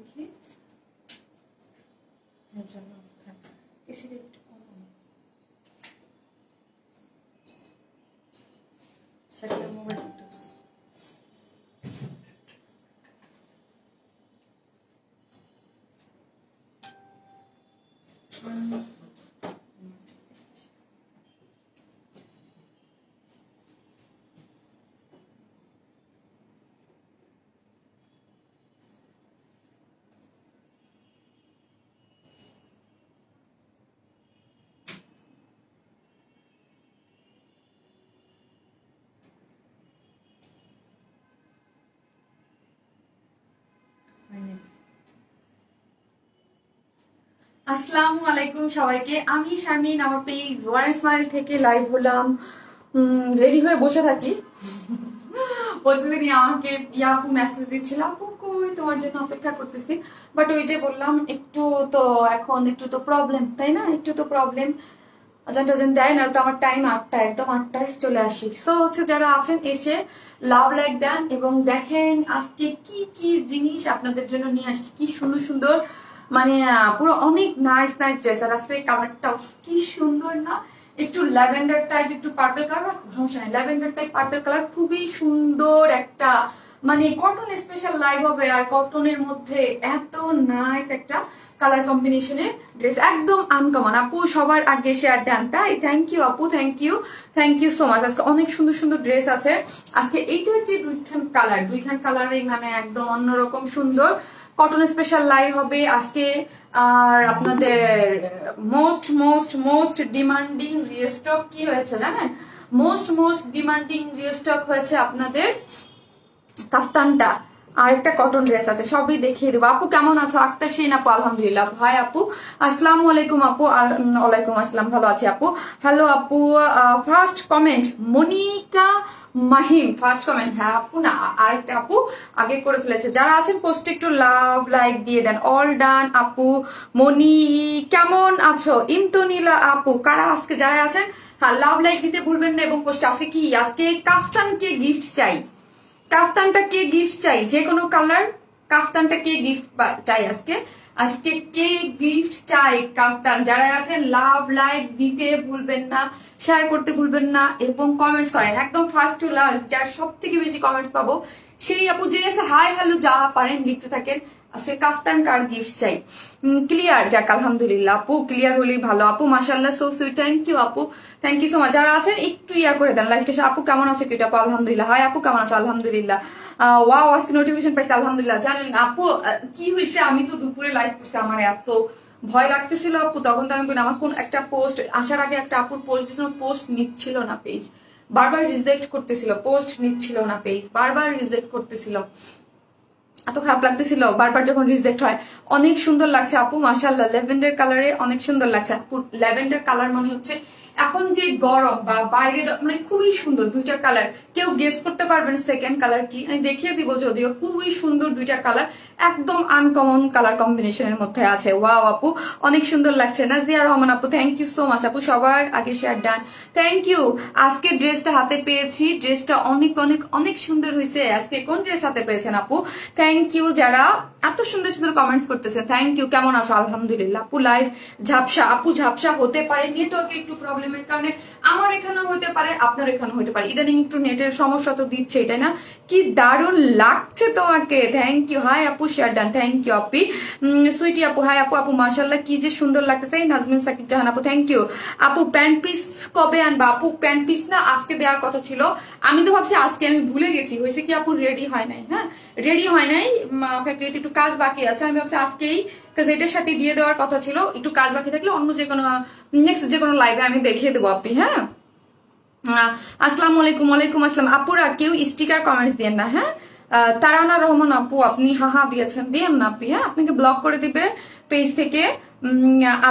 দেখি হ্যাঁ চলো এসিটা একটু কম সেটা মোবাইল একটু আসসালামু আলাইকুম সবাইকে। আমি শারমিন, আমার পেজ ওয়ার স্মাইল থেকে লাইভ হলাম। রেডি হয়ে বসে থাকি। প্রতিদিনই আমাকে আপু মেসেজ দিচ্ছিল, আপু কই তোমার জন্য অপেক্ষা করতেছি। বাট ওই যে বললাম একটু তো এখন একটু তো প্রবলেম, তাই না? একটু তো প্রবলেম, আজান দেয় না তো। আমার টাইম 8টা, একদম 8টায় চলে আসি। সো হচ্ছে যারা আছেন এসে লাভ লাইক দেন এবং দেখেন আজকে কি কি জিনিস আপনাদের জন্য নিয়ে আসছি। কি সুন্দর সুন্দর, মানে পুরো অনেক নাইস নাইস ড্রেস। আর আজকে কালারটাও কি সুন্দর না, একটু ল্যাভেন্ডার টাইপ, একটু পার্পল কালার, সমস্যা নেই, ল্যাভেন্ডার টাইপ পার্পল কালার, খুবই সুন্দর একটা মানে কটন স্পেশাল লাইভ হবে। আর কটনের মধ্যে এত নাইস একটা কালার কম্বিনেশনের ড্রেস, একদম আনকমন। আপু সবার আগে শেয়ার দেন, তাই থ্যাংক ইউ আপু, থ্যাংক ইউ সো মাচ। আজকে অনেক সুন্দর সুন্দর ড্রেস আছে। আজকে এইটার যে দুইখান কালার মানে একদম অন্যরকম সুন্দর কটন স্পেশাল লাইভ হবে আজকে। আর আপনাদের most most most demanding restock কি হয়েছে জানেন? মোস্ট ডিমান্ডিং রিস্টক হয়েছে আপনাদের কাফতানটা, আর একটা কটন ড্রেস আছে, সবই দেখিয়ে দেবো। আপু কেমন আছো? আক্তার শিন আপু আলহামদুলিল্লাহ। হাই আপু, আসসালামু আলাইকুম আপু। ওয়ালাইকুম আসসালাম, ভালো আছি আপু। হ্যালো আপু। First comment Monika Mahim, first comment. হ্যাঁ আপু, না আরেকটা আপু আগে করে ফেলেছে। যারা আছেন পোস্টে একটু লাভ লাইক দিয়ে দেন। অল ডান আপু। মনি কেমন আছো? ইমতনিলা আপু, কারা আজকে যারা আছেন হ্যাঁ লাভ লাইক দিতে ভুলবেন না। এবং পোস্টে আজকে কি, আজকে কাফতানকে গিফট চাই, কাফতানটা কে গিফট চাই, যে কোনো কালার কাফতানটা কে গিফট চাই আজকে কে গিফট চাই কাফতান। যারা আছেন লাভ লাইক দিতে ভুলবেন না, শেয়ার করতে ভুলবেন না এবং কমেন্টস করেন একদম ফার্স্ট টু লাস্ট। যার সব থেকে বেশি কমেন্টস পাবো সেই আপু যে আছে হাই হ্যালো যা পারেন লিখতে থাকেন। আজকে কাফতান কার গিফট চাই। ক্লিয়ার? যাক আলহামদুলিল্লাহ আপু, ক্লিয়ার হলেই ভালো আপু। মাশাআল্লাহ, সো সুইট, থ্যাংক ইউ আপু, থ্যাংক ইউ সো মাচ। যারা আছেন একটু করে দেন লাইভটা। আপু কেমন আছো? কিটা আপু আলহামদুলিল্লাহ। হাই আপু কেমন আছো? আলহামদুলিল্লাহ। ওয়াও, আজকে নোটিফিকেশন পাইছি আলহামদুলিল্লাহ। জানেন আপু কি হয়েছে, আমি তো দুপুরে লাইভ করছি, আমার এত ভয় লাগতেছিল আপু। তখন তো আমি আমার কোন একটা পোস্ট আসার আগে একটা আপুর পোস্ট দিয়েছিল, পোস্ট নিচ্ছিল না পেজ, বারবার রিজেক্ট করতেছিল, পোস্ট নিচ্ছিল না পেজ, বারবার রিজেক্ট করতেছিল, এত খারাপ লাগতেছিল বারবার যখন রিজেক্ট হয়। অনেক সুন্দর লাগছে আপু মাশাআল্লাহ, ল্যাভেন্ডার কালারে অনেক সুন্দর লাগছে আপু। ল্যাভেন্ডার কালার মানে হচ্ছে এখন যে গরম বা বাইরে মানে খুবই সুন্দর দুইটা কালার। কেউ গেস করতে পারবেন সেকেন্ড কালার কি, আমি দেখিয়ে দিব যদিও। খুবই সুন্দর দুইটা কালার, একদম আনকমন কালার কম্বিনেশনের মধ্যে আছে। ওয়াও আপু অনেক সুন্দর লাগছে। নাজিয়া রহমান আপু, থ্যাংক ইউ সো মাচ আপু, সবার আগে শেয়ার ডান, থ্যাংক ইউ। আজকে ড্রেসটা হাতে পেয়েছি, ড্রেসটা অনেক অনেক অনেক সুন্দর হয়েছে। আজকে কোন ড্রেস হাতে পেয়েছেন আপু? থ্যাংক ইউ যারা এত সুন্দর সুন্দর কমেন্টস করতেছেন, থ্যাংক ইউ। কেমন আছো? আলহামদুলিল্লাহ আপু। লাইভ ঝাপসা আপু, ঝাপসা হতে পারে নেটওয়ার্কে একটু প্রবলেমের কারণে, আমার এখানেও হতে পারে আপনার এখানেও হতে পারে। ইদানিং একটু নেটের সমস্যা তো দিচ্ছে, তাই না? কি দারুণ লাগছে তোমাকে, থ্যাংক ইউ। হাই আপু, শেয়ার ডান, থ্যাংক ইউ আপি। সুইটি আপু, হাই আপু। আপু মাশাআল্লাহ কি যে সুন্দর লাগতেছে। নাজমিন সাকিব জাহান আপু, থ্যাংক ইউ আপু। প্যান্ট পিস কবে আনবা আপু? প্যান্ট পিস না আজকে দেওয়ার কথা ছিল, আমি তো ভাবছি আজকে, আমি ভুলে গেছি। হয়েছে কি আপু, রেডি হয় নাই, হ্যাঁ রেডি হয় নাই, ফ্যাক্টরিতে একটু কাজ বাকি আছে। আমি ভাবছি আজকেই, কাজ এটার সাথে দিয়ে দেওয়ার কথা ছিল। একটু কাজ বাকি থাকলে অন্য যে কোনো নেক্সট যে কোনো লাইভে আমি দেখিয়ে দেবো আপনি। হ্যাঁ আসসালামু আলাইকুম। ওয়ালাইকুম আসসালাম। আপুরা কেউ স্টিকার কমেন্টস দেন না, হ্যাঁ। তারানা রহমান আপু, আপনি হাহা দিয়েছেন, দিয়েন না আপনি, হ্যাঁ আপনাকে ব্লক করে দিবে পেজ থেকে।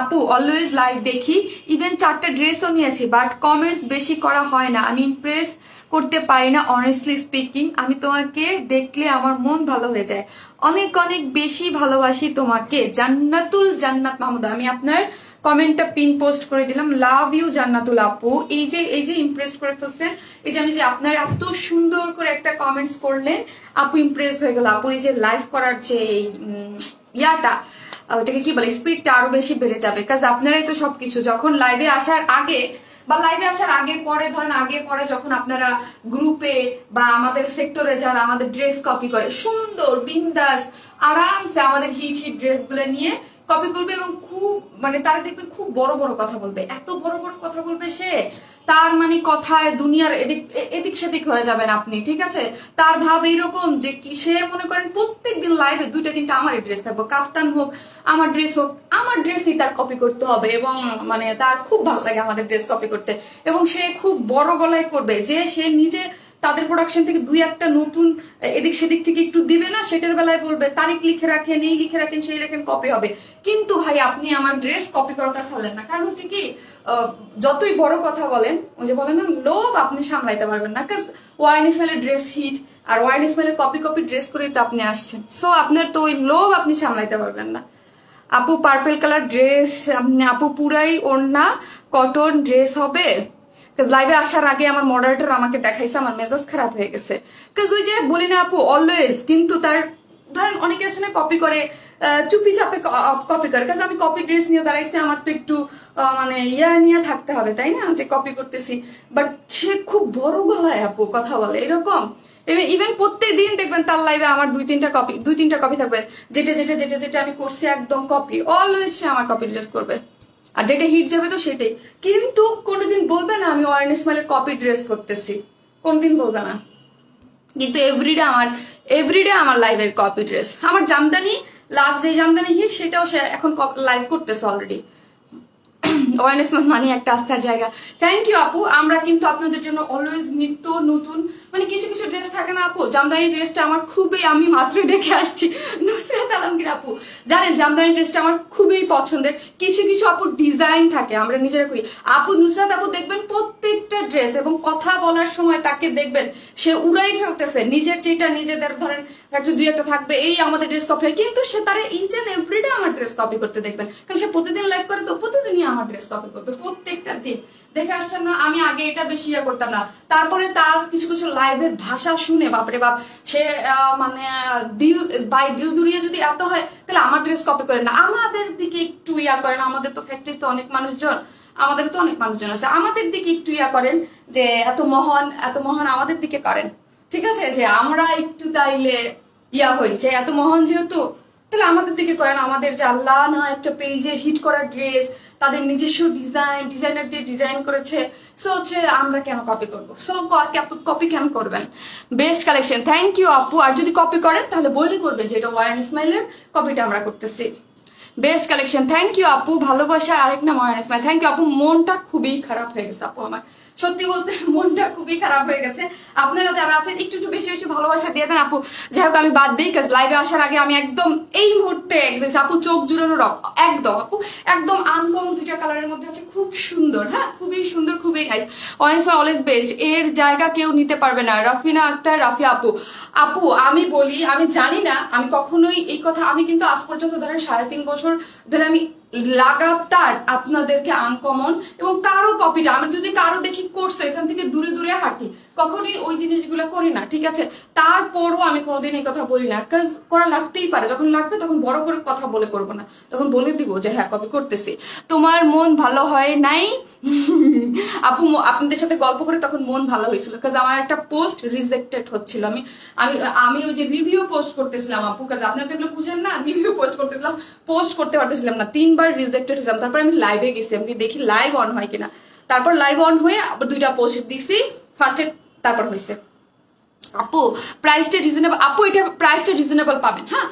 আপু অলওয়েজ লাইভ দেখি, ইভেন 4টা ড্রেসও নিয়েছি, বাট কমেন্টস বেশি করা হয় না, আমি ইমপ্রেস করতে পারি না অনেস্টলি স্পিকিং। আমি তোমাকে দেখলে আমার মন ভালো হয়ে যায়, অনেক অনেক বেশি ভালোবাসি তোমাকে। জান্নাতুল জান্নাত মাহমুদা, আমি আপনার কমেন্টটা পিন পোস্ট করে দিলাম। লাভ ইউ জান্নাতুল আপু। এই যে ইমপ্রেস করে ফেলছেন, এই যে আমি যে আপনার এত সুন্দর করে একটা কমেন্টস করলেন, আপু ইমপ্রেস হয়ে গেল। আপুর এই যে লাইভ করার যে ইয়াটা ওটাকে কি বলে স্পিডটা আরো বেশি বেড়ে যাবে। কাজ আপনারাই তো সবকিছু, যখন লাইভে আসার আগে বা লাইভে আসার আগে পরে ধরেন আগে পরে যখন আপনারা গ্রুপে বা আমাদের সেক্টরে যারা আমাদের ড্রেস কপি করে সুন্দর বিন্দাস আরামসে আমাদের হিট হিট ড্রেস গুলো নিয়ে কপি করবে এবং খুব মানে তারা দেখবেন খুব বড় বড় কথা বলবে, এত বড় বড় কথা বলবে সে, তার মানে কথায় দুনিয়ার এদিক সেদিক হয়ে যাবেন আপনি, ঠিক আছে। তার ভাব এইরকম যে কি সে মনে করেন প্রত্যেকদিন লাইভে 2-3টা আমারই ড্রেস থাকবো, কাফতান হোক আমার ড্রেস হোক, আমার ড্রেসই তার কপি করতে হবে এবং মানে তার খুব ভালো লাগে আমাদের ড্রেস কপি করতে এবং সে খুব বড় গলায় করবে যে সে নিজে তাদের প্রোডাকশন থেকে 2-1টা নতুন এদিক সেদিক থেকে একটু দিবে না, সেটার বেলায় বলবে তারিখ লিখে রাখেন, এই লিখে রাখেন, সেই লেখেন, কপি হবে। কিন্তু ভাই আপনি আমার ড্রেস কপি করাটা ছাড়লেন না, কারণ হচ্ছে কি যতই বড় কথা বলেন, ওই যে বলেন না লোভ আপনি সামলাইতে পারবেন না। কাজ ওয়ার্ন ইসমাইলের ড্রেস হিট আর ওয়ার্ন ইসমাইলের কপি কপি ড্রেস করেই তো আপনি আসছেন, সো আপনার তো ওই লোভ আপনি সামলাইতে পারবেন না। আপু পার্পল কালার ড্রেস, আপু পুরাই ওড়না কটন ড্রেস হবে। লাইভে আসার আগে আমার মডারেটর আমাকে দেখাইছে, আমার মেজাজ খারাপ হয়ে গেছে। কাজ ওই যে বলি না আপু অলওয়েজ, কিন্তু তার ধরেন অনেকে আছে না কপি করে চুপি চাপে কপি করে। কাজ আমি কপি ড্রেস নিয়ে দাঁড়াইছি, আমার তো একটু মানে ইয়া নিয়ে থাকতে হবে তাই না, যে কপি করতেছি। বাট সে খুব বড় গলায় আপু কথা বলে এরকম, ইভেন প্রত্যেক দিন দেখবেন তার লাইভে আমার 2-3টা কপি থাকবে, যেটা যেটা যেটা যেটা আমি করছি একদম কপি, অলওয়েজ সে আমার কপি ড্রেস করবে আর যেটা হিট যাবে তো সেটাই। কিন্তু কোনোদিন বলবে না আমি ওয়ার্ন ইসমাইলের কপি ড্রেস করতেছি, কোনদিন বলবে না। কিন্তু এভরিডে আমার লাইভের কপি ড্রেস। আমার জামদানি লাস্ট যে জামদানি হিট সেটাও সে এখন লাইভ করতেছে অলরেডি। অ্যাওয়ারনেস মানে একটা আস্থার জায়গা। থ্যাংক ইউ আপু। আমরা কিন্তু আপনাদের জন্য অলওয়েজ নিত্য নতুন মানে কিছু কিছু ড্রেস থাকে না আপু, জামদানি ড্রেসটা আমার খুবই, আমি মাত্রই দেখে আসছি নুসরাত আলমগীর আপু, জানেন জামদানি ড্রেসটা আমার খুবই পছন্দের। কিছু কিছু আপু ডিজাইন থাকে আমরা নিজেরা করি আপু। নুসরাত আপু দেখবেন প্রত্যেকটা ড্রেস এবং কথা বলার সময় তাকে দেখবেন সে উড়াই ফেলতেছে, নিজের যেটা নিজেদের ধরেন একটু 2-1টা থাকবে এই আমাদের ড্রেস কপি, কিন্তু সে তারা ইচ এন্ড এভরিডে আমার ড্রেস কপি করতে দেখবেন, কারণ সে প্রতিদিন লাইভ করে তো প্রতিদিনই আমার ড্রেস কপি করবে প্রত্যেকটা দিন। দেখে আসছেন না, আমি আগে এটা বেশি ইয়ে করতাম না, তারপরে তার কিছু কিছু লাইভের ভাষা শুনে বাপরে বাপ সে মানে দিল দুরিয়ে যদি এত হয় তাহলে আমার ড্রেস কপি করে না, আমাদের দিকে একটু ইয়া করেন। আমাদের তো ফ্যাক্টরি তো অনেক মানুষজন, আছে, আমাদের দিকে একটু ইয়া করেন যে এত মহান আমাদের দিকে করেন, ঠিক আছে, যে আমরা একটু তাইলে ইয়া হই যে এত মহান যেহেতু তাহলে আমাদের দিকে করেন। আমাদের যে আল্লাহ না একটা পেজে হিট করা ড্রেস তাদের নিজস্ব ডিজাইনার দিয়ে ডিজাইন করেছে, সো হচ্ছে আমরা কেন কপি করবো? সো কপি কেন করবেন? বেস্ট কালেকশন, থ্যাংক ইউ আপু। আর যদি কপি করেন তাহলে বলে করবেন যে এটা ওয়ার্ন ইসমাইলের কপিটা আমরা করতেছি। বেস্ট কালেকশন, থ্যাংক ইউ আপু। ভালোবাসার আরেক নাম ওয়ার্ন ইসমাইল, থ্যাংক ইউ আপু। মনটা খুবই খারাপ হয়ে গেছে আপু, আমার সত্যি বলতে মনটা খুবই খারাপ হয়ে গেছে। আপনারা যারা আছেন একটু বেশি বেশি ভালোবাসা দিয়ে দেন আপু। যাই হোক আমি বাদ দিই, কাজ লাইভে আসার আগে আমি একদম এই মুহূর্তে একদম আপু চোখ জুড়ানো রক একদম আপু একদম আনকমন 2টা কালারের মধ্যে আছে, খুব সুন্দর, হ্যাঁ খুবই সুন্দর, খুবই nice. One Smile always best, এর জায়গা কেউ নিতে পারবে না। রাফিনা আক্তার, রাফিয়া আপু আমি বলি আমি জানি না, আমি কখনোই এই কথা, আমি কিন্তু আজ পর্যন্ত ধরেন 3.5 বছর ধরে আমি লাগাতার আপনাদেরকে আনকমন এবং কারো কপিটা আমি যদি কারো দেখি করছে এখান থেকে দূরে দূরে হাঁটি, কখনোই ওই জিনিসগুলো করি না, ঠিক আছে। তারপরও আমি কোনোদিন এই কথা বলি না, কাজ করা লাগতেই পারে, যখন লাগবে তখন বড় করে কথা বলে করবো না, তখন বলে দিব যে হ্যাঁ কপি করতেছি। তোমার মন ভালো হয় নাই আপু? আপনাদের সাথে গল্প করে তখন মন ভালো হয়েছিল, কাজ আমার একটা পোস্ট রিজেক্টেড হচ্ছিল, আমি ওই যে রিভিউ পোস্ট করতেছিলাম আপু, কাজ আপনারা এগুলো বুঝেন না, রিভিউ পোস্ট করতে পারতেছিলাম না, 3বার রিজেক্টেড হয়েছিলাম। তারপর আমি লাইভে গেছি, আমি দেখি লাইভ অন হয় কিনা, তারপর লাইভ অন হয়ে 2টা পোস্ট দিছি, ফার্স্টে তারপর হয়েছে। আপু প্রাইসটা রিজনেবল, আপু এটা প্রাইসটা রিজনেবল পাবেন, হ্যাঁ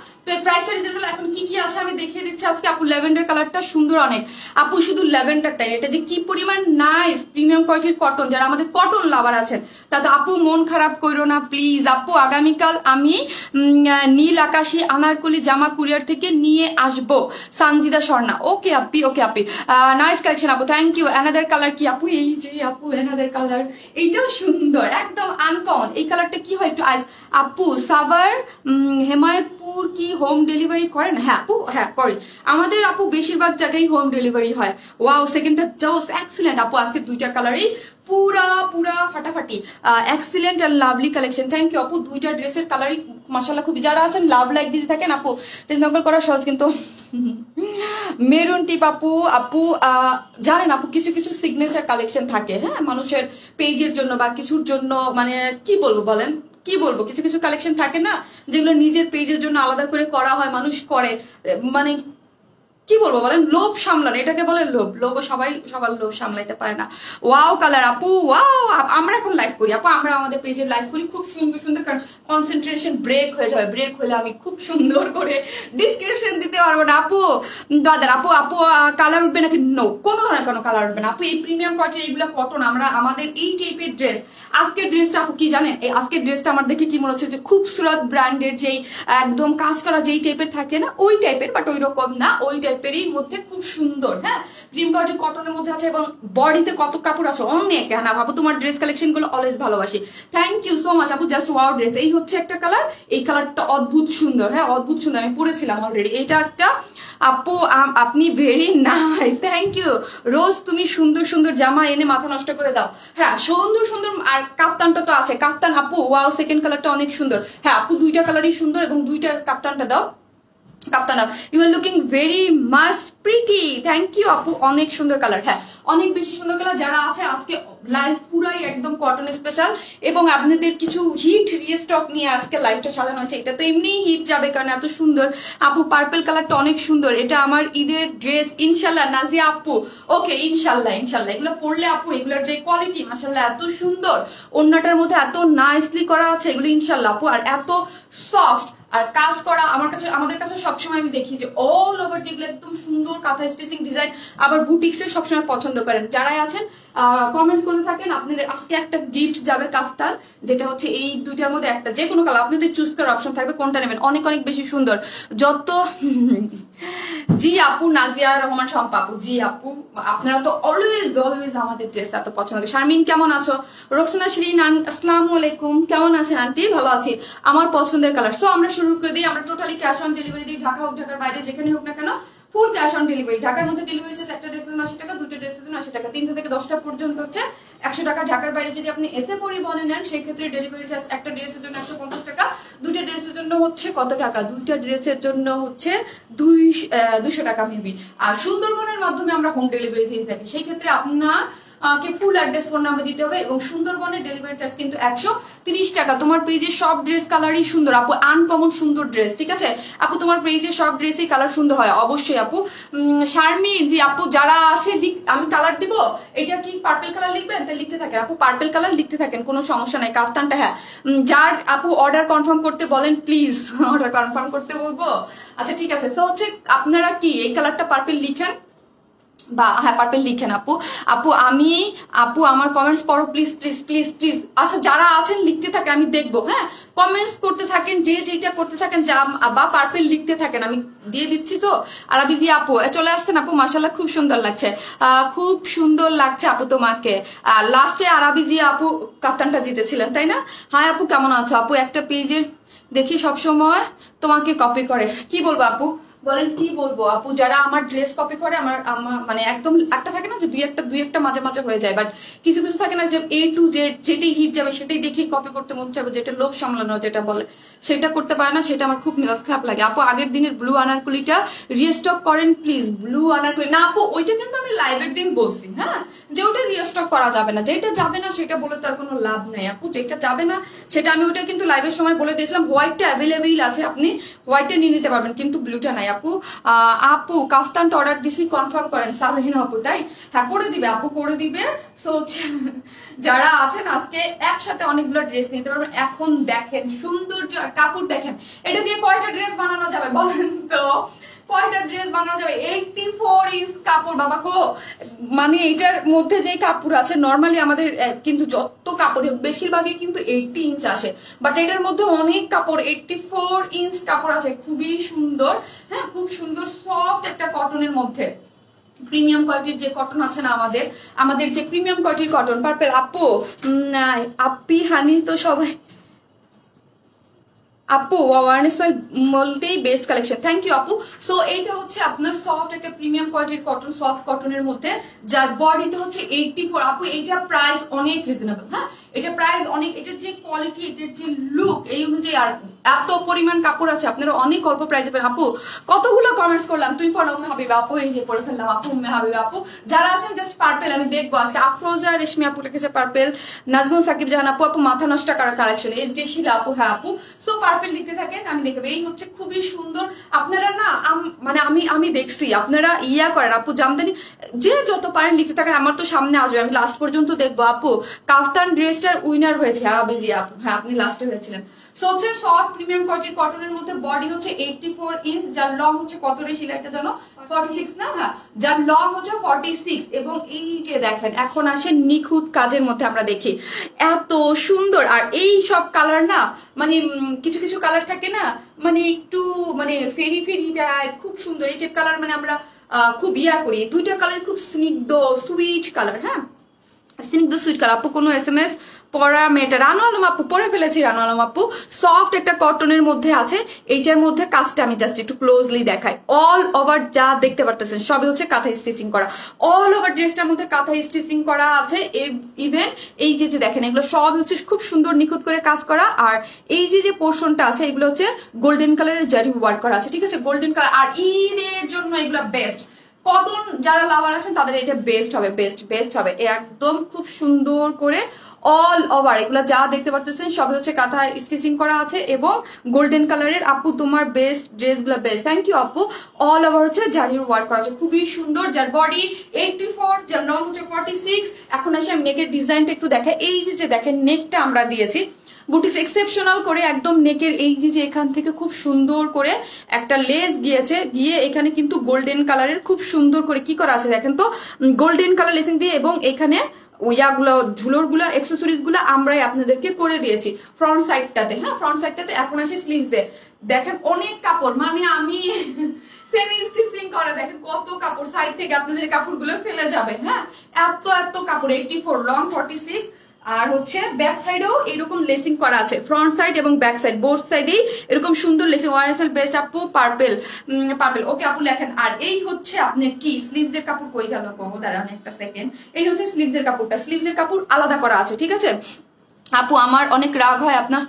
প্রাইসটা রিজনেবল। এখন কি কি আছে আমি দেখিয়ে দিচ্ছি আজকে আপু। ল্যাভেন্ডার কালারটা সুন্দর অনেক আপু, শুধু ল্যাভেন্ডারটাই, এটা যে কি পরিমাণ নাইস প্রিমিয়াম কোয়ালিটির কটন, যারা আমাদের কটন লাভার আছেন তাতে আপু মন খারাপ করো না প্লিজ আপু। আগামীকাল আমি নীল আকাশী আনারকলি জামা কুরিয়ার থেকে নিয়ে আসবো, সানজিদা স্বর্ণা। ওকে আপি, ওকে আপি, নাইস কালেকশন আপু, থ্যাংক ইউ। অ্যানাদার কালার কি আপু? এই যে আপু অ্যানাদার কালার, এইটাও সুন্দর একদম আনকমন। এই কালারটা কি হয় একটু আইস আপু। সাভার হেমায়তপুর কি হোম ডেলিভারি করেন? হ্যাঁ আপু, হ্যাঁ করি, আমাদের আপু বেশিরভাগ জায়গায় হোম ডেলিভারি হয়। ওয়াও, সেকেন্ডটা জাস্ট এক্সিলেন্ট আপু। আজকে 2টা কালারই পুরা পুরা ফাটাফাটি এক্সিলেন্ট আর লাভলি কালেকশন। থ্যাংক ইউ আপু, দুইটা ড্রেসের কালারই মাশাআল্লাহ খুবই। যারা আছেন লাভ লাইক দিতে থাকেন আপু, ড্রেস নকল করা সহজ কিন্তু। মেরুন টিপ আপু, আপু জানেন আপু কিছু কিছু সিগনেচার কালেকশন থাকে, হ্যাঁ, মানুষের পেজের জন্য বা কিছুর জন্য, মানে কি বলবো বলেন, কি বলবো, কিছু কিছু কালেকশন থাকে না যেগুলো নিজের পেজের জন্য আলাদা করে করা হয়, মানুষ করে, মানে কি বলবো বলেন, লোভ সামলানো, এটাকে বলে লোভ। লোভ সবাই সবার লোভ সামলাইতে পারে না। ওয়াও কালার আপু, ওয়াও। আমরা এখন লাইভ করি আপু, আমরা আমাদের পেজে লাইভ করি খুব সুন্দর সুন্দর, কারণ কনসেন্ট্রেশন ব্রেক হয়ে যাবে, ব্রেক হলে আমি খুব সুন্দর করে ডিসক্রিপশন দিতে পারবো না আপু। দাদার আপু, আপু কালার উঠবে নাকি? নো, কোনো ধরনের কোনো কালার উঠবে না আপু। এই প্রিমিয়াম কোয়ালিটি, এইগুলো কটন, আমরা আমাদের এই টাইপের ড্রেস। আজকের ড্রেসটা আপু কি জানেন, এই আজকের ড্রেসটা আমার দেখে কি মনে হচ্ছে যে খুবসুরত ব্র্যান্ডের যেই একদম কাজ করা যেই টাইপের থাকে না, ওই টাইপের, বাট ওই রকম না, ওই টাইপেরই মধ্যে খুব সুন্দর, হ্যাঁ, প্রিমিয়াম কোয়ালিটি কটনের মধ্যে আছে, এবং বডিতে কত কাপড় আছে অনেক। হ্যাঁ আপু, তোমার ড্রেস কালেকশন গুলো অলওয়েজ ভালোবাসি। থ্যাংক ইউ সো মাচ আপু, জাস্ট ওয়াও ড্রেস। এই হচ্ছে একটা কালার, এই কালারটা অদ্ভুত সুন্দর, হ্যাঁ অদ্ভুত সুন্দর, আমি পরেছিলাম অলরেডি। এইটা একটা আপু, আপনি ভেরি নাইস, থ্যাংক ইউ। রোজ তুমি সুন্দর সুন্দর জামা এনে মাথা নষ্ট করে দাও। হ্যাঁ সুন্দর সুন্দর, আর কাফতানটা তো আছে, কাফতান আপু ওয়াও, সেকেন্ড কালারটা অনেক সুন্দর। হ্যাঁ আপু দুইটা কালারই সুন্দর, এবং দুইটা কাফতানটা দাও। কাপ্তানা, you are looking very much pretty. Thank you আপু, অনেক সুন্দর কালার, হ্যাঁ অনেক বেশি সুন্দর কালার। যারা আছে আজকে লাইভ পুরাই একদম কটন স্পেশাল, এবং আপনাদের কিছু হিট রিস্টক নিয়ে আজকে লাইভটা সাজানো হয়েছে। এটা তো এমনি হিট যাবে কারণ এত সুন্দর। আপু পার্পল কালারটা অনেক সুন্দর, এটা আমার ঈদের ড্রেস ইনশাল্লাহ। নাজিয়া আপু, ওকে ইনশাল্লাহ ইনশাল্লাহ, এগুলো পরলে আপু এগুলোর যে কোয়ালিটি মাশাল্লাহ এত সুন্দর, ওন্নাটার মধ্যে এত নাইসলি করা আছে এগুলো ইনশাল্লাহ আপু, আর এত সফট আর কাজ করা। আমার কাছে, আমাদের কাছে সবসময় আমি দেখি যে অল ওভার যেগুলো একদম সুন্দর কাঁথা স্টিচিং ডিজাইন, আবার বুটিক্সের সবসময় পছন্দ করেন যারাই আছেন, কমেন্টস করতে থাকেন। আপনাদের আজকে একটা গিফট যাবে কাফতান, যেটা হচ্ছে এই দুইটার মধ্যে একটা, যে কোনো কালার আপনাদের চুজ করার অপশন থাকবে, কোনটা নেবেন। অনেক অনেক বেশি সুন্দর যত। জি আপু, নাজিয়া রহমান শম্পা আপু, জি আপু, আপনারা তো অলওয়েজ অলওয়েজ আমাদের ড্রেস এত পছন্দ করেন। শারমিন কেমন আছো? রোকসানা শিরিন, আসসালামু আলাইকুম, কেমন আছেন আন্টি? ভালো আছি, আমার পছন্দের কালার। সো আমরা শুরু করে দিই, আমরা টোটালি ক্যাশ অন ডেলিভারি দিই, ঢাকা হোক ঢাকার বাইরে যেখানে হোক না কেন, ফুল ক্যাশ অন ডেলিভারি। ঢাকার মধ্যে ডেলিভারি চার্জ একটা ড্রেসের জন্য 80 টাকা, দুটো ড্রেসের জন্য 80 টাকা, 3টা থেকে 10টা পর্যন্ত হচ্ছে 100 টাকা। ঢাকার বাইরে যদি আপনি এসে পরিবহনে নেন সেই ক্ষেত্রে ডেলিভারি চার্জ একটা ড্রেসের জন্য 150 টাকা, দুইটা ড্রেসের জন্য হচ্ছে কত টাকা? দুইটা ড্রেসের জন্য হচ্ছে 200 টাকা মেবি। আর সুন্দরবনের মাধ্যমে আমরা হোম ডেলিভারি দিয়ে থাকি, সেই ক্ষেত্রে আপনার কে ফুল অ্যাড্রেস ফোন নাম্বার দিতে হবে, এবং সুন্দরবনের ডেলিভারি চার্জ কিন্তু 130 টাকা। তোমার পেজে সব ড্রেস কালারই সুন্দর আপু, আনকমন সুন্দর ড্রেস, ঠিক আছে আপু, তোমার পেজে সব ড্রেসই কালার সুন্দর হয় অবশ্যই আপু। শারমি, জি আপু, যারা আছে আমি কালার দিব, এটা কি পার্পল কালার লিখবেন? তাহলে লিখতে থাকেন আপু, পার্পল কালার লিখতে থাকেন, কোনো সমস্যা নাই। কাফতানটা, হ্যাঁ যার আপু অর্ডার কনফার্ম করতে বলেন প্লিজ, অর্ডার কনফার্ম করতে বলবো। আচ্ছা ঠিক আছে, তো হচ্ছে আপনারা কি এই কালারটা পার্পল লিখেন, বা হ্যাঁ পার্পল লিখেন আপু। আপু আপু আমার কমেন্টস পড়ো প্লিজ প্লিজ প্লিজ প্লিজ। আচ্ছা যারা আছেন লিখতে থাকেন, আমি দেখবো, হ্যাঁ কমেন্টস করতে থাকেন, যে যেটা করতে থাকেন, যা বা পার্পল লিখতে থাকেন, আমি দিয়ে দিচ্ছি। তো আরাবি জি আপু চলে আসছেন আপু, মাশাল্লাহ খুব সুন্দর লাগছে, খুব সুন্দর লাগছে আপু তোমাকে। লাস্টে আরাবি জি আপু কাপ্তানটা জিতেছিলেন তাই না? হ্যাঁ আপু কেমন আছো আপু? একটা পেজের দেখি সবসময় তোমাকে কপি করে, কি বলবো আপু বলেন, কি বলবো আপু? যারা আমার ড্রেস কপি করে, আমার মানে একদম একটা থাকে না যে দুই একটা মাঝে মাঝে হয়ে যায়, বাট কিছু কিছু থাকে না যে A to Z যেটাই হিট যাবে সেটাই দেখে কপি করতে মন চাইবে, যেটা লোভ সামলানো যেটা বলে, সেটা করতে পারে না, সেটা আমার খুব মেজাজ খারাপ লাগে। আপু আগের দিনের ব্লু আনারকুলিটা রিস্টক করেন প্লিজ। ব্লু আনারকুলি না আপু, ওইটা কিন্তু আমি লাইভের দিন বলছি, হ্যাঁ যে ওটা রিস্টক করা যাবে না, যেটা যাবে না সেটা বলে তার কোনো লাভ নাই আপু, যেটা যাবে না সেটা আমি ওইটা কিন্তু লাইভের সময় বলে দিয়েছিলাম। হোয়াইটটা অ্যাভেলেবেল আছে, আপনি হোয়াইটটা নিয়ে নিতে পারবেন, কিন্তু ব্লুটা নাই আপু। আপু কাফতানটা অর্ডার দিছি, কনফার্ম করেন। সাবরিনা আপু, তাই হ্যাঁ করে দিবে আপু, করে দিবে। সো যারা আছেন আজকে একসাথে অনেকগুলো ড্রেস নিতে পারবেন। এখন দেখেন সৌন্দর্য আর কাপড় দেখেন, এটা দিয়ে কয়টা ড্রেস বানানো যাবে বলেন তো? কয়টা ড্রেস বানানো যাবে? 84 ইঞ্চ কাপড় বাবা গো, মানে এটার মধ্যে যে কাপড় আছে নর্মালি আমাদের কিন্তু যত কাপড় বেশিরভাগই কিন্তু 80 ইঞ্চ আসে, বাট এটার মধ্যে অনেক কাপড়, 84 ইঞ্চ কাপড় আছে, খুবই সুন্দর, হ্যাঁ খুব সুন্দর সফট একটা কটনের মধ্যে। প্রিমিয়াম কোয়ালিটির যে কটন আছে না আমাদের যে প্রিমিয়াম কোয়ালিটির কটন। পার্পল আপু, আপি হানি তো সবাই আপু ওয়ারনেস মাইল বলতেই বেস্ট কালেকশন, থ্যাংক ইউ আপু। সো এইটা হচ্ছে আপনার সফট একটা প্রিমিয়াম কোয়ালিটির কটন, সফট কটনের মধ্যে, যার বডিতে হচ্ছে 84। আপু এইটা প্রাইস অনেক রিজনেবল, হ্যাঁ এটা প্রাইস অনেক, এটার যে কোয়ালিটি, এটার যে লুক, এই অনুযায়ী আর এত পরিমাণ কাপড় আছে, আপনারা অনেক অল্প প্রাইসে পাবেন। আপু কতগুলো কমেন্টস করলাম, তুমি পড়ো উম্মে হাবিবা আপু, এই যে পড়ে ফেললাম আপু উম্মে হাবিবা আপু। যারা আছেন জাস্ট পার্পেল আমি দেখবো আজকে। আফরোজা রেশমি আপু লিখেছে পার্পেল, নাজমুল সাকিব জাহান আপু, আপু মাথা নষ্ট করার কালেকশন, এস ডি শিলা আপু, হ্যাঁ আপু। সো পার্পেল লিখতে থাকেন, আমি দেখবো। এই হচ্ছে খুবই সুন্দর, আপনারা না মানে আমি দেখছি আপনারা ইয়া করেন আপু, জামদানি যে যত পারেন লিখতে থাকেন, আমার তো সামনে আসবে, আমি লাস্ট পর্যন্ত দেখবো। আপু কাফতান ড্রেসটার উইনার হয়েছে আরাবিজি আপু, হ্যাঁ আপনি লাস্টে হয়েছিলেন। সো হচ্ছে সফট প্রিমিয়াম কোয়ালিটির কটনের মধ্যে, বডি হচ্ছে 84 ইঞ্চ, যার লং হচ্ছে কত রে শিলাইটা জানো, 46 না, হ্যাঁ যার লং হচ্ছে 46। এবং এই যে দেখেন এখন আসে নিখুঁত কাজের মধ্যে আমরা দেখি, এত সুন্দর। আর এই সব কালার না মানে কিছু কিছু কালার থাকে না মানে একটু মানে ফেরি ফেরি টাইপ, খুব সুন্দর এই টাইপ কালার, মানে আমরা খুব ইয়া করি। দুইটা কালার খুব স্নিগ্ধ সুইট কালার, হ্যাঁ স্নিগ্ধ সুইট কালার। আপু কোনো SMS পরা মেয়েটা, রানু আলম আপু পরে ফেলেছি, রানু আলম আপু সফট একটা কটনের মধ্যে আছে। এইটার মধ্যে কাজটা আমি জাস্ট একটু ক্লোজলি দেখাই। অল ওভার যা দেখতে পারতেছেন সবই হচ্ছে কাঁথা স্টিচিং করা, অল ওভার ড্রেসটার মধ্যে কাঁথা স্টিচিং করা আছে। ইভেন এই যে দেখেন এগুলো সব হচ্ছে খুব সুন্দর নিখুঁত করে কাজ করা। আর এই যে পোর্শনটা আছে এগুলো হচ্ছে গোল্ডেন কালারের জারি ওয়ার্ক করা আছে, ঠিক আছে গোল্ডেন কালার। আর ঈদের জন্য এগুলো বেস্ট কটন, যারা লাভার আছেন তাদের এটা বেস্ট হবে, বেস্ট হবে একদম। খুব সুন্দর করে অল ওভার এগুলা যা দেখতে পারতেছেন সবই হচ্ছে কাঁথা স্টিচিং করা আছে এবং গোল্ডেন কালারের। আপু তোমার বেস্ট ড্রেসগুলো বেস্ট, থ্যাংক ইউ আপু। অল ওভার হচ্ছে জারির ওয়ার্ক করা আছে, খুবই সুন্দর। যার বডি 84, যার লং হচ্ছে 46। এখন আসে আমি নেকের ডিজাইনটা একটু দেখাই। এই যে দেখেন নেকটা আমরা দিয়েছি বুটিক্স এক্সেপশনাল করে, একদম নেকের এই যে এখান থেকে খুব সুন্দর করে একটা লেস গিয়েছে, গিয়ে এখানে কিন্তু গোল্ডেন কালারের খুব সুন্দর করে কি করা আছে দেখেন তো, গোল্ডেন কালার লেসিং দিয়ে। এবং এখানে ইয়াগুলো ঝুলোর গুলা এক্সেসরিজ গুলা আমরাই আপনাদেরকে করে দিয়েছি ফ্রন্ট সাইডটাতে, হ্যাঁ ফ্রন্ট সাইডটাতে। এখন আসি স্লিভসে, দেখেন অনেক কাপড়, মানে আমি সেমি স্টিচিং করা, দেখেন কত কাপড়, সাইড থেকে আপনাদের কাপড়গুলো ফেলে যাবে, হ্যাঁ এত কাপড়। 84 লং 46। আর হচ্ছে ব্যাক সাইডেও এরকম লেসিং করা আছে, ফ্রন্ট সাইড এবং ব্যাক সাইড বোথ সাইডেই এরকম সুন্দর লেসিং। ওয়ারএসএল বেস্ট আপু পার্পেল ওকে আপু লেখেন। আর এই হচ্ছে আপনার কি স্লিভস এর কাপড় কই গেল, দাঁড়ান একটা সেকেন্ড। এই হচ্ছে স্লিভস এর কাপড়টা, স্লিভস এর কাপড় আলাদা করা আছে, ঠিক আছে আপু। আমার অনেক রাগ হয় আপনার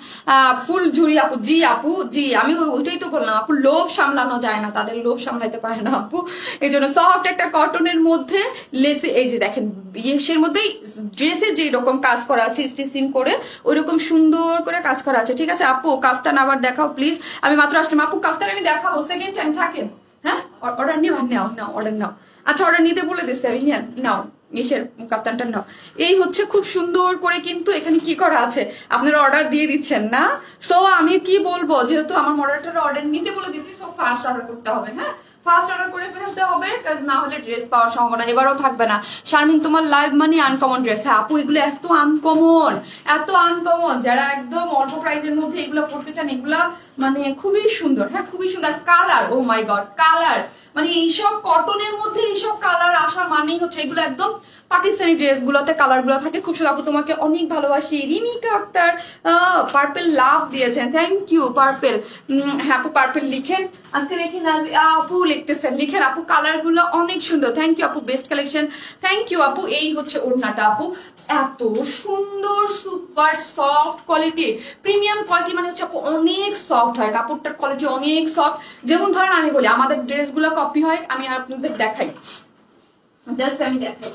ফুল ঝুরি আপু, জি আপু জি, আমি ওইটাই তো বললাম আপু, লোভ সামলানো যায় না, তাদের লোভ সামলাইতে পারে না আপু। এই জন্য সফট একটা কটনের মধ্যে লেসে এই যে দেখেন ইয়েসের মধ্যেই ড্রেসে যে রকম কাজ করা আছে স্টিচিং করে ওইরকম সুন্দর করে কাজ করা আছে, ঠিক আছে আপু। কাফতান আবার দেখাও প্লিজ, আমি মাত্র আসলাম আপু, কাফতান আমি দেখাবো, সেকেন্ড টাইম থাকেন, হ্যাঁ অর্ডার নিও, নাও অর্ডার নাও। আচ্ছা অর্ডার নিতে বলে দিচ্ছি আমি, নাও ইসের কাপ্তানটা নাও। এই হচ্ছে খুব সুন্দর করে কিন্তু এখানে কি করা আছে, আপনারা অর্ডার দিয়ে দিচ্ছেন না। সো আমি কি বলবো, যেহেতু আমার মডারেটর অর্ডার নিতে বলে দিচ্ছি, সো ফার্স্ট অর্ডার করতে হবে, হ্যাঁ ফার্স্ট অর্ডার করে ফেলতে হবে, কাজ না হলে ড্রেস পাওয়ার সম্ভাবনা এবারও থাকবে না। শারমিন তোমার লাইভ মানে আনকমন ড্রেস, হ্যাঁ আপু এগুলো এত আনকমন, যারা একদম অল্প প্রাইসের মধ্যে এগুলো পড়তে চান, এগুলা মানে খুবই সুন্দর, হ্যাঁ খুবই সুন্দর। কালার, ও মাই গড কালার, মানে এইসব কটনের মধ্যে এইসব কালার আসা মানেই হচ্ছে এগুলো একদম পাকিস্তানি ড্রেস গুলোতে কালার গুলো থাকে খুব সুন্দর। আপু তোমাকে অনেক ভালোবাসি, রিমিকা আক্তার পার্পেল লাভ দিয়েছেন, থ্যাংক ইউ পার্পেল। হ্যাঁ আপু পার্পেল লিখেন, আজকে দেখি না আপু লিখতেছেন, লিখেন আপু, কালার গুলো অনেক সুন্দর, থ্যাংক ইউ আপু, বেস্ট কালেকশন, থ্যাংক ইউ আপু। এই হচ্ছে ওড়নাটা আপু, এত সুন্দর super soft quality, premium quality, মানে হচ্ছে আপু অনেক সফট হয় কাপড়টার কোয়ালিটি, অনেক সফট। যেমন ধরেন আমি বলি আমাদের ড্রেসগুলো কপি হয়, আমি আপনাদের দেখাই, জাস্ট আমি দেখাই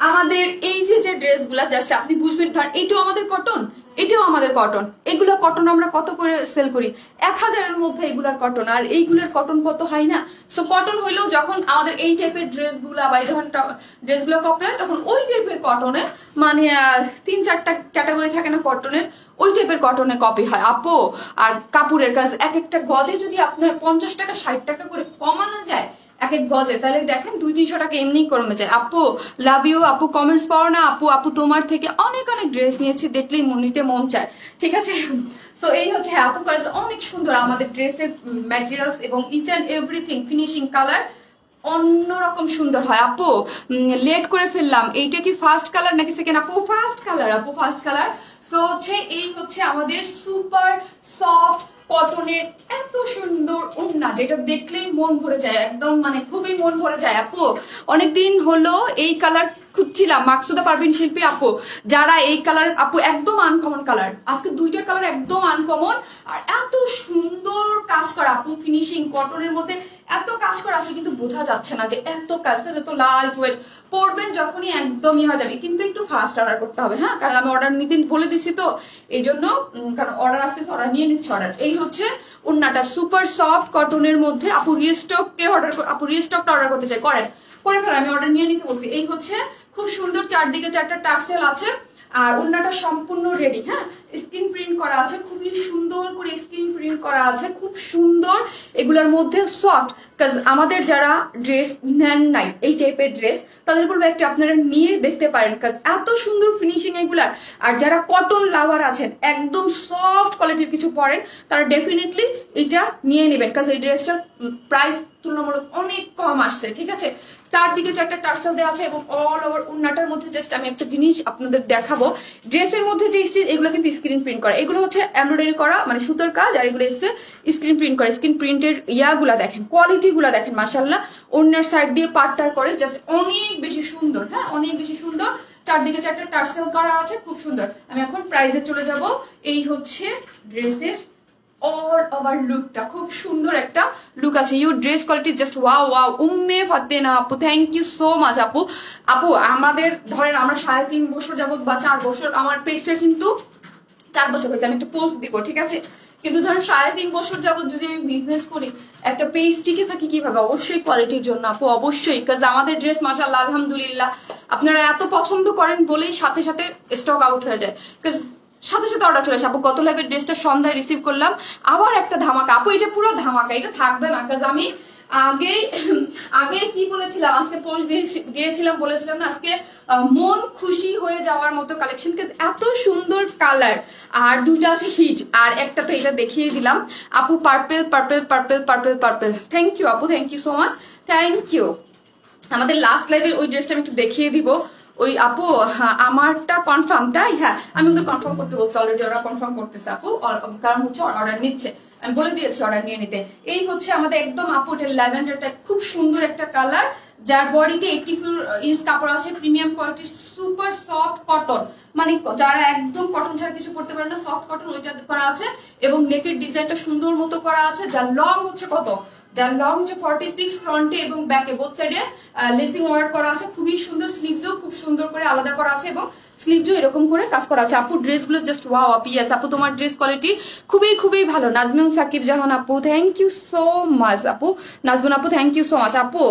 আমাদের এই যে ড্রেসগুলা, জাস্ট আপনি বুঝবেন। ধর এটাও আমাদের কটন, এটাও আমাদের কটন, এগুলো কটন আমরা কত করে সেল করি, 1000-এর মধ্যে এগুলার কটন, আর এইগুলার কটন কত হয় না। সো কটন হইলেও যখন আমাদের এই টাইপের ড্রেসগুলা বা এই যখন ড্রেসগুলো কপি হয়, তখন ওই টাইপের কটনে মানে 3-4টা ক্যাটাগরি থাকে না কটনের, ওই টাইপের কটনে কপি হয় আপু। আর কাপড়ের কাজ এক একটা গজে যদি আপনার 50 টাকা 60 টাকা করে কমানো যায় এক এক গজে, তাহলে দেখেন 200-300 টাকা এমনি কমে যায়। আপু লাভ ইউ আপু, কমেন্টস পাও না আপু, আপু তোমার থেকে অনেক ড্রেস নিয়েছি, দেখলেই নিতে মন চায়, ঠিক আছে। সো এই হচ্ছে আপু কাজ অনেক সুন্দর, আমাদের ড্রেসের ম্যাটেরিয়ালস এবং each and everything, finishing colour অন্যরকম সুন্দর হয় আপু। লেট করে ফেললাম, এইটা কি ফার্স্ট কালার নাকি সেকেন্ড? আপু ফার্স্ট কালার, আপু ফার্স্ট কালার। সো হচ্ছে এই হচ্ছে আমাদের সুপার সফট কটনের এত সুন্দর ওড়না, যেটা দেখলেই মন ভরে যায়, একদম মানে খুবই মন ভরে যায়। আপু অনেকদিন হলো এই কালার খুঁজছিলাম, মাকসুদা পারভিন শিল্পী আপু, যারা এই কালার আপু একদম আনকমন কালার, আজকে দুইটা কালার একদম আনকমন আর এত সুন্দর কাজ করা আপু, ফিনিশিং কটনের মধ্যে এত কাজ করা আছে কিন্তু বোঝা যাচ্ছে না যে এত কাজ, এত লাইট ওয়েট, পরবেন যখনই একদমই হয়ে যাবে। কিন্তু একটু ফাস্ট অর্ডার করতে হবে, হ্যাঁ, কারণ আমি অর্ডার নিতে বলে দিছি তো এই জন্য, কারণ অর্ডার আসতেছে, অর্ডার নিয়ে নিচ্ছে অর্ডার। এই হচ্ছে ওড়নাটা সুপার সফট কটনের মধ্যে। আপু রিস্টক কে অর্ডার, আপু রিস্টকটা অর্ডার করতে চাই করেন, করে ফেলেন, আমি অর্ডার নিয়ে নিতে বলছি। এই হচ্ছে খুব সুন্দর, চারদিকে চারটা টার্সেল আছে আর ওড়নাটা সম্পূর্ণ রেডি, হ্যাঁ, স্ক্রিন প্রিন্ট করা আছে, খুবই সুন্দর করে স্ক্রিন প্রিন্ট করা আছে, খুব সুন্দর। এগুলোর মধ্যে সফট, কাজ আমাদের যারা ড্রেস নেন নাই এই টাইপের ড্রেস, তাদের বলবো একটা আপনারা নিয়ে দেখতে পারেন, কাজ এত সুন্দর ফিনিশিং এগুলার। আর যারা কটন লাভার আছেন, একদম সফট কোয়ালিটির কিছু পরেন, তারা ডেফিনেটলি এটা নিয়ে নেবেন, কাজ এই ড্রেসটার প্রাইস তুলনামূলক অনেক কম আসছে, ঠিক আছে। চারদিকে চারটা টার্সেল দেওয়া আছে এবং অল ওভার ওড়নাটার মধ্যে জাস্ট আমি একটা জিনিস আপনাদের দেখাবো, ড্রেসের মধ্যে যে স্টিচ, এগুলো কিন্তু স্ক্রিন প্রিন্ট করা, এগুলো হচ্ছে এমব্রয়ডারি করা, মানে সুতোর কাজ, আর এগুলো এসছে স্ক্রিন প্রিন্ট করে। স্ক্রিন প্রিন্টের ইয়াগুলা দেখেন, কোয়ালিটি গুলা দেখেন, মাশাআল্লাহ। ওড়নার সাইড দিয়ে পাটটার করে জাস্ট অনেক বেশি সুন্দর, হ্যাঁ, অনেক বেশি সুন্দর। চারদিকে চারটা টার্সেল করা আছে, খুব সুন্দর। আমি এখন প্রাইজে চলে যাব। এই হচ্ছে ড্রেসের অল ওভার লুকটা, খুব সুন্দর একটা লুক আছে। You dress quality just wow wow, Umme Fatena আপু, থ্যাংক ইউ সো মাচ আপু। আপু আমাদের ধরেন আমরা 3.5 বছর যাবত বা 4 বছর, আমার পেজটা কিন্তু 4 বছর হয়েছে, আমি একটা পোস্ট দিব, ঠিক আছে, কিন্তু ধরেন 3.5 বছর যাবত যদি আমি বিজনেস করি, একটা পেজ টিকে থাকি কিভাবে? অবশ্যই কোয়ালিটির জন্য আপু, অবশ্যই, কাজ আমাদের ড্রেস মাশাআল্লাহ আলহামদুলিল্লাহ আপনারা এত পছন্দ করেন বলেই সাথে সাথে স্টক আউট হয়ে যায়, কাজ সাথে সাথে অর্ডার চলে আসে। আপু গত লাইভের ড্রেসটা সন্ধ্যায় রিসিভ করলাম, আবার একটা ধামাকা আপু, এটা পুরো ধামাকা, এটা থাকবে না, কাজ আমি আগে আগে কি বলেছিলাম, আজকে পোস্ট দিয়েছিলাম, বলেছিলাম না আজকে মন খুশি হয়ে যাওয়ার মতো কালেকশন, এত সুন্দর কালার। আর দুইটা আছে হিট, আর একটা তো এটা দেখিয়ে দিলাম আপু, purple purple purple purple purple. Thank you আপু, thank you so much, thank you. আমাদের লাস্ট লাইভের ওই ড্রেসটা আমি একটু দেখিয়ে দিব। ওই আপু আমারটা কনফার্ম, তাই? হ্যাঁ, আমি ওদের কনফার্ম করতে বলছি, অলরেডি ওরা কনফার্ম করতেছে আপু, কারণ হচ্ছে অর্ডার নিচ্ছে, আমি বলে দিয়েছি অর্ডার নিয়ে নিতে। এই হচ্ছে আমাদের একদম আপু, এটা ল্যাভেন্ডার টাইপ, খুব সুন্দর একটা কালার, যার বডিতে 84 ইঞ্চ কাপড় আছে, প্রিমিয়াম কোয়ালিটির সুপার সফট কটন, মানে যারা একদম কটন ছাড়া কিছু করতে পারে না, সফট কটন ওইটা করা আছে, এবং নেকের ডিজাইনটা সুন্দর মতো করা আছে। যার লং হচ্ছে কত, যার লং হচ্ছে 46, ফ্রন্টে এবং ব্যাকে বোথ সাইডে লেসিং ওয়ার্ক করা আছে, খুবই সুন্দর। স্লিভসও খুব সুন্দর করে আলাদা করা আছে এবং স্লিভসও এরকম করে কাজ করা আছে। আপু ড্রেসগুলো জাস্ট ওয়াও আপু, ইয়েস আপু তোমার ড্রেস কোয়ালিটি খুবই খুবই ভালো। নাজমুন সাকিব জাহান আপু, থ্যাংক ইউ সো মাচ আপু, নাজমুন আপু থ্যাংক ইউ সো মাচ আপু।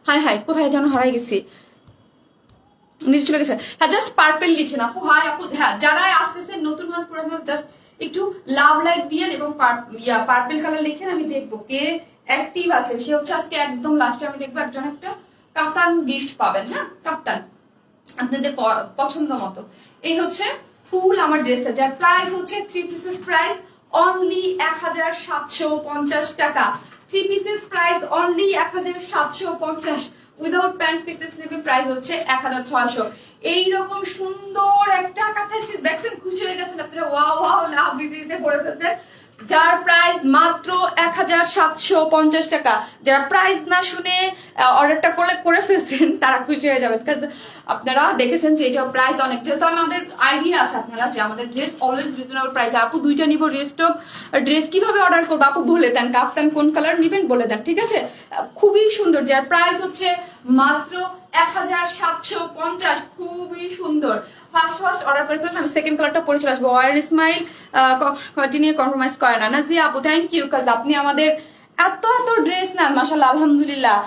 হাই হাই, কোথায় যেন হারাই গেছি, নিচে চলে গেছে। হ্যাঁ, জাস্ট পার্পেল লিখেন আপু। হাই আপু, হ্যাঁ, যারা আসতেছেন নতুন মান পুরানো, জাস্ট একটু লাভ লাইক দিয়েন এবং পার্পেল কালার লিখেন, আমি দেখবো কে অ্যাক্টিভ আছে। সে হচ্ছে আজকে একদম লাস্টে আমি দেখবো একজন একটা কাফতান গিফট পাবেন, হ্যাঁ, কাফতান আপনাদের পছন্দ মতো। এই হচ্ছে ফুল আমার ড্রেসটা, যার প্রাইস হচ্ছে 3 পিসেস প্রাইস অনলি 1750 টাকা। 3 pieces price only 1750, without pant pieces নেবে প্রাইস হচ্ছে 1600। এইরকম সুন্দর একটা কাঁথা স্টিচ দেখছেন, খুশি হয়ে গেছেন আপনারা, ওয়াও ওয়াও লাভ দিতে দিতে করে ফেলছেন, যার প্রাইস মাত্র 1750 টাকা। যারা প্রাইস না শুনে অর্ডারটা করে ফেলছেন তারা খুশি হয়ে যাবেন, কারণ আপনারা দেখেছেন যে এটা প্রাইস অনেক, যেহেতু আমাদের আইডিয়া আছে আপনারা যে আমাদের ড্রেস অলওয়েজ রিজনেবল প্রাইস। আপু দুইটা নিব রেস্টক ড্রেস, কিভাবে অর্ডার করবো আপু বলে দেন, কাফতান কোন কালার নিবেন বলে দেন, ঠিক আছে। খুবই সুন্দর, যার প্রাইস হচ্ছে মাত্র 1750, খুবই সুন্দর। ফার্স্ট অর্ডার করে ফেললাম, আমি সেকেন্ড কালারটা পরে চলে আসবো। ওয়ার ইসমাইল কন্টিনিউ কম্প্রোমাইজ করে না, জি আপু থ্যাংক ইউ, কাজ আপনি আমাদের এত এত ড্রেস নেন মাশাআল্লাহ আলহামদুলিল্লাহ।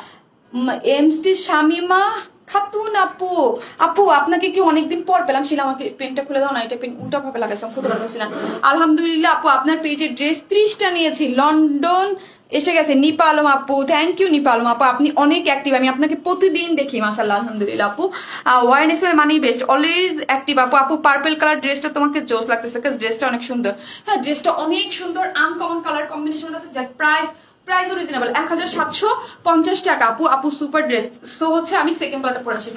এমসটি শামিমা খাতুন আপু, আপু আপনাকে কি অনেকদিন পর পেলাম, শিলা আমাকে পেনটা খুলে দাও না, এটা পেন উল্টা ভাবে লাগাইছে, খুঁজে পারতেছি না। আলহামদুলিল্লাহ আপু, আপনার পেজের ড্রেস 30টা নিয়েছি, লন্ডন এসে গেছে। নিপা আলম আপু, থ্যাংক ইউ নিপা আলম আপু, আপনি অনেক অ্যাক্টিভ, আমি আপনাকে প্রতিদিন দেখি মাশাআল্লাহ আলহামদুলিল্লাহ আপু। ওয়ারনেস মানি বেস্ট, অলওয়েজ অ্যাক্টিভ আপু। আপু পার্পল কালার ড্রেসটা তোমাকে জোস লাগতেছে, কারণ ড্রেসটা অনেক সুন্দর। হ্যাঁ, ড্রেসটা অনেক সুন্দর, আনকমন কালার কম্বিনেশন আছে, যার প্রাইস রিজনেবল 1750 টাকা আপু। আপু সুপার ড্রেস। সো হচ্ছে আমি সেকেন্ড কালারটা পরে আসি।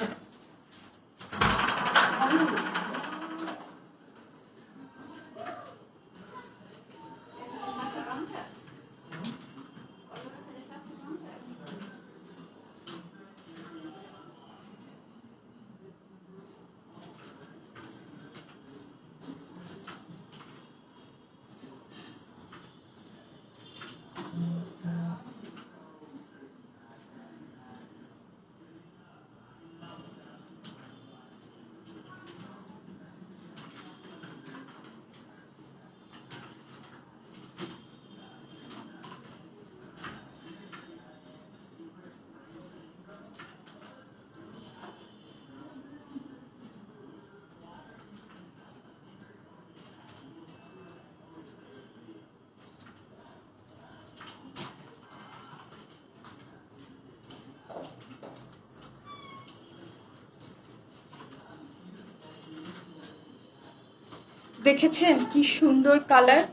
দেখেছেন কি সুন্দর কালার।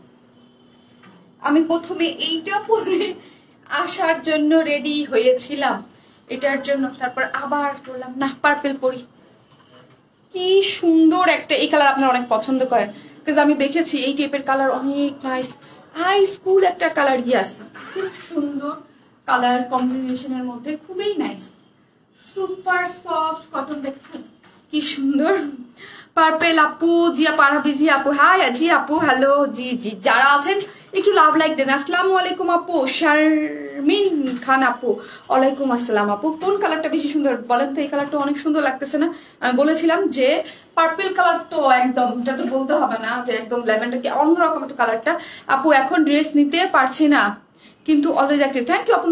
আমি প্রথমে এইটা পরে আসার জন্য রেডি হয়েছিলাম, এটার জন্য, তারপর আবার বললাম না পার্পল পরি। কি সুন্দর একটা, এই কালার আপনারা অনেক পছন্দ করেন, বিকজ আমি দেখেছি এই টাইপের কালার অনেক নাইস, হাই স্কুল একটা কালার। ইয়াস, খুব সুন্দর কালার কম্বিনেশনের মধ্যে, খুবই নাইস, সুপার সফট কটন। দেখছেন কি সুন্দর। পার্পেল আপু, জিয়া পারভি, জি আপু হাই, জি আপু হ্যালো, জি জি যারা আছেন একটু লাভ লাইক দেন। আসসালামু আলাইকুম আপু, শারমিন খান আপু ওয়ালাইকুম আসসালাম আপু। কোন কালারটা বেশি সুন্দর বলেন তো? এই কালারটা অনেক সুন্দর লাগতেছে না? আমি বলেছিলাম যে পার্পল কালার তো একদম, এটা তো বলতে হবে না যে একদম ল্যাভেন্ডার, কি অন্যরকম একটা কালারটা। আপু এখন ড্রেস নিতে পারছি না কিন্তু অলওয়েজ অ্যাক্টিভ। থ্যাংক ইউ আপু,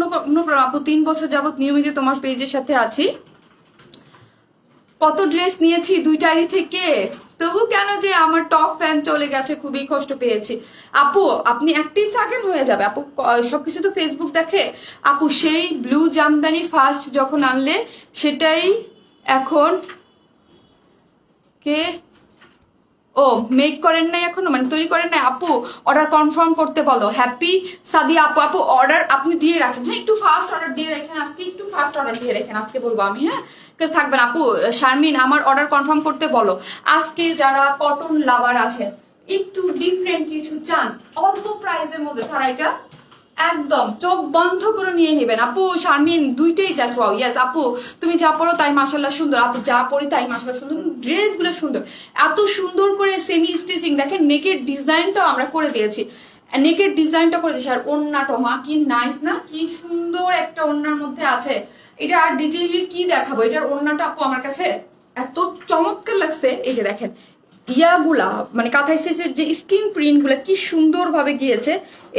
আপু 3 বছর যাবত নিয়মিত তোমার পেজের সাথে আছি। কত ড্রেস নিয়েছি 2টারই থেকে, তবু কেন যে আমার টপ ফ্যান চলে গেছে, খুবই কষ্ট পেয়েছি। আপু আপনি অ্যাক্টিভ থাকেন, হয়ে যাবে আপু, সবকিছু তো ফেসবুক দেখে। আপু সেই ব্লু জামদানি ফার্স্ট যখন আনলে সেটাই এখন কে ও মেক করেন নাই এখনো, মানে তৈরি করেন নাই আপু? অর্ডার কনফার্ম করতে বলো। হ্যাপি সাদিয়া আপু, আপু অর্ডার আপনি দিয়ে রাখেন, হ্যাঁ একটু ফাস্ট অর্ডার দিয়ে রাখেন আজকে, একটু ফাস্ট অর্ডার দিয়ে রাখেন আজকে বলবো আমি, হ্যাঁ থাকবেন। আপু শারমিন আমার অর্ডার কনফার্ম করতে বলো। আজকে যারা কটন লাভার আছেন, একটু ডিফারেন্ট কিছু চান অল্প প্রাইসের মধ্যে, তারা এটা একদম চোখ বন্ধ করে নিয়ে নেবেন। আপু শারমিন দুইটাই জাস্ট ওয়াও। ইয়েস আপু, তুমি যা পড়ো তাই মাশাআল্লাহ সুন্দর। আপু যা পড়ি তাই মাশাআল্লাহ সুন্দর, ড্রেস গুলো সুন্দর, এত সুন্দর করে সেমি স্টিচিং। দেখেন নেকের ডিজাইনটা আমরা করে দিয়েছি, নেকের ডিজাইনটা করে দিয়েছি, আর ওন্নাটা মা কি নাইস না, কি সুন্দর একটা ওন্নার মধ্যে আছে। এটা আর ডিটেইলি কি দেখাবো, এটার ওন্নাটা আপু আমার কাছে এত চমৎকার লাগছে। এই যে দেখেন ইয়াগুলা, মানে কাঁথা স্টিচের যে স্কিন প্রিন্ট গুলা কি সুন্দর ভাবে গিয়েছে,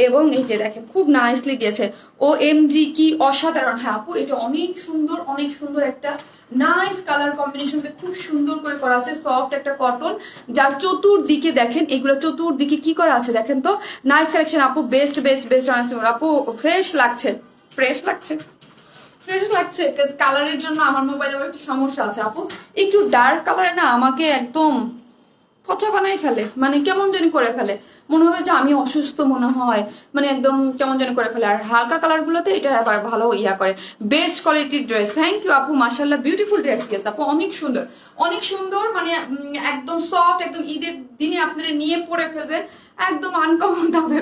এবং এই যে দেখেন খুব নাইসলি গিয়েছে। ও এম জি কি অসাধারণ। হ্যাঁ আপু এটা অনেক সুন্দর, অনেক সুন্দর একটা নাইস কালার কম্বিনেশন, খুব সুন্দর করে করা আছে। সফট একটা কটন, যার চতুর্দিকে দেখেন এগুলো চতুর্দিকে কি করা আছে দেখেন তো, নাইস কালেকশন আপু, বেস্ট বেস্ট বেস্ট আপু। ফ্রেশ লাগছে, ফ্রেশ লাগছে, ফ্রেশ লাগছে। কালারের জন্য আমার মোবাইলে একটু সমস্যা আছে আপু, একটু ডার্ক কালারে না আমাকে একদম পচা বানাই ফেলে, মানে কেমন জানি করে ফেলে, মনে হবে যে আমি অসুস্থ মনে হয়, মানে একদম কেমন জানি করে ফেলে। আর হালকা কালার গুলোতে এটা আবার ভালো ইয়া করে। বেস্ট কোয়ালিটির ড্রেস, থ্যাংক ইউ আপু, মাশাআল্লাহ বিউটিফুল ড্রেস গেছে আপু, অনেক সুন্দর, অনেক সুন্দর, মানে একদম সফট, একদম ঈদের দিনে আপনারা নিয়ে পরে ফেলবেন, একদম আনকমন থাকবে।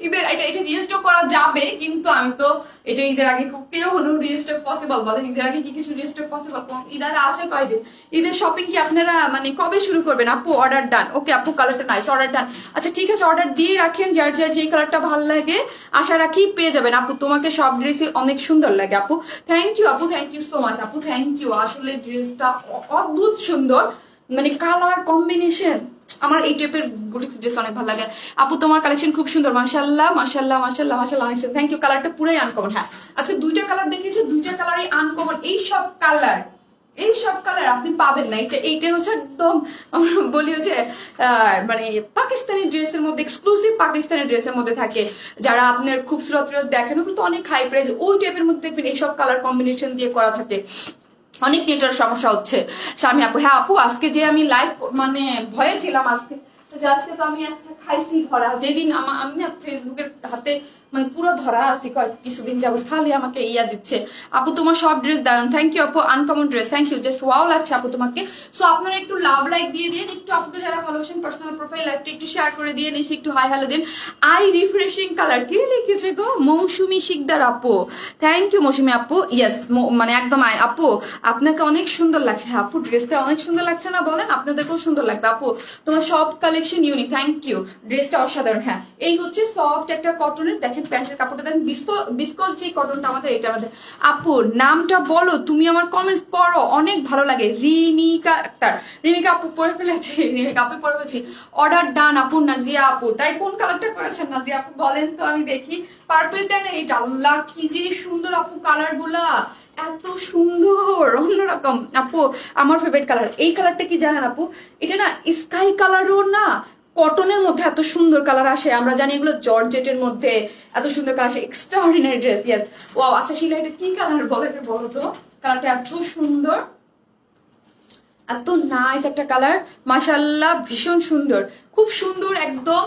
ঈদের এটা রিস্টক করা যাবে, কিন্তু আমি তো এটা ঈদের আগে কেউ রিস্টক পসিবল বলেন? ঈদের আগে কি কিছু রিস্টক পসিবল? ঈদের আছে কয়দিন, ঈদের শপিং কি আপনারা মানে কবে শুরু করবেন? আপু অর্ডার ডান, ওকে আপু কালারটা নাইস, অর্ডার ডান। আচ্ছা ঠিক আছে, অর্ডার দিয়ে রাখেন, যার যার যে কালারটা ভালো লাগে আশা রাখি পেয়ে যাবেন। আপু তোমাকে সব ড্রেসই অনেক সুন্দর লাগে আপু, থ্যাংক ইউ আপু, থ্যাংক ইউ সো মাচ আপু, থ্যাংক ইউ। আসলে ড্রেসটা অদ্ভুত সুন্দর, মানে কালার কম্বিনেশন, আমার এই টাইপের বুটিক্স ড্রেস অনেক ভালো লাগে আপু। তোমার কালেকশন খুব সুন্দর, মাশাআল্লাহ মাশাআল্লাহ মাশাআল্লাহ মাশাআল্লাহ, অনেক সুন্দর, থ্যাংক ইউ। কালারটা পুরাই আনকমন। হ্যাঁ আজকে দুইটা কালার দেখিয়েছি, দুইটা কালারই আনকমন। এই সব কালার আপনি পাবেন না। এইটা হচ্ছে একদম বলি হচ্ছে মানে পাকিস্তানি ড্রেসের মধ্যে, এক্সক্লুসিভ পাকিস্তানি ড্রেসের মধ্যে থাকে, যারা আপনার খুবসুরত দেখেন ওগুলো তো অনেক হাই প্রাইস, ওই টাইপের মধ্যে দেখবেন এইসব কালার কম্বিনেশন দিয়ে করা থাকে। অনেক নেটের সমস্যা হচ্ছে স্বামী আপু। হ্যাঁ আপু আজকে যে আমি লাইভ মানে ভয়ে ছিলাম আজকে তো আমি একটা খাইছি ধরা, যেদিন আমি না ফেসবুকের হাতে মানে পুরো ধরা আছি কিছুদিন যাবত, খালি আমাকে ইয়া দিচ্ছে। আপু তোমার সব ড্রেস দারুন, থ্যাংক ইউ আপু, uncommon dress, thank you, just wow লাগছে আপু তোমাকে। সো আপনারা একটু লাভ লাইক দিয়ে দিন, একটু আপুকে যারা ভালোবাসেন পার্সোনাল প্রোফাইল লাইভটা একটু শেয়ার করে দিয়ে এসে একটু হাই হ্যালো দিন। আই রিফ্রেশিং কালার কে লিখেছে গো? মৌসুমি শিকদার আপু, থ্যাংক ইউ মৌসুমি আপু। ইয়েস মানে একদম আপু আপনাকে অনেক সুন্দর লাগছে। হ্যাঁ আপু ড্রেসটা অনেক সুন্দর লাগছে না বলেন? আপনাদেরকেও সুন্দর লাগবে আপু, তোমার সব কালেকশন ইউনিক, থ্যাংক ইউ, ড্রেসটা অসাধারণ। হ্যাঁ এই হচ্ছে সফট একটা কটনের, দেখেন প্যান্টের কাপড়টা দেখেন, বিস্কল যে কটনটা আমাদের, এটা আমাদের। আপুর নামটা বলো, তুমি আমার কমেন্টস পড়ো, অনেক ভালো লাগে। রিমিকা আক্তার, রিমিকা আপু পড়ে ফেলেছি, রিমিকা আপু পড়ে ফেলেছি। অর্ডার ডান আপু, নাজিয়া আপু। তাই কোন কালারটা করেছেন নাজিয়া আপু বলেন তো আমি দেখি। পার্পলটা না এটা, আল্লাহ কি যে সুন্দর আপু, কালার গুলা এত সুন্দর, অন্যরকম আপু। আমার ফেভারিট কালার এই কালারটা কি জানেন আপু? এটা না স্কাই কালারও না, কটনের মধ্যে এত সুন্দর কালার আসে। আমরা জানি এগুলো জর্জেটের মধ্যে এত সুন্দর কালার আসে, এক্সট্রাঅর্ডিনারি ড্রেস। Yes wow. আচ্ছা শিলা এটা কি কালার বলো তো? কালারটা এত সুন্দর, এত নাইস একটা কালার, মাশাআল্লাহ ভীষণ সুন্দর, খুব সুন্দর একদম।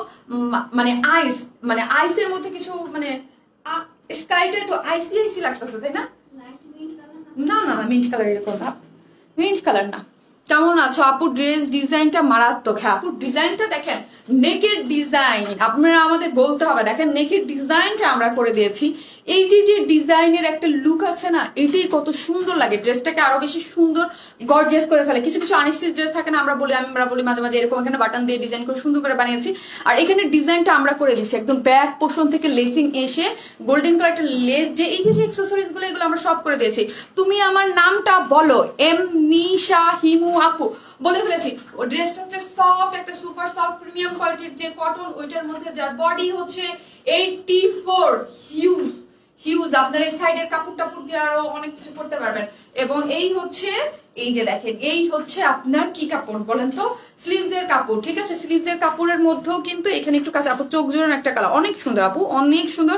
মানে আইস, মানে আইসের মধ্যে কিছু মানে স্কাইটা একটু আইসি আইসি লাগতেছে, তাই না? না না না, মিন্ট কালার এরকম না, মিন্ট কালার না। কেমন আছো আপু? ড্রেস ডিজাইনটা মারাত্মক। হ্যাঁ আপু, ডিজাইনটা দেখেন, নেকের ডিজাইন আপনারা আমাদের বলতে হবে। দেখেন নেকের ডিজাইনটা আমরা করে দিয়েছি। এই যে যে ডিজাইনের একটা লুক আছে না, এটাই কত সুন্দর লাগে, ড্রেসটাকে আরো বেশি সুন্দর গর্জিয়াস করে ফেলে। কিছু কিছু আনস্টিচ ড্রেস থাকে না, আমরা বলি মাঝে মাঝে এরকম এখানে বাটন দিয়ে ডিজাইন করে সুন্দর করে বানিয়েছি, আর এখানে ডিজাইনটা আমরা করে দিচ্ছি একদম ব্যাক পোর্শন থেকে লেসিং এসে গোল্ডেন কালার একটা লেস, যে এই যে অ্যাকসেসরিজ গুলো এগুলো আমরা সব করে দিয়েছি। তুমি আমার নামটা বলো, এম নিশা হিমু আপু বলে ফেলেছি। ও ড্রেসটা হচ্ছে সফট, একটা সুপার সফট প্রিমিয়াম কোয়ালিটির যে কটন, ওইটার মধ্যে যার বডি হচ্ছে 84, হিউজ হিউজ। আপনার এই সাইডের কাপড় টাপড় দিয়ে আরো অনেক কিছু করতে পারবেন। এবং এই হচ্ছে, এই যে দেখেন, এই হচ্ছে আপনার কি কাপড় বলেন তো? স্লিভস এর কাপড়, ঠিক আছে? স্লিভস এর কাপড়ের মধ্যেও কিন্তু এখানে একটু কাছে আপু চোখ জোড়ানো একটা কালার, অনেক সুন্দর আপু, অনেক সুন্দর,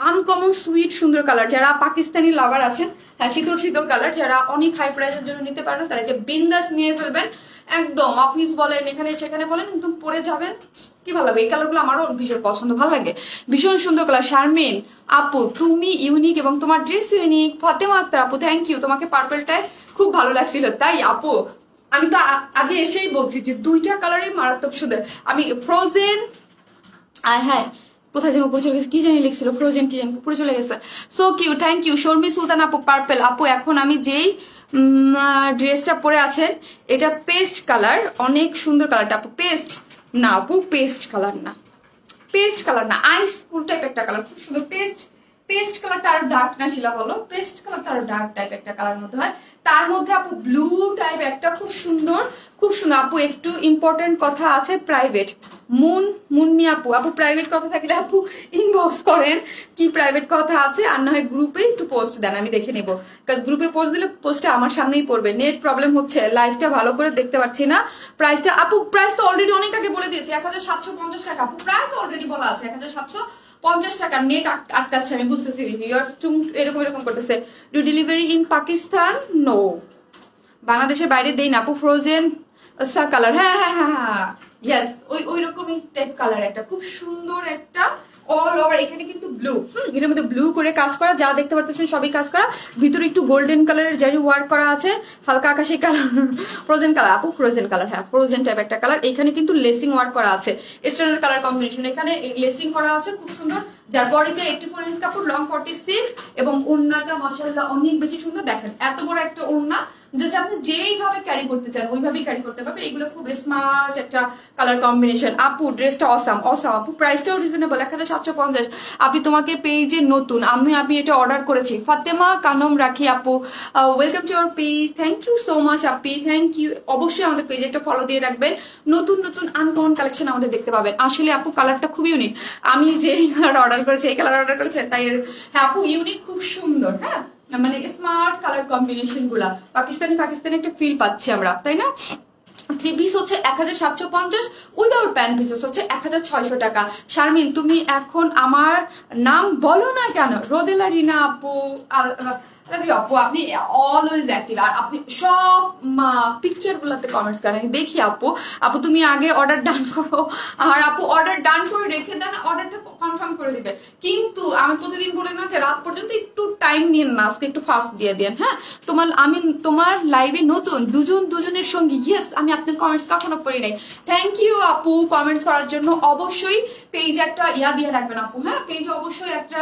আনকমন সুইট সুন্দর কালার। যারা পাকিস্তানি লাভার আছেন, হ্যাঁ শীতল শীতল কালার, যারা অনেক হাই প্রাইসের জন্য নিতে পারেন, তারা এটা বিন্দাস নিয়ে ফেলবেন। একদম অফিস বলেন, এখানে সেখানে বলেন, একদম পরে যাবেন, কি ভালো লাগে। এই কালারগুলো আমারও ভীষণ পছন্দ, ভালো লাগে, ভীষণ সুন্দর কালার। শারমিন আপু তুমি ইউনিক এবং তোমার ড্রেস ইউনিক। ফাতেমা আক্তার আপু থ্যাংক ইউ, তোমাকে পার্পলটায় খুব ভালো লাগছিল। তাই আপু আমি তো আগে এসেই বলছি যে দুইটা কালারই মারাত্মক সুন্দর। আমি ফ্রোজেন, হ্যাঁ কোথায় যেন উপরে চলে গেছে, কি জানি লিখছিল, ফ্রোজেন কি জানি উপরে চলে গেছে। So cute, thank you. Sharmi Sultan আপু পার্পল আপু, এখন আমি যেই ড্রেসটা পরে আছেন এটা পেস্ট কালার, অনেক সুন্দর কালারটা আপু। পেস্ট না আপু, পেস্ট কালার না, পেস্ট কালার না, আইস কুল টাইপ একটা কালার, খুব সুন্দর। পেস্ট কালারটা আরো ডার্ক না শিলা বলো, পেস্ট কালারটা আরো ডার্ক টাইপ একটা কালার মধ্যে হয়, তার মধ্যে আপু ব্লু টাইপ একটা, খুব সুন্দর খুব সুন্দর আপু। একটু ইম্পর্টেন্ট কথা আছে, প্রাইভেট মুন্নি আপু, আপু প্রাইভেট কথা থাকলে আপু ইনবক্স করেন, কি প্রাইভেট কথা আছে, আর না হয় গ্রুপে একটু পোস্ট দেন, আমি দেখে নেবো। কারণ গ্রুপে পোস্ট দিলে পোস্টটা আমার সামনেই পড়বে, নেট প্রবলেম হচ্ছে, লাইভটা ভালো করে দেখতে পাচ্ছি না। প্রাইসটা আপু, প্রাইস তো অলরেডি অনেক আগে বলে দিয়েছি, 1750 টাকা আপু, প্রাইস অলরেডি বলা আছে 1750 টাকা। নেট আটকাচ্ছে আমি বুঝতেছি, এরকম এরকম করতেছে। Do delivery in Pakistan? No, বাংলাদেশের বাইরে দেই না আপু। ফ্রোজেন কালার, হ্যাঁ হ্যাঁ হ্যাঁ হ্যাঁ ইয়েস, ওই রকমই টাইপ কালার একটা, খুব সুন্দর একটা, অল ওভার এখানে কিন্তু ব্লু, এটার মধ্যে ব্লু করে কাজ করা, যা দেখতে পারতেছেন সবই কাজ করা, ভিতরে একটু গোল্ডেন কালারের জারি ওয়ার্ক করা আছে, হালকা আকাশি কালার, ফ্রোজেন কালার আপু, ফ্রোজেন কালার, হ্যাঁ ফ্রোজেন টাইপ একটা কালার। এখানে কিন্তু লেসিং ওয়ার্ক করা আছে, স্ট্যান্ডার্ড কালার কম্বিনেশন, এখানে লেসিং করা আছে খুব সুন্দর, যার বডিতে 84 ইঞ্চ কাপড়, লং 46, এবং ওড়নাটা মাশাআল্লাহ অনেক বেশি সুন্দর। দেখেন এত বড় একটা ওড়না, জাস্ট আপনি যেইভাবে ক্যারি করতে চান ওইভাবেই ক্যারি করতে পারবে। এগুলো খুব স্মার্ট একটা কালার কম্বিনেশন আপু, ড্রেসটা অসাম অসাম আপু, প্রাইসটাও রিজনেবল 1750। আপনি তোমাকে পেজে নতুন, আমি এটা অর্ডার করেছি। ফাতেমা কানম রাখি আপু, welcome to our page, thank you so much আপি, থ্যাংক ইউ। অবশ্যই আমাদের পেজে একটা ফলো দিয়ে রাখবেন, নতুন নতুন আনকমন কালেকশন আমাদের দেখতে পাবেন। আসলে আপু কালারটা খুবই ইউনিক, আমি যে কালার অর্ডার করেছি এই কালার অর্ডার করেছে, তাই হ্যাঁ আপু ইউনিক, খুব সুন্দর, হ্যাঁ মানে স্মার্ট কালার কম্বিনেশন গুলা, পাকিস্তানি একটা ফিল পাচ্ছি আমরা, তাই না? থ্রি পিস হচ্ছে 1750, উইদাউট প্যান্ট পিসেস হচ্ছে 1600 টাকা। শারমিন তুমি এখন আমার নাম বলো না কেন? রোদেলা রিনা আপু, আপু আপনি অলওয়েজ অ্যাক্টিভ, আর আপনি সব পিকচার গুলাতে কমেন্টস করেন, দেখি আপু। আপু তুমি আগে অর্ডার ডান করো, আর আপু অর্ডার ডান করে রেখে দেন, অর্ডারটা কনফার্ম করে দিবে। কিন্তু আমি প্রতিদিন বলি না যে রাত পর্যন্ত একটু টাইম নিন না, আজকে একটু ফাস্ট দিয়ে দেন, হ্যাঁ? আমি তোমার লাইভে নতুন, দুজনের সঙ্গী, ইয়েস আমি আপনার কমেন্টস কখনো পড়ি নাই। থ্যাংক ইউ আপু কমেন্টস করার জন্য। অবশ্যই পেজে একটা ইয়া দিয়ে রাখবেন আপু, হ্যাঁ পেজে অবশ্যই একটা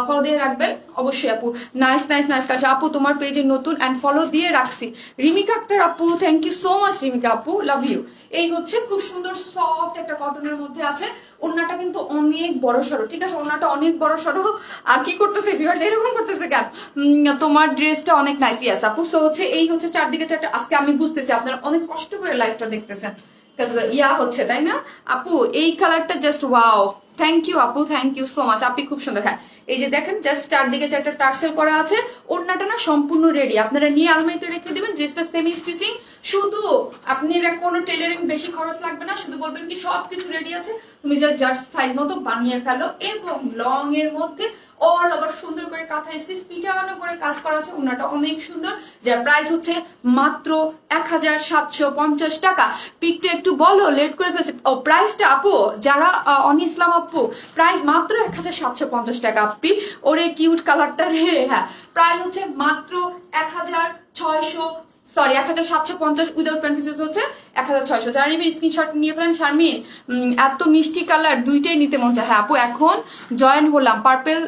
ফলো দিয়ে রাখবেন অবশ্যই আপু। নাইস নাইস নাইস কাজ আপু, তোমার পেজে নতুন অ্যান্ড ফলো দিয়ে রাখছি। রিমিকা আক্তার আপু thank you so much Rimika আপু, লাভ ইউ। এই হচ্ছে খুব সুন্দর সফট একটা কটনের মধ্যে আছে, ওড়নাটা কিন্তু অনেক বড় সড়ো, ঠিক আছে? ওড়নাটা অনেক বড় সড়ো। কি করতেছে ভিউয়ার্স, এরকম করতেছে কেন? তোমার ড্রেসটা অনেক নাইস, ইয়াস আপু। সো হচ্ছে এই হচ্ছে চারদিকে চারটা, আজকে আমি বুঝতেছি আপনারা অনেক কষ্ট করে লাইভটা দেখতেছেন, ইয়া হচ্ছে তাই না আপু? এই কালারটা জাস্ট ওয়াও, থ্যাংক ইউ আপু, থ্যাংক ইউ সো মাচ। আপনি খুব সুন্দর, হ্যাঁ এই যে দেখেন জাস্ট চারদিকে চারটা টার্সেল করা আছে, ওড়নাটা না সম্পূর্ণ রেডি, আপনারা নিয়ে আলমারিতে রেখে দিবেন। ড্রেসটা সেমি স্টিচিং, শুধু আপনি কোনো টেলারিং বেশি খরচ লাগবে না, শুধু বলবেন কি সবকিছু রেডি আছে, তুমি যার সাইজ মতো বানিয়ে ফেলো। এবং লং এর মধ্যে অল ওভার সুন্দর করে কাঁথা স্টিচ পিটানো করে কাজ করা আছে, ওনাটা অনেক সুন্দর, যার প্রাইস হচ্ছে মাত্র 1750 টাকা। পিকটা একটু বলো, লেট করে ফেলছে। ও প্রাইসটা আপু, যারা অনি ইসলাম আপু, প্রাইস মাত্র 1750 টাকা। আপি ওরে কিউট কালারটা রে, হ্যাঁ প্রাইস হচ্ছে মাত্র 1750 উইদাউট প্যান্ট পিসেস হচ্ছে 1600। যারা নিবে স্ক্রিনশট নিয়ে ফেলেন। শারমিন এত মিষ্টি কালার দুইটাই নিতে মন চায়। হ্যাঁ আপু এখন জয়েন হলাম, পার্পেল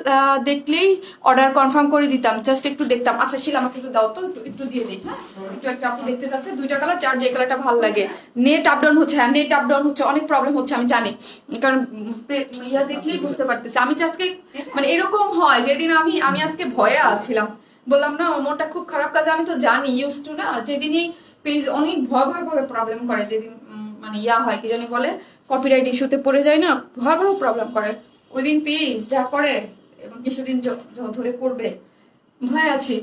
দেখলেই অর্ডার কনফার্ম করে দিতাম, জাস্ট একটু দেখতাম। আচ্ছা শিলা আমাকে একটু দাও তো, একটু দিয়ে দিই। হ্যাঁ একটু আপু দেখতে যাচ্ছে দুইটা কালার, যার যে কালারটা ভালো লাগে। নেট আপ ডাউন হচ্ছে, হ্যাঁ নেট আপ ডাউন হচ্ছে, অনেক প্রবলেম হচ্ছে আমি জানি, কারণ ইয়া দেখলেই বুঝতে পারতেছি। আমি আজকে মানে এরকম হয় যেদিন আমি আজকে ভয়ে আছিলাম, বললাম না মনটা খুব খারাপ, কাজে আমি তো জানি ইউজ টু না, যেদিনই পেজ অনেক ভয়াবহ প্রবলেম করে, যেদিন মানে ইয়া হয় কি জানি বলে কপিরাইট ইস্যুতে পড়ে যায় না, ভয়াবহ প্রবলেম করে ওই দিন পেজ যা করে, এবং কিছুদিন ধরে করবে, ভয় আছি।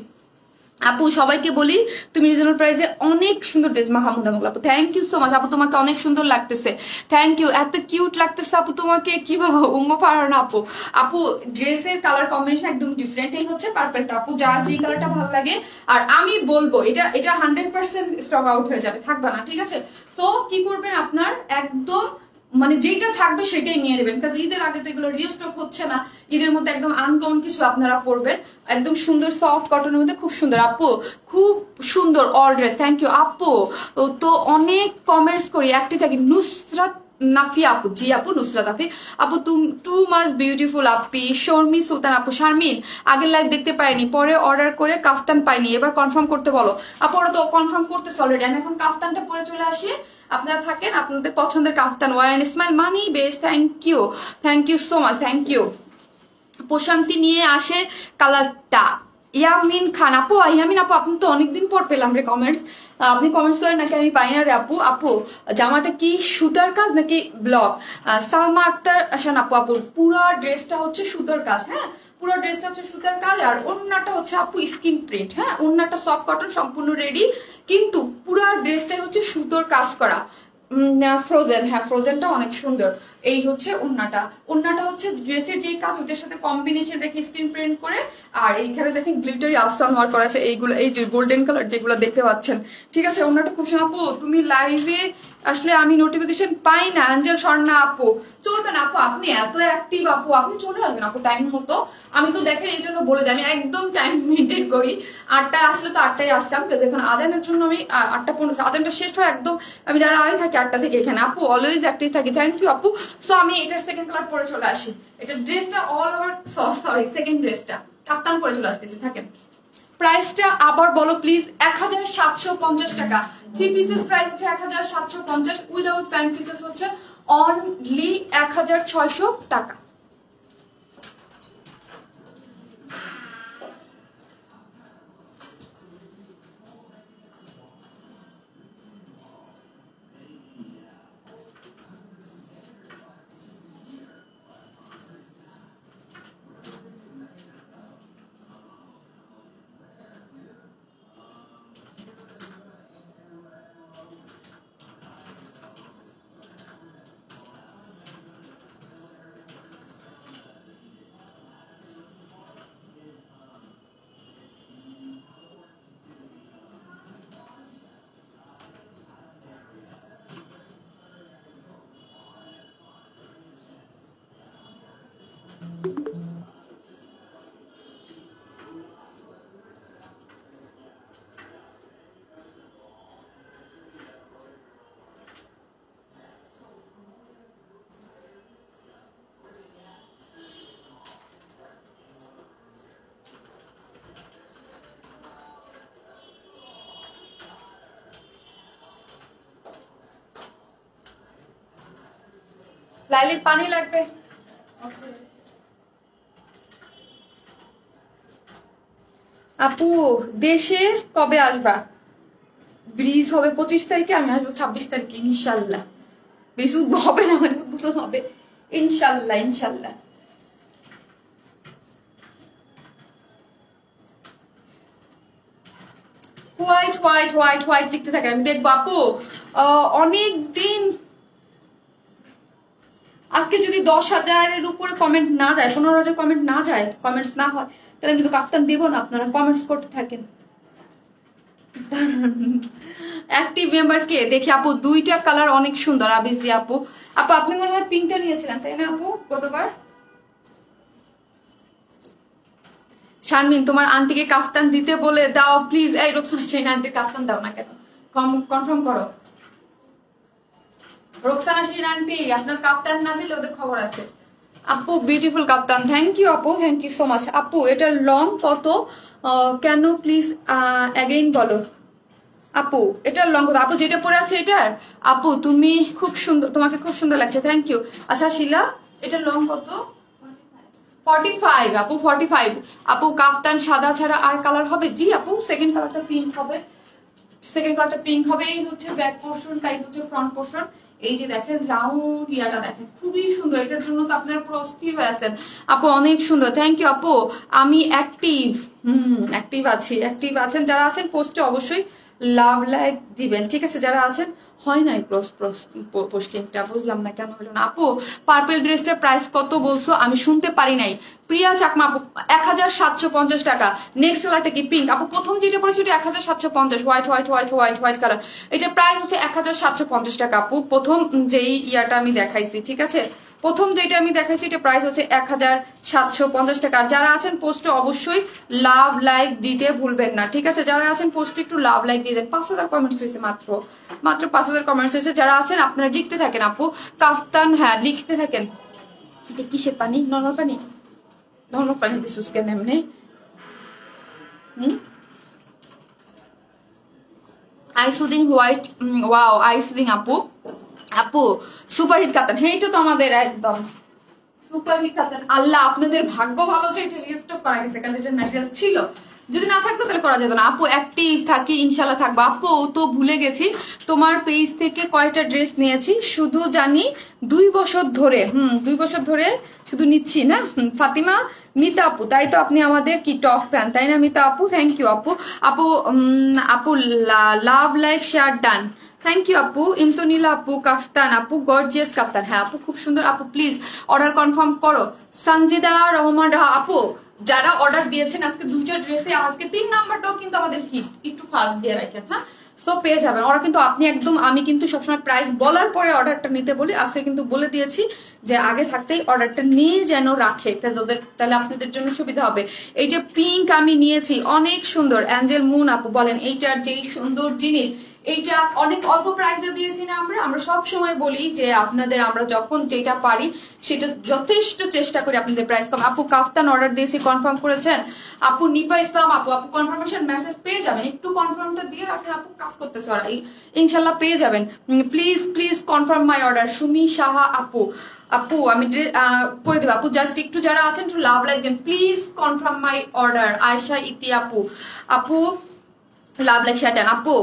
আপু সবাইকে বলি তুমি রিজনেবল প্রাইসে অনেক সুন্দর ড্রেস। মাহমুদা মোগল আপু থ্যাংক ইউ সো মাচ। আপু তোমাকে অনেক সুন্দর লাগতেছে, থ্যাংক ইউ, এত কিউট লাগতেছে আপু তোমাকে, কি বলবো উম্মা পারো না আপু। আপু ড্রেসের কালার কম্বিনেশন একদম ডিফারেন্ট, এই হচ্ছে পার্পলটা আপু, যার যে কালারটা ভালো লাগে। আর আমি বলবো এটা 100% স্টক আউট হয়ে যাবে, থাকবে না, ঠিক আছে? তো কি করবেন আপনার একদম মানে যেটা থাকবে সেটাই নিয়ে নেবেন, কারণ ঈদের আগে তো এগুলো রিস্টক হচ্ছে না। ঈদের মধ্যে একদম আনকমন কিছু আপনারা পরবেন, একদম সুন্দর সফট কটনের মধ্যে, খুব সুন্দর আপু, খুব সুন্দর অল ড্রেস। থ্যাংক ইউ আপু। তো অনেক কমেন্টস করি, একটি থাকি নুসরাত নাফি আপু, জি আপু নুসরাত নাফি আপু, টু মাচ বিউটিফুল আপি। শর্মি সুলতান আপু, শারমিন আগের লাইভ দেখতে পাইনি, পরে অর্ডার করে কাফতান পাইনি, এবার কনফার্ম করতে বলো। আপু ওরা তো কনফার্ম করতেছে অলরেডি, আমি এখন কাফতানটা পরে চলে আসি, আপনারা থাকেন আপনাদের পছন্দের কাফতান। ওয়ার স্মাইল মানি বেস, thank you so much, thank you. প্রশান্তি নিয়ে আসে কালারটা। ইয়ামিন খান আপু, ইয়ামিন আপু আপনি তো অনেকদিন পর পেলাম রে কমেন্টস, আপনি কমেন্টস করেন নাকি আমি পাই না রে আপু। আপু জামাটা কি সুতার কাজ নাকি ব্লক? সালমা আক্তার আসান আপু, আপুর পুরো ড্রেসটা হচ্ছে সুতার কাজ, হ্যাঁ পুরো ড্রেসটা হচ্ছে সুতার কাজ, আর ওন্নাটা হচ্ছে আপু স্কিন প্রিন্ট, হ্যাঁ ওন্নাটা সফট কটন সম্পূর্ণ রেডি, কিন্তু পুরো ড্রেসটাই হচ্ছে সুতোর কাজ করা। ফ্রোজেন, হ্যাঁ ফ্রোজেনটা অনেক সুন্দর। এই হচ্ছে ওন্নাটা হচ্ছে ড্রেসের যে কাজ ওটার সাথে কম্বিনেশন রেখে স্ক্রিন প্রিন্ট করে, আর এইখানে দেখেন গ্লিটারি আফসান ওয়ার্ক করা আছে, এইগুলো এই যে গোল্ডেন কালার যেগুলো দেখতে পাচ্ছেন, ঠিক আছে? ওন্নাটা খুব সুন্দর। আপু তুমি লাইভে আসলে আমি নোটিফিকেশন পাই না, অ্যাঞ্জেল স্বর্ণা আপু চলবে না আপু, আপনি এত অ্যাক্টিভ আপু, আপনি চলে আসবেন আপু টাইম মতো। আমি তো দেখেন এই জন্য বলে দিই আমি একদম টাইম মেনটেন করি, 8টায় আসলে তো 8টায় আসতাম, দেখুন আজানের জন্য আমি 8:15 আজানটা শেষ হয় একদম, আমি যারা আগে থাকি 8টা থেকে এখানে। আপু অলওয়েজ অ্যাক্টিভ থাকি, থ্যাংক ইউ আপু। সো আমি এটার সেকেন্ড কালার পরে চলে আসি, এটা ড্রেসটা অল ওভার, সরি সেকেন্ড ড্রেসটা কাপ্তান পরে চলে আসতেছি, থাকেন। প্রাইসটা আবার বলো প্লিজ। 1750 টাকা, 3 পিসেস প্রাইস হচ্ছে 1750, উইদাউট প্যান্ট পিসেস হচ্ছে অনলি 1600 টাকা। লাইলি পানি লাগবে। আপু দেশে কবে আসবা? ব্রিজ হবে 25 তারিখে, আমি আসবো 26 তারিখে ইনশাল্লাহ। ব্রিজ হবে না, মানে উদ্বোধন হবে ইনশাল্লাহ ইনশাল্লাহ। হোয়াইট হোয়াইট হোয়াইট হোয়াইট লিখতে থাকে, আমি দেখবো আপু। অনেক দিন আজকে যদি 10,000-এর উপরে কমেন্ট না যায়, 15,000 কমেন্ট না যায়, কমেন্টস না হয়, তাহলে কিন্তু কাপ্তান দেবো না। আপনারা কমেন্টস করতে থাকেন। অ্যাক্টিভ মেম্বার কে দেখি আপু? 2টা কালার অনেক সুন্দর। আবিসি আপু, আপু আপনি মনে হয় পিঙ্কটা নিয়েছিলেন তাই না আপু গতবার? শারমিন, তোমার আন্টিকে কাফতান দিতে বলে দাও প্লিজ। এই রোকসানা শিরিন আন্টির কাফতান দাও না কেন, কনফার্ম করো। রোকসানা শিরিন আন্টি, আপনার কাফতান না দিলে ওদের খবর আছে। আপু বিউটিফুল কাপ্তান, থ্যাংক ইউ আপু, থ্যাংক ইউ সো মাচ। আপু এটার লং কত কেন প্লিজ অ্যাগেইন বলো। আপু এটার লং কত? আপু যেটা পরে আছে এটার? আপু তুমি খুব সুন্দর, তোমাকে খুব সুন্দর লাগছে, থ্যাংক ইউ। আচ্ছা শিলা, এটার লং কত? 45 আপু, 45। আপু কাফতান সাদা ছাড়া আর কালার হবে? জি আপু, সেকেন্ড কালারটা পিঙ্ক হবে, সেকেন্ড কালারটা পিঙ্ক হবে। এই হচ্ছে ব্যাক পোর্শন, তাই হচ্ছে ফ্রন্ট পোর্শন। এই যে দেখেন রাউন্ড ইয়াটা দেখেন, খুবই সুন্দর। এটার জন্য তো আপনারা পুরো অস্থির হয়ে আছেন। আপু অনেক সুন্দর, থ্যাংক ইউ আপু। আমি অ্যাক্টিভ, অ্যাক্টিভ আছি, অ্যাক্টিভ আছেন যারা আছেন পোস্টে অবশ্যই লাভ লাইক দিবেন, ঠিক আছে? যারা আছেন হয় নাই পোস্টিংটা, বুঝলাম না কেন হলো না। আপু পার্পল ড্রেসটার প্রাইস কত বলছো? আমি শুনতে পারি নাই। প্রিয়া চাকমা আপু 1750 টাকা। নেক্সট কালারটা কি? পিঙ্ক। আপু প্রথম যেটা পড়েছি ওটা 1750, white white white white white colour. এটা প্রাইস হচ্ছে 1750 টাকা আপু। প্রথম যেই ইয়াটা আমি দেখাইছি, ঠিক আছে? প্রথম যেটা আমি দেখাইছি এটা প্রাইস হচ্ছে 1750 টাকা। আর যারা আছেন পোস্টে অবশ্যই লাভ লাইক দিতে ভুলবেন না, ঠিক আছে? যারা আছেন পোস্টে একটু লাভ লাইক দিয়ে দেন। 5000 কমেন্টস হয়েছে, মাত্র 5000 কমেন্টস হয়েছে। যারা আছেন আপনারা লিখতে থাকেন আপু কাফতান, হ্যাঁ লিখতে থাকেন। এটা কিসের পানি? নর্মাল পানি? নর্মাল পানি দিছিস কেন এমনি? আইসুদিং হোয়াইট, ওয়াও আইসুদিং আপু। আপু সুপার হিট কাতান, হ্যাঁ এটা তো আমাদের একদম সুপার হিট কাতান। আল্লাহ আপনাদের ভাগ্য ভালো যে এটা রিস্টক করা গেছে, কারণ এটা ম্যাটেরিয়াল ছিল, যদি না থাকতো তাহলে করা যেত না। আপু অ্যাক্টিভ থাকি ইনশাল্লাহ থাকবো। আপু তো ভুলে গেছি তোমার পেজ থেকে কয়টা ড্রেস নিয়েছি, শুধু জানি 2 বছর ধরে, 2 বছর ধরে শুধু নিচ্ছি না। ফাতিমা মিতা আপু, তাই তো আপনি আমাদের কি টপ ফ্যান তাই না মিতা আপু? থ্যাংক ইউ আপু। আপু আপু love like share done, thank you আপু। ইমতনিলা আপু কাফতান, আপু গর্জিয়াস কাফতান, হ্যাঁ আপু খুব সুন্দর। আপু প্লিজ অর্ডার কনফার্ম করো। সঞ্জিদা রহমান রাহা আপু, যারা অর্ডার দিয়েছেন আজকে 2টা ড্রেসে, আজকে 3 নাম্বারটাও কিন্তু আমাদের হিট, একটু ফাস্ট দিয়ে রাখেন, হ্যাঁ সো পেয়ে যাবেন। ওরা কিন্তু আপনি একদম, আমি কিন্তু সবসময় প্রাইস বলার পরে অর্ডারটা নিতে বলি, আজকে কিন্তু বলে দিয়েছি যে আগে থাকতেই অর্ডারটা নিয়ে যেন রাখে, ওদের তাহলে আপনাদের জন্য সুবিধা হবে। এই যে পিঙ্ক আমি নিয়েছি, অনেক সুন্দর। অ্যাঞ্জেল মুন আপু বলেন এইটার যেই সুন্দর জিনিস, এইটা অনেক অল্প প্রাইসে দিয়েছি না আমরা সব সময় বলি যে আপনাদের আমরা যখন যেটা পারি সেটা যথেষ্ট চেষ্টা করি আপনাদের প্রাইস কম। আপু কাফতান অর্ডার দিয়েছি, কনফার্ম করেছেন? আপু নিপা ইসলাম আপু, আপু কনফার্মেশন মেসেজ পেয়ে যাবেন, একটু কনফার্মটা দিয়ে রাখেন আপু, কাজ করতেছে ওরা, ইনশাল্লাহ পেয়ে যাবেন। Please please confirm my order. Sumi Saha আপু, আপু আমি করে দেবো আপু, জাস্ট একটু যারা আছেন একটু লাভ লাইক দেন, please confirm my order. Ayesha Iti আপু, আপু লাভ লাইক শাটান আপু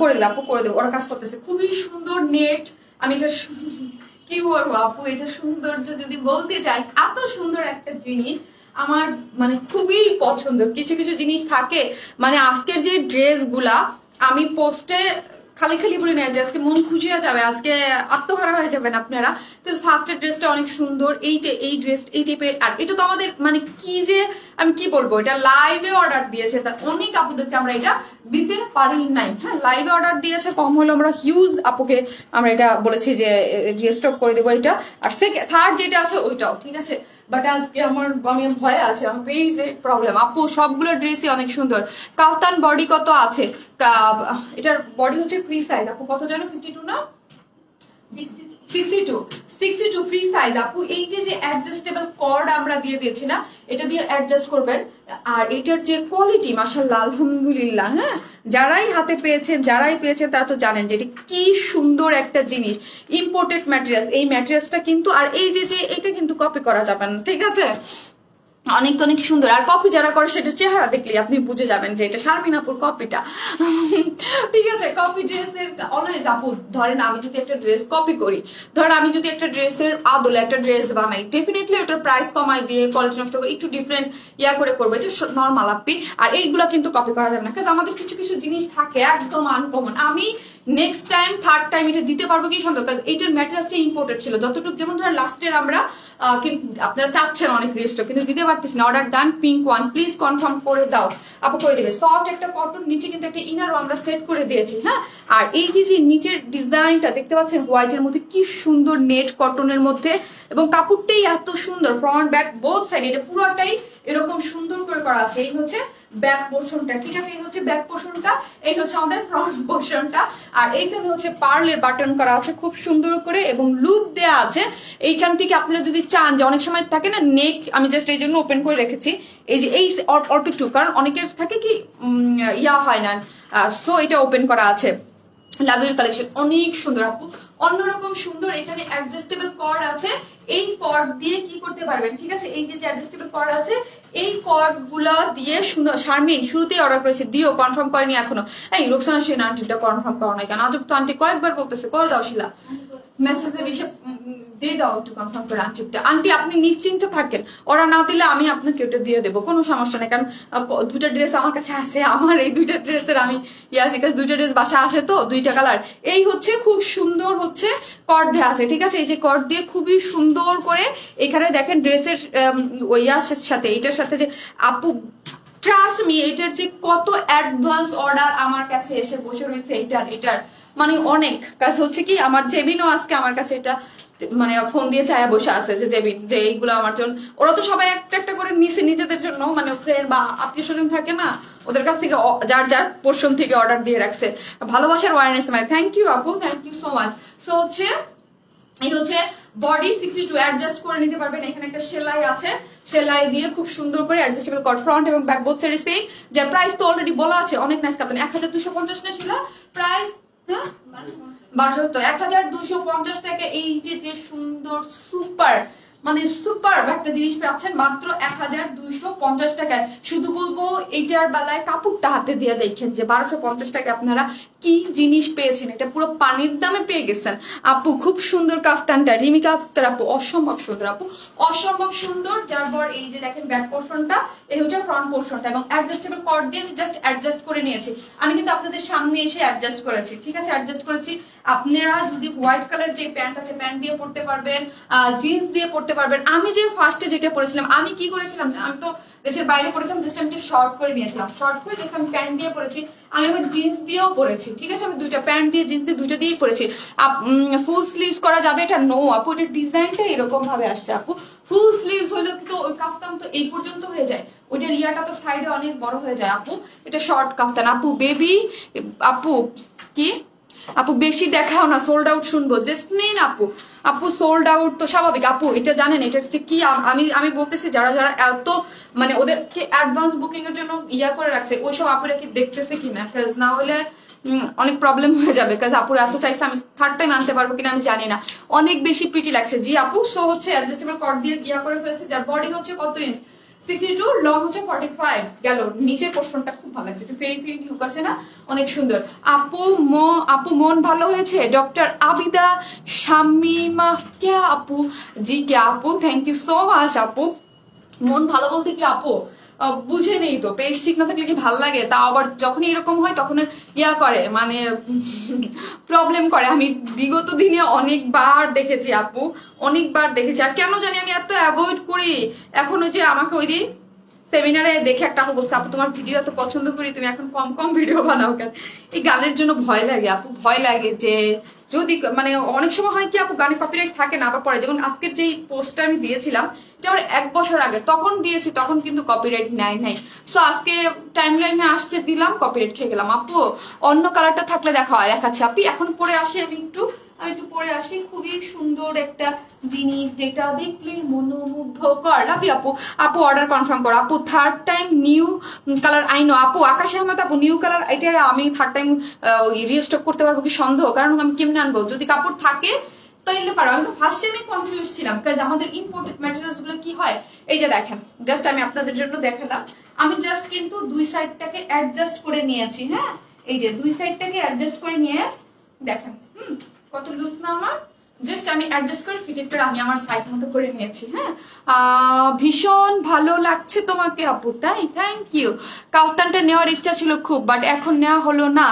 করে দেবো, আপু করে দেবো, ওরা কাজ করতেছে। খুবই সুন্দর নেট, আমি এটা কি বলবো আপু, এটা সৌন্দর্য যদি বলতে চাই, এত সুন্দর একটা জিনিস আমার মানে খুবই পছন্দ। কিছু কিছু জিনিস থাকে মানে আজকের যে ড্রেস গুলা আমি পোস্টে খালি খালি বলি না যে আজকে মন খুশি হয়ে যাবে, আজকে আত্মহারা হয়ে যাবেন আপনারা, কিন্তু ফার্স্টের ড্রেসটা অনেক সুন্দর। এই ড্রেস এই টাইপের, আর এটা তো আমাদের মানে কি যে আমি কি বলবো, এটা লাইভে অর্ডার দিয়েছে, তার অনেক আপুদেরকে আমরা এটা দিতে পারি নাই, হ্যাঁ লাইভে অর্ডার দিয়েছে কম হলো, আমরা হিউজ আপুকে আমরা এটা বলেছি যে রিস্টক করে দেবো এটা। আর থার্ড যেটা আছে ওইটাও ঠিক আছে, বাট আজকে আমি ভয়ে আছে, আমার পেজে প্রবলেম। আপু সবগুলো ড্রেসই অনেক সুন্দর। কাফতান বডি কত আছে? এটার বডি হচ্ছে ফ্রি সাইজ আপু, কত জানো? 52 না 62 ফ্রি সাইজ আপু। এই যে অ্যাডজাস্টেবল কর্ড আমরা দিয়ে দিয়েছি না, এটা দিয়ে অ্যাডজাস্ট করবেন। আর এটার যে কোয়ালিটি মাশাআল্লাহ আলহামদুলিল্লাহ, হ্যাঁ যারাই হাতে পেয়েছেন তারা তো জানেন যে এটা কি সুন্দর একটা জিনিস, ইম্পোর্টেড ম্যাটেরিয়ালস। এই ম্যাটেরিয়ালসটা কিন্তু আর এই যে এটা কিন্তু কপি করা যাবে না, ঠিক আছে? অনেক অনেক সুন্দর। আর কপি যারা করে সেটা চেহারা দেখলে আপনি বুঝে যাবেন যে এটা শারমিন আপুর কপিটা, ঠিক আছে? কপি ড্রেসের অলওয়েজ আপু, ধরেন আমি যদি একটা ড্রেস কপি করি, ধরেন আমি যদি একটা ড্রেসের আদলে একটা ড্রেস বানাই, ডেফিনেটলি ওটার প্রাইস কমাই দিয়ে কোয়ালিটি নষ্ট করে একটু ডিফারেন্ট করে করবো, এটা নর্মাল আপি। আর এইগুলা কিন্তু কপি করা যাবে না, কারণ আমাদের কিছু কিছু জিনিস থাকে একদম আনকমন। আমি নেক্সট টাইম থার্ড টাইম এটা দিতে পারবো কি সন্দেহ, কারণ এইটার ম্যাটেরিয়ালসটা ইম্পোর্টেড ছিল যতটুকু, যেমন ধর লাস্টের আমরা কিন্তু আপনারা চাচ্ছেন অনেক রিস্ট কিন্তু দিতে পারতেছি না। Order done, pink one please confirm করে দাও, আপু করে দেবে। সফট একটা কটন, নিচে কিন্তু একটা ইনারও আমরা সেট করে দিয়েছি। হ্যাঁ, আর এই যে নিচের ডিজাইনটা দেখতে পাচ্ছেন হোয়াইটের মধ্যে, কি সুন্দর নেট কটনের মধ্যে, এবং কাপড়টাই এত সুন্দর, ফ্রন্ট ব্যাক বোথ সাইড এটা পুরোটাই এরকম সুন্দর করে করা আছে। এই হচ্ছে ব্যাক পোর্শনটা, ঠিক আছে, এই হচ্ছে ব্যাক পোর্শনটা, এই হচ্ছে আমাদের ফ্রন্ট পোর্শনটা। আর এইখানে হচ্ছে পার্লের বাটন করা আছে খুব সুন্দর করে, এবং লুপ দেয়া আছে। এইখান থেকে আপনারা যদি চান, যে অনেক সময় থাকে না নেক, আমি জাস্ট এই জন্য ওপেন করে রেখেছি, এই যে এই অল্প একটু, কারণ অনেকের থাকে কি ইয়া হয় না, সো এটা ওপেন করা আছে। লাভ ইউর কালেকশন, অনেক সুন্দর আপু, অন্যরকম সুন্দর। এখানে অ্যাডজাস্টেবল কর্ড আছে, এই কর্ড দিয়ে কি করতে পারবেন, ঠিক আছে, এই যে অ্যাডজাস্টেবল কর্ড আছে, এই কর্ড গুলা দিয়ে সুন্দর। শারমিন শুরুতেই অর্ডার করেছে, দিও, কনফার্ম করেনি এখনো। এই রোকসানা সেন আন্টিটা কনফার্ম করো না কেন, আজব তো আন্টি কয়েকবার বলতেছে, করে দাও শিলা, মেসেজে এসে দিয়ে দাও একটু কনফার্ম করে আন্টিটা। আন্টি আপনি নিশ্চিন্ত থাকেন, ওরা না দিলে আমি আপনাকে ওটা দিয়ে দেবো, কোনো সমস্যা নেই, কারণ দুটা ড্রেস আমার কাছে আছে, আমার এই দুইটা ড্রেসের আমি আছে, দুইটা ড্রেস বাসা আসে তো, দুইটা কালার। এই হচ্ছে খুব সুন্দর হচ্ছে কর্ড দেওয়া আছে, ঠিক আছে, এই যে কর্ড দিয়ে খুবই সুন্দর করে এখানে দেখেন ড্রেসের ওই সাথে এইটার সাথে যে আপু ট্রাস্ট মি, এটার যে কত অ্যাডভান্স অর্ডার আমার কাছে এসে বসে রয়েছে এটার মানে অনেক কাজ হচ্ছে কি, আমার জেবিনও আজকে আমার কাছে এটা মানে ফোন দিয়ে চায়া বসে আছে, যে জেবিন যে এইগুলো আমার জন্য, ওরা তো সবাই একটা একটা করে নিছে নিজেদের জন্য, মানে ফ্রেন্ড বা আত্মীয় স্বজন থাকে না, ওদের কাছ থেকে যার যার পোর্শন থেকে অর্ডার দিয়ে রাখছে। ভালোবাসার ওয়ারনেস মাই, থ্যাংক ইউ আপু, thank you so much. So হচ্ছে এই হচ্ছে বডি 62 অ্যাডজাস্ট করে নিতে পারবেন। এখানে একটা সেলাই আছে, সেলাই দিয়ে খুব সুন্দর করে অ্যাডজাস্টেবল কর, ফ্রন্ট এবং ব্যাক বোথ সাইডে সেম। যার প্রাইস তো অলরেডি বলা আছে, অনেক নাইস কাপ্তান, 1250 না শিলা প্রাইস, হ্যাঁ 1200, 1250 টাকা। এই যে সুন্দর সুপার মানে সুপার একটা জিনিস পাচ্ছেন মাত্র 1250 টাকায়। শুধু বলবো এইটার বেলায় কাপড়টা হাতে দিয়ে দেখেন যে 1250 টাকা আপনারা কি জিনিস পেয়েছেন, এটা পুরো পানির দামে পেয়ে গেছেন আপু। খুব সুন্দর কাফতানটা, রিমিকা আক্তার আপু, অসম্ভব সুন্দর আপু, অসম্ভব সুন্দর। যার পর এই যে দেখেন ব্যাক পোর্শনটা, এই হচ্ছে ফ্রন্ট পোর্শনটা, এবং অ্যাডজাস্টেবল কর্ড দিয়ে আমি জাস্ট অ্যাডজাস্ট করে নিয়েছি। আমি কিন্তু আপনাদের সামনে এসে অ্যাডজাস্ট করেছি, ঠিক আছে, অ্যাডজাস্ট করেছি। আপনারা যদি হোয়াইট কালার যে প্যান্ট আছে, প্যান্ট দিয়ে পড়তে পারবেন, জিন্স দিয়ে পড়তে পারবেন। আমি যে ফার্স্টে যেটা পরেছিলাম, আমি কি করেছিলাম, আমি তো দেশের বাইরে পরেছিলাম, জাস্ট আমি শর্ট করে নিয়েছিলাম, শর্ট করে জাস্ট আমি প্যান্ট দিয়ে পরেছি। আমি আবার জিন্স দিয়েও পরেছি, ঠিক আছে, আমি দুইটা প্যান্ট দিয়ে জিন্স দিয়ে দুইটা দিয়েই পরেছি। ফুল স্লিভস করা যাবে এটা? নো আপু, এটার ডিজাইনটা এরকম ভাবে আসছে আপু। ফুল স্লিভস হলে কিন্তু ওই কাফতান তো এই পর্যন্ত হয়ে যায়, ওইটার ইয়াটা তো সাইডে অনেক বড় হয়ে যায় আপু। এটা শর্ট কাফতান আপু, বেবি আপু, কি আপু বেশি দেখাও না, সোল্ড আউট শুনবো। জেসমিন আপু সোল্ড আউট তো স্বাভাবিক আপু, এটা জানেন এটা হচ্ছে কি, আমি বলতেছি যারা যারা এত মানে ওদেরকে অ্যাডভান্স বুকিং এর জন্য ইয়া করে রাখছে, ওইসব আপুরা কি দেখতেছে কিনা, না হলে অনেক প্রবলেম হয়ে যাবে। কাজ আপুরা এত চাইছে, আমি থার্ড টাইম আনতে পারবো কিনা আমি জানি না, অনেক বেশি প্রিটি লাগছে। জি আপু, সো হচ্ছে অ্যাডজাস্টেবল কর্ড দিয়ে ইয়া করে ফেলছে। যার বডি হচ্ছে কত ইঞ্চ, 62, লং হচ্ছে 45 গেল। নিচের পোর্শনটা খুব ভালো লাগছে, একটু ফেরি ফেরি লুক আছে না, অনেক সুন্দর আপু মন ভালো হয়েছে। ডক্টর আবিদা শামিমা কে আপু, জি কে আপু, থ্যাংক ইউ সো মাচ আপু। মন ভালো বলতে কি আপু বুঝে নেই তো, পেজ ঠিক না থাকলে কি ভালো লাগে, তা আবার যখন এরকম হয় তখন ইয়া করে মানে প্রবলেম করে। আমি বিগত দিনে অনেকবার দেখেছি আপু, অনেকবার দেখেছি। আর কেন জানি আমি এত অ্যাভয়েড করি এখন। ওই যে আমাকে ওই দিন সেমিনারে দেখে একটা আপু বলছে, আপু তোমার ভিডিও এত পছন্দ করি, তুমি এখন কম কম ভিডিও বানাও কেন? এই গানের জন্য ভয় লাগে আপু, ভয় লাগে যে যদি মানে অনেক সময় হয় কি আপু, গানে কপিরাইট থাকে না, আবার পরে যেমন আজকের যেই পোস্টটা আমি দিয়েছিলাম, এটা আমার 1 বছর আগে তখন দিয়েছি, তখন কিন্তু কপিরাইট নাই। সো আজকে টাইম লাইনে আসছে, দিলাম, কপিরাইট খেয়ে গেলাম আপু। অন্য কালারটা থাকলে দেখাচ্ছে আপনি। এখন পরে আসি আমি একটু পরে আসি। খুবই সুন্দর একটা জিনিস, যেটা দেখলে মনোমুগ্ধকর। লাভি আপু অর্ডার কনফার্ম করো আপু। থার্ড টাইম নিউ কালার আইনো আপু। আকাশ আহমেদ আপু, নিউ কালার এটা আমি থার্ড টাইম রিস্টক করতে পারবো কি সন্দেহ, কারণ আমি কেমনে আনবো, যদি কাপড় থাকে তাইলে পারো। আমি তো ফার্স্ট টাইমে কনফিউজ ছিলাম, কাজ আমাদের ইম্পোর্টেড ম্যাটেরিয়ালস গুলো কি হয়, এই যে দেখেন জাস্ট আমি আপনাদের জন্য দেখালাম, আমি জাস্ট কিন্তু দুই সাইডটাকে অ্যাডজাস্ট করে নিয়েছি। হ্যাঁ, এই যে দুই সাইডটাকে অ্যাডজাস্ট করে নিয়ে দেখেন কত লুজ না আমার, জাস্ট আমি অ্যাডজাস্ট করে ফিটেড করে আমি আমার সাইজ মতো করে নিয়েছি। হ্যাঁ, ভীষণ ভালো লাগছে তোমাকে আপু, তাই থ্যাংক ইউ। কাফতানটা নেওয়ার ইচ্ছা ছিল খুব, বাট এখন নেওয়া হলো না।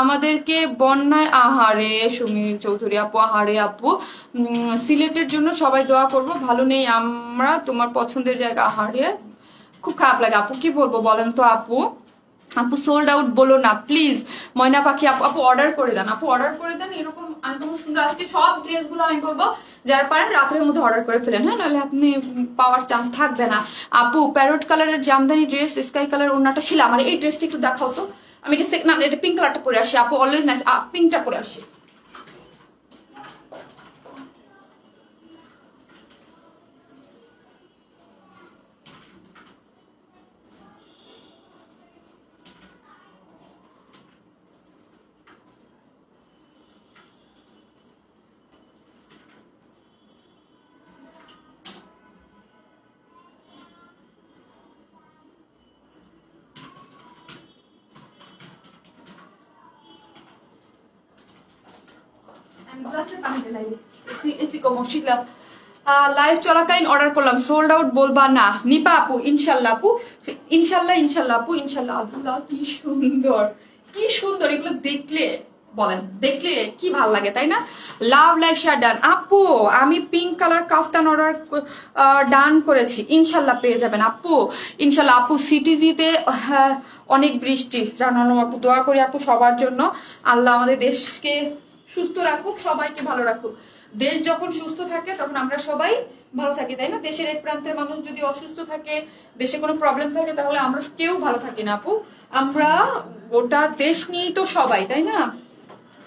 আমাদেরকে বন্যায়, আহারে সুমি চৌধুরী আপু, আহারে আপু, সিলেটের জন্য সবাই দোয়া করবো, ভালো নেই আমরা, তোমার পছন্দের জায়গা, আহারে খুব খারাপ লাগে আপু, কি বলবো বলেন তো আপু। আপু সোল্ড আউট বলো না প্লিজ, ময়না পাখি আপু, আপু অর্ডার করে দেন, আপু অর্ডার করে দেন। এরকম আনকমন সুন্দর আজকে সব ড্রেসগুলো আমি বলবো যারা পারেন রাতের মধ্যে অর্ডার করে ফেলেন, হ্যাঁ, নাহলে আপনি পাওয়ার চান্স থাকবে না। আপু প্যারোট কালারের জামদানি ড্রেস, স্কাই কালার ওড়নাটা ছিল আমার, এই ড্রেসটা একটু দেখাও তো। আমি এটা না, এটা পিঙ্ক কালারটা পরে আসি আপু, অলওয়েজ নাইস, পিঙ্কটা পরে আসি। লাইভ চলাকালীন অর্ডার করলাম, সোল্ড আউট বলবা না নিপা আপু, ইনশাল্লাহ আপু, ইনশাল্লাহ ইনশাল্লাহ আপু, ইনশাল্লাহ। আল্লাহ কি সুন্দর, কি সুন্দর এগুলো দেখলে, বলেন দেখলে কি ভালো লাগে তাই না। লাভ লাইক শেয়ার ডান আপু, আমি পিঙ্ক কালার কাফতান অর্ডার ডান করেছি, ইনশাল্লাহ পেয়ে যাবেন আপু, ইনশাল্লাহ আপু। সিটিজিতে অনেক বৃষ্টি, জানানো আপু, দোয়া করি আপু সবার জন্য, আল্লাহ আমাদের দেশকে সুস্থ রাখুক, সবাইকে ভালো রাখুক। দেশ যখন সুস্থ থাকে তখন আমরা সবাই ভালো থাকি তাই না। দেশের এক প্রান্তের মানুষ যদি অসুস্থ থাকে, দেশে কোনো প্রবলেম থাকে, তাহলে আমরা কেউ ভালো থাকি না আপু। আমরা গোটা দেশ নিয়েই তো সবাই তাই না।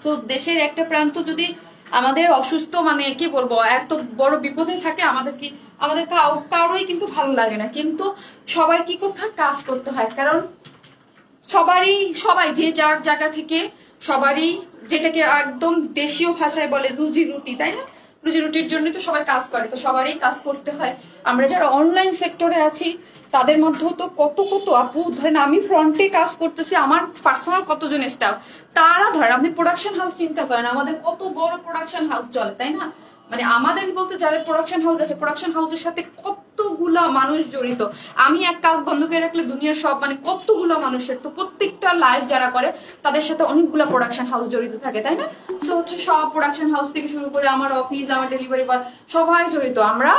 তো দেশের একটা প্রান্ত যদি আমাদের অসুস্থ, মানে কি বলবো, এত বড় বিপদে থাকে, আমাদের কারোই কিন্তু ভালো লাগে না। কিন্তু সবার কি করতে হয়, কাজ করতে হয়, কারণ সবাই যে যার জায়গা থেকে সবারই, যেটাকে একদম দেশীয় ভাষায় বলে রুজি রুটি তাই না, রুজি রুটির জন্য তো সবাই কাজ করে, তো সবারই কাজ করতে হয়। আমরা যারা অনলাইন সেক্টরে আছি তাদের মধ্যেও তো কত কত আপু, ধরেন আমি ফ্রন্টে কাজ করতেছি, আমার পার্সোনাল কতজন স্টাফ, তারা ধরেন আপনি প্রোডাকশন হাউস চিন্তা করেন, আমাদের কত বড় প্রোডাকশন হাউস চলে তাই না। মানে আমাদের বলতে যারা প্রোডাকশন হাউস আছে, প্রোডাকশন হাউসের সাথে কতগুলা মানুষ জড়িত। আমি এক কাজ বন্ধ করে রাখলে দুনিয়ার সব, মানে কতগুলো মানুষের, তো প্রত্যেকটা লাইভ যারা করে তাদের সাথে অনেকগুলা প্রোডাকশন হাউস জড়িত থাকে তাই না। সো হচ্ছে সব প্রোডাকশন হাউস থেকে শুরু করে আমার অফিস, আমার ডেলিভারি বয়, সবাই জড়িত। আমরা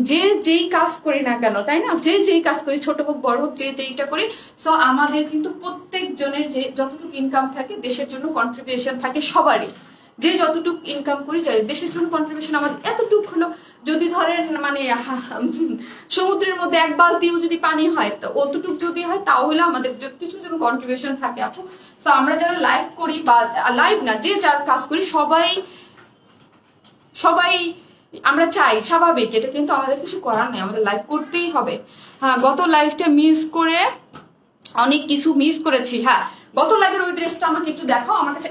যে যেই কাজ করি না কেন তাই না, যে যেই কাজ করি, ছোট হোক বড় হোক, যে যেইটা করি, সো আমাদের কিন্তু প্রত্যেক জনের যে যতটুকু ইনকাম থাকে দেশের জন্য কন্ট্রিবিউশন থাকে সবারই। যে যতটুকু ইনকাম করি যায় দেশের জন্য কন্ট্রিবিউশন আমাদের এতটুকু হলো। যদি ধরেন মানে সমুদ্রের মধ্যে এক বালতিও যদি পানি হয়, তো অতটুকু যদি হয়, তাহলে আমাদের কিছু জন কন্ট্রিবিউশন থাকে আপু। তো আমরা যারা লাইভ করি, বা লাইভ না, যে যার কাজ করি, সবাই আমরা চাই, স্বাভাবিক, এটা কিন্তু আমাদের কিছু করার নেই, আমাদের লাইভ করতেই হবে। হ্যাঁ, গত লাইভটা মিস করে অনেক কিছু মিস করেছি। হ্যাঁ, গত লাইভের ওই ড্রেসটা আমাকে একটু দেখাও, আমার কাছে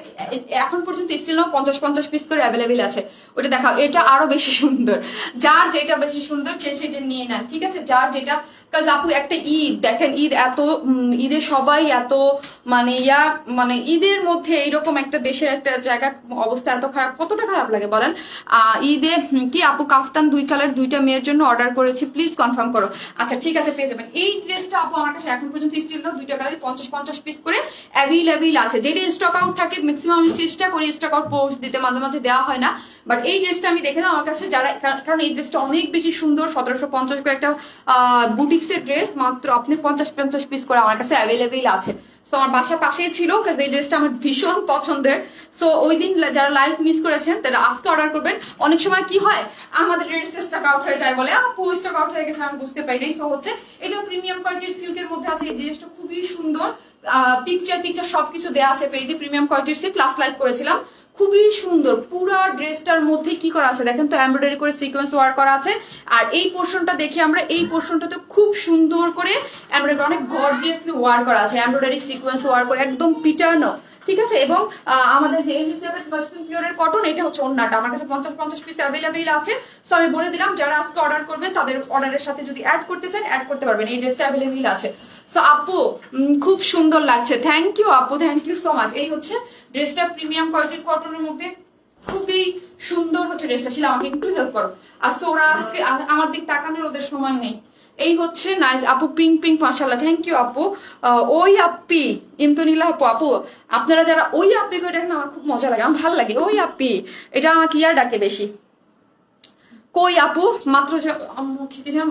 এখন পর্যন্ত স্টিল 50 পিস করে অ্যাভেলেবেল আছে, ওটা দেখাও। এটা আরো বেশি সুন্দর, যার যেটা বেশি সুন্দর সেটা নিয়ে নেন, ঠিক আছে, যার যেটা। কাজ আপু একটা ঈদ দেখেন, ঈদ এত, ঈদে সবাই এত মানে ঈদের মধ্যে এইরকম একটা দেশের একটা জায়গা অবস্থা এত খারাপ, কতটা খারাপ লাগে বলেন। ঈদে কি আপু কাফতান 2 কালার 2টা মেয়ের জন্য অর্ডার করেছি, প্লিজ কনফার্ম করো। আচ্ছা ঠিক আছে, পেয়ে যাবেন। এই ড্রেসটা আপু আমার কাছে এখন পর্যন্ত স্টিল 2টা কালার 50 পিস করে অ্যাভেলেবেল আছে। যেটা স্টক আউট থাকে ম্যাক্সিমাম আমি চেষ্টা করি স্টক আউট পোস্ট দিতে, মাঝে মাঝে দেওয়া হয় না, বাট এই ড্রেসটা আমি দেখে আমার কাছে যারা, কারণ এই ড্রেসটা অনেক বেশি সুন্দর, 1750 করে একটা বুটিক্সের ড্রেস, মাত্র আপনি 50 পিস করে আমার কাছে অ্যাভেলেবেল আছে। সো আমার বাসার পাশেই ছিল, কারণ এই ড্রেসটা আমার ভীষণ পছন্দের। সো ওই দিন যারা লাইভ মিস করেছেন তারা আজকে অর্ডার করবেন। অনেক সময় কি হয়, আমাদের ড্রেস স্টক আউট হয়ে যায়, বলে আপু স্টক আউট হয়ে গেছে, আমি বুঝতে পারি নাই। সো হচ্ছে এটা প্রিমিয়াম কোয়ালিটির সিল্কের মধ্যে আছে, এই ড্রেসটা খুবই সুন্দর, পিকচার সবকিছু দেওয়া আছে পেজে, প্রিমিয়াম কোয়ালিটির সিল্ক, লাস্ট লাইভ করেছিলাম, খুবই সুন্দর। পুরো ড্রেসটার মধ্যে কি করা আছে দেখেন তো, এমব্রয়ডারি করে সিকোয়েন্স ওয়ার্ক করা আছে। আর এই পোর্শনটা দেখি আমরা, এই পোর্শনটাতে খুব সুন্দর করে এমব্রয়ডারি, অনেক গর্জিয়াসলি ওয়ার্ক করা আছে, এমব্রয়ডারি সিকোয়েন্স ওয়ার্ক করে একদম পিটানো, ঠিক আছে। এবং আমাদের যে এলিজাবেথ ওয়েস্টার্ন পিওরের কটন, এটা হচ্ছে ওন্নাটা, আমার কাছে 50 পিস অ্যাভেলেবেল আছে। সো আমি বলে দিলাম যারা আজকে অর্ডার করবেন তাদের অর্ডারের সাথে যদি অ্যাড করতে চান অ্যাড করতে পারবেন, এই ড্রেসটা অ্যাভেলেবেল আছে। সো আপু খুব সুন্দর লাগছে, থ্যাংক ইউ আপু, থ্যাংক ইউ সো মাচ। এই হচ্ছে ড্রেসটা প্রিমিয়াম কোয়ালিটির কটনের মধ্যে, খুবই সুন্দর হচ্ছে ড্রেসটা ছিল। আমাকে একটু হেল্প করো, আজকে ওরা আজকে আমার দিক তাকানোর ওদের সময় নেই। এই হচ্ছে নাইস আপু, পিঙ্ক পিঙ্ক মাশাআল্লাহ, থ্যাংক ইউ আপু। ওই আপি ইমতুনিলা আপু, আপু আপনারা যারা ওই আপি করে দেখেন আমার খুব মজা লাগে, আমার ভালো লাগে ওই আপি, এটা আমাকে ইয়ার ডাকে বেশি। কই আপু মাত্র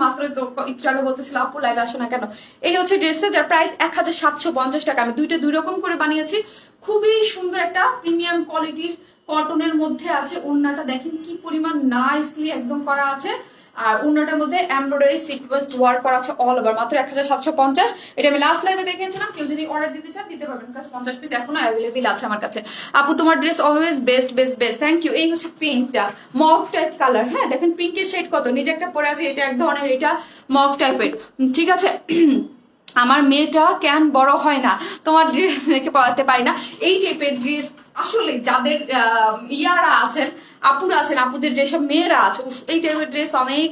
মাত্র তো একটু আগে বলতেছিল আপু লাইভে আসো না কেন। এই হচ্ছে ড্রেসটা, যার প্রাইস 1750 টাকা। আমি দুইটা দুই রকম করে বানিয়েছি, খুবই সুন্দর একটা প্রিমিয়াম কোয়ালিটির কটনের মধ্যে আছে। ওড়নাটা দেখেন কি পরিমাণ নাইসলি একদম করা আছে, আর ওড়নাটার মধ্যে এমব্রয়ডারি সিকোয়েন্স ওয়ার্ক করা আছে অল ওভার, মাত্র 1750। এটা আমি লাস্ট লাইভে দেখিয়েছিলাম, কেউ যদি অর্ডার দিতে চান দিতে পারবেন, কাছে 50 পিস এখনো অ্যাভেলেবেল আছে আমার কাছে। আপু তোমার dress always best best best, thank you. এই হচ্ছে পিঙ্কটা, মভ টাইপ কালার, হ্যাঁ দেখেন পিঙ্কের শেড কত, নিজে একটা পরে আছে, এটা এক ধরনের, এটা মভ টাইপের, ঠিক আছে। আমার মেয়েটা কেন বড় হয় না, তোমার ড্রেস দেখে পড়াতে পারি না। এই টাইপের ড্রেস আসলে যাদের ইয়ারা আছেন, আপুরা আছেন, আপুদের যেসব মেয়েরা আছে, এই টাইপের ড্রেস অনেক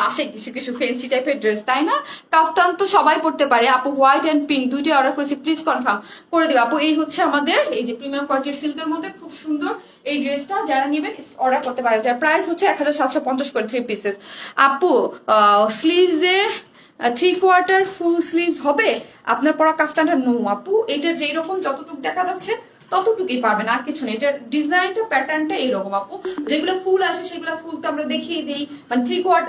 আসে, কিছু কিছু ফ্যান্সি টাইপের ড্রেস, তাই না। কাফতান তো সবাই পড়তে পারে আপু, হোয়াইট এন্ড পিঙ্ক দুইটাই অর্ডার করেছি, প্লিজ কনফার্ম করে দেবো আপু। এই হচ্ছে আমাদের এই যে প্রিমিয়াম কোয়ালিটির সিল্কের মধ্যে খুব সুন্দর এই ড্রেসটা, যারা নেবেন অর্ডার করতে পারেন, যার প্রাইস হচ্ছে 1750 করে 3 পিসেস। আপু স্লিভসে 3/4 ফুল স্লিভস হবে আপনার পরা কাফতানটা? নো আপু, এটার যেই রকম যতটুকু দেখা যাচ্ছে ততটুকুই পারবেন, আর কিছু নেই। এটার ডিজাইনটা প্যাটার্নটা এইরকম আপু, যেগুলো ফুল আসে সেগুলো ফুল তো আমরা দেখিয়ে দিই, মানে 3/4,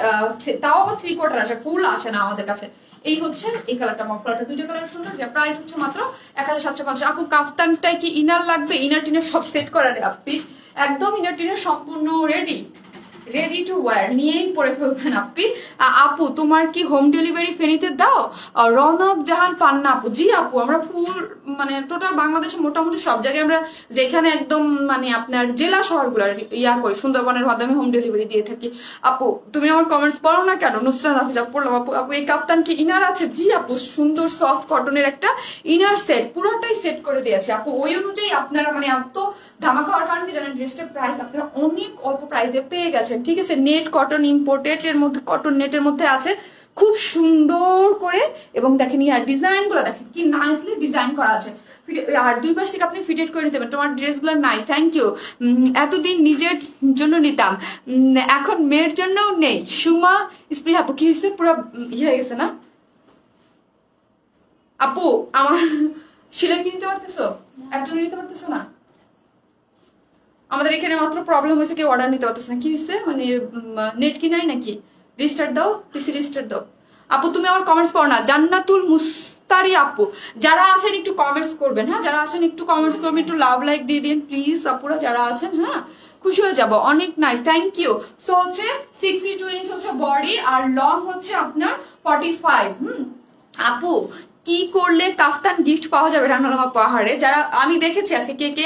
তাও আবার 3/4 আসে, ফুল আসে না আমাদের কাছে। এই হচ্ছে এই কালারটা, মফলারটা দুটো কালার সুন্দর, যার প্রাইস হচ্ছে মাত্র 1750। আপু কাফতানটাই কি ইনার লাগবে? ইনার টিনার সব সেট করা নেই আপনি, একদম ইনার টিনার সম্পূর্ণ রেডি, রেডি টু ওয়্যার, নিয়েই পরে ফেলবেন আপনি। আপু তোমার কি হোম ডেলিভারি ফেনীতে দাও? রনক জাহান পান্না আপু, জি আপু আমরা ফুল মানে টোটাল বাংলাদেশে মোটামুটি সব জায়গায় আমরা যেখানে একদম মানে আপনার জেলা শহরগুলো ইয়া করি, সুন্দরবনের মাধ্যমে হোম ডেলিভারি দিয়ে থাকি। আপু তুমি আমার কমেন্টস পড়ো না কেন? নুসরাত হাফিজা পড়লাম আপু। আপু এই কাপ্তান কি ইনার আছে? জি আপু, সুন্দর সফট কটনের একটা ইনার সেট, পুরোটাই সেট করে দিয়েছে আপু। ওই অনুযায়ী আপনারা মানে এত ধামাকা হওয়ার কারণে জানেন ড্রেসটার প্রাইস আপনারা অনেক অল্প প্রাইসে পেয়ে গেছেন, ঠিক আছে। নেট কটন ইম্পোর্টেড এর মধ্যে, কটন নেটের মধ্যে আছে, খুব সুন্দর করে, এবং দেখেন ইয়ার ডিজাইন গুলো দেখেন কি নাইসলি ডিজাইন করা আছে, আর দুই পাশ থেকে আপনি ফিটেড করে নিতে পারেন। তোমার ড্রেসগুলো নাইস, থ্যাংক ইউ। এতদিন নিজের জন্য নিতাম, এখন মেয়ের জন্যও নেই। সুমা স্প্রি আপু কি হয়েছে, পুরো ইয়ে হয়ে গেছে না আপু? আমার সেলাই কি নিতে পারতেছো? একজন নিতে পারতেছো না? আমাদের এখানে মাত্র প্রবলেম হয়েছে, কেউ অর্ডার নিতে পারতেছে না। কি হয়েছে মানে নেট কি নাই নাকি? রিস্টার্ট দাও, পিসি রিস্টার্ট দাও। আপু তুমি আমার কমেন্টস পড়ো না। জান্নাতুল মুস্তারি আপু, যারা আছেন একটু কমেন্টস করবেন, হ্যাঁ যারা আছেন একটু কমেন্টস করবেন, একটু লাভ লাইক দিয়ে দিন প্লিজ আপুরা যারা আছেন, হ্যাঁ খুশি হয়ে যাবো। অনেক নাইস, থ্যাংক ইউ। সো হচ্ছে 62 ইঞ্চ হচ্ছে বডি, আর লং হচ্ছে আপনার 45। আপু কি করলে কাফতান গিফট পাওয়া যাবে রান্নালামা পাহাড়ে? যারা আমি দেখেছি আজকে কে কে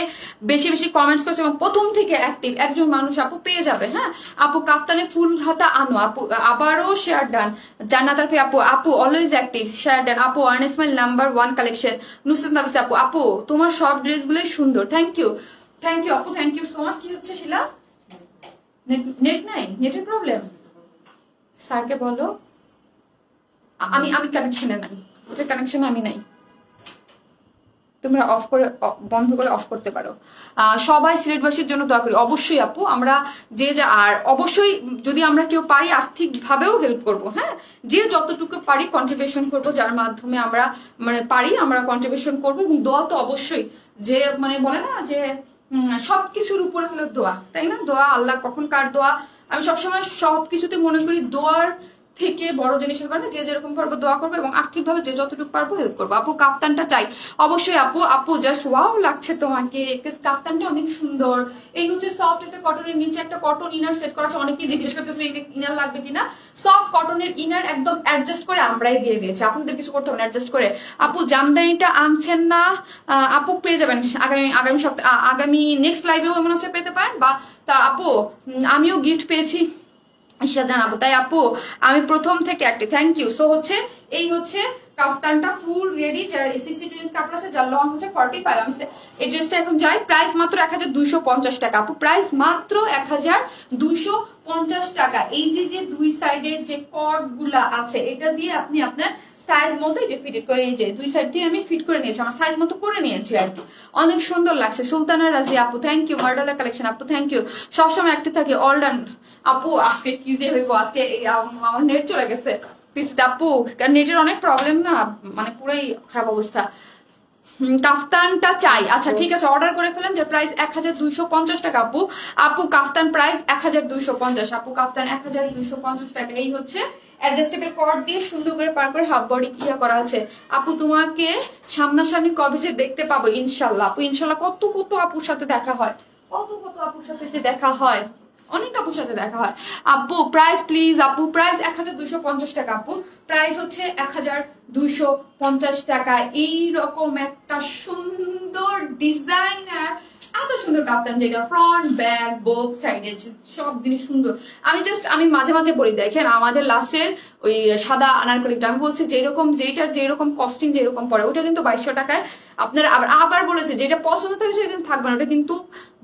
বেশি বেশি কমেন্টস করছে এবং প্রথম থেকে অ্যাক্টিভ একজন মানুষ আপু পেয়ে যাবে। হ্যাঁ আপু কাফতানে ফুল হাতা আনো আপু, আবারও শেয়ার ডান। জান্নাতার ফি আপু, আপু অলওয়েজ অ্যাক্টিভ, শেয়ার ডান আপু। আর্নেস my number 1 collection. Nusrat Nafis আপু, আপু তোমার সব ড্রেসগুলোই সুন্দর, থ্যাংক ইউ থ্যাংক ইউ আপু, থ্যাংক ইউ সো মাচ। কি হচ্ছে শিলা? নেট নাই, নেটের প্রবলেম? স্যারকে বলো। আমি কানেকশনে নাই, ওটার কানেকশন আমি নাই, তোমরা অফ করে বন্ধ করে অফ করতে পারো। সবাই সিলেটবাসীর জন্য দোয়া করি। অবশ্যই আপু আমরা যে যা, আর অবশ্যই যদি আমরা কেউ পারি আর্থিক ভাবেও হেল্প করব, হ্যাঁ যে যতটুকু পারি কন্ট্রিবিউশন করব, যার মাধ্যমে আমরা মানে পারি আমরা কন্ট্রিবিউশন করব। এবং দোয়া তো অবশ্যই, যে মানে বলে না যে সবকিছুর উপরে হলো দোয়া, তাই না? দোয়া আল্লাহ কখন কার দোয়া, আমি সবসময় সবকিছুতে মনে করি দোয়ার থেকে বড় জিনিস হতে পারে না। যে যেরকম পারবো দোয়া করবো এবং আর্থিকভাবে যে যতটুকু পারবো হেল্প করবো। আপু কাফতানটা চাই অবশ্যই আপু। আপু জাস্ট ওয়াও লাগছে তোমাকে, কাফতানটা অনেক সুন্দর। এই হচ্ছে সফট একটা কটনের নিচে একটা কটন ইনার সেট করা আছে। অনেকেই জিজ্ঞেস করতেছে ইনার লাগবে কিনা। সফট কটনের ইনার একদম অ্যাডজাস্ট করে আমরাই দিয়ে দিয়েছি, আপনাদের কিছু করতে হবে না, অ্যাডজাস্ট করে। আপু জামদানিটা আনছেন না? আপু পেয়ে যাবেন আগামী সপ্তাহে, আগামী নেক্সট লাইভেও এমন আছে পেতে পারেন। বা তা আপু আমিও গিফট পেয়েছি জানাবো, তাই আপু আমি প্রথম থেকে অ্যাক্টিভ, থ্যাংক ইউ। সো হচ্ছে এই হচ্ছে কাফতানটা ফুল রেডি, যার 62 ইঞ্চ কাপড় আছে, যার লং হচ্ছে 45। আমি এই ড্রেসটা এখন যাই, প্রাইস মাত্র 1250 টাকা আপু, প্রাইস মাত্র 1250 টাকা। এই যে দুই সাইডের যে কর্ড গুলা আছে এটা দিয়ে আপনি আপনার সাইজ মতো এই যে ফিট করে, এই যে দুই সাইড দিয়ে আমি ফিট করে নিয়েছি, আমার সাইজ মতো করে নিয়েছি আর কি। অনেক সুন্দর লাগছে। সুলতানা রাজি আপু থ্যাংক ইউ। মার্ডালা কালেকশন আপু থ্যাংক ইউ। সবসময় একটা থাকে অল ডান আপু। আজকে কি যে হইব, আজকে আমার নেট চলে গেছে আপু, কারণ নেটের অনেক প্রবলেম না, মানে পুরাই খারাপ অবস্থা। কাফতানটা চাই, আচ্ছা ঠিক আছে অর্ডার করে ফেলেন। যে প্রাইস 1250 টাকা আপু। আপু কাফতান প্রাইস 1250, আপু কাফতান 1250 টাকা। এই হচ্ছে অ্যাডজাস্টেবল কর্ড দিয়ে সুন্দর করে পার করে হাফ বডি ইয়া করা আছে। আপু তোমাকে সামনাসামনি কবে যে দেখতে পাবো ইনশাল্লাহ। আপু ইনশাল্লাহ কত কত আপুর সাথে দেখা হয়, কত কত আপুর সাথে যে দেখা হয়, অনেক আপুর সাথে দেখা হয়। আপু প্রাইস প্লিজ, আপু প্রাইস 1250 টাকা। আপু প্রাইস হচ্ছে 1250 টাকা। এইরকম একটা সুন্দর ডিজাইনার, এত সুন্দর কাপ্তান, যেটা ফ্রন্ট ব্যাক বোথ সাইডে সব জিনিস সুন্দর। আমি মাঝে মাঝে বলি দেখেন আমাদের লাস্টের ওই সাদা আনারকলিটা আমি বলছি যেরকম যেটার যেরকম কস্টিং যেরকম পড়ে ওটা কিন্তু 2200 টাকায় আপনার। আবার বলেছে যেটা পছন্দ থাকে সেটা কিন্তু থাকবে না, ওটা কিন্তু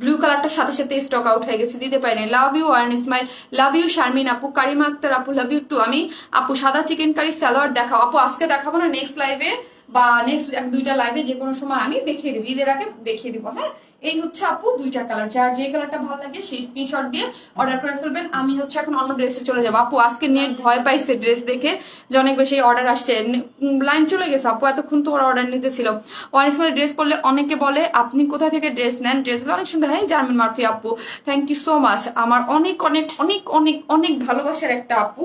ব্লু কালারটার সাথে সাথে স্টক আউট হয়ে গেছে, দিতে পারিনি। Love you One Smile, love you Sharmin আপু, কারিমা আক্তার আপু লাভ ইউ টু। আমি আপু সাদা চিকেন কারি সালোয়ার দেখাও আপু, আজকে দেখাবো না, নেক্সট লাইভে বা নেক্সট এক দুইটা লাইভে যে কোনো সময় আমি দেখিয়ে দিব, ঈদের আগে দেখিয়ে দিব। হ্যাঁ এই হচ্ছে আপু দুইটা কালার, যার যে কালারটা ভালো লাগে সেই স্ক্রিনশট দিয়ে অর্ডার করে ফেলবেন। আমি হচ্ছে এখন অন্য ড্রেসে চলে যাবো। আপু আজকে নেট ভয় পাইছে ড্রেস দেখে, যে অনেক বেশি অর্ডার আসছে, লাইন চলে গেছে আপু, এতক্ষণ তো ওরা অর্ডার নিতেছিল। অনেক সময় ড্রেস পরলে অনেকে বলে আপনি কোথা থেকে ড্রেস নেন, ড্রেসগুলো অনেক সুন্দর। হ্যাঁ জার্মান মারফি আপু থ্যাংক ইউ সো মাচ। আমার অনেক অনেক অনেক অনেক অনেক ভালোবাসার একটা আপু,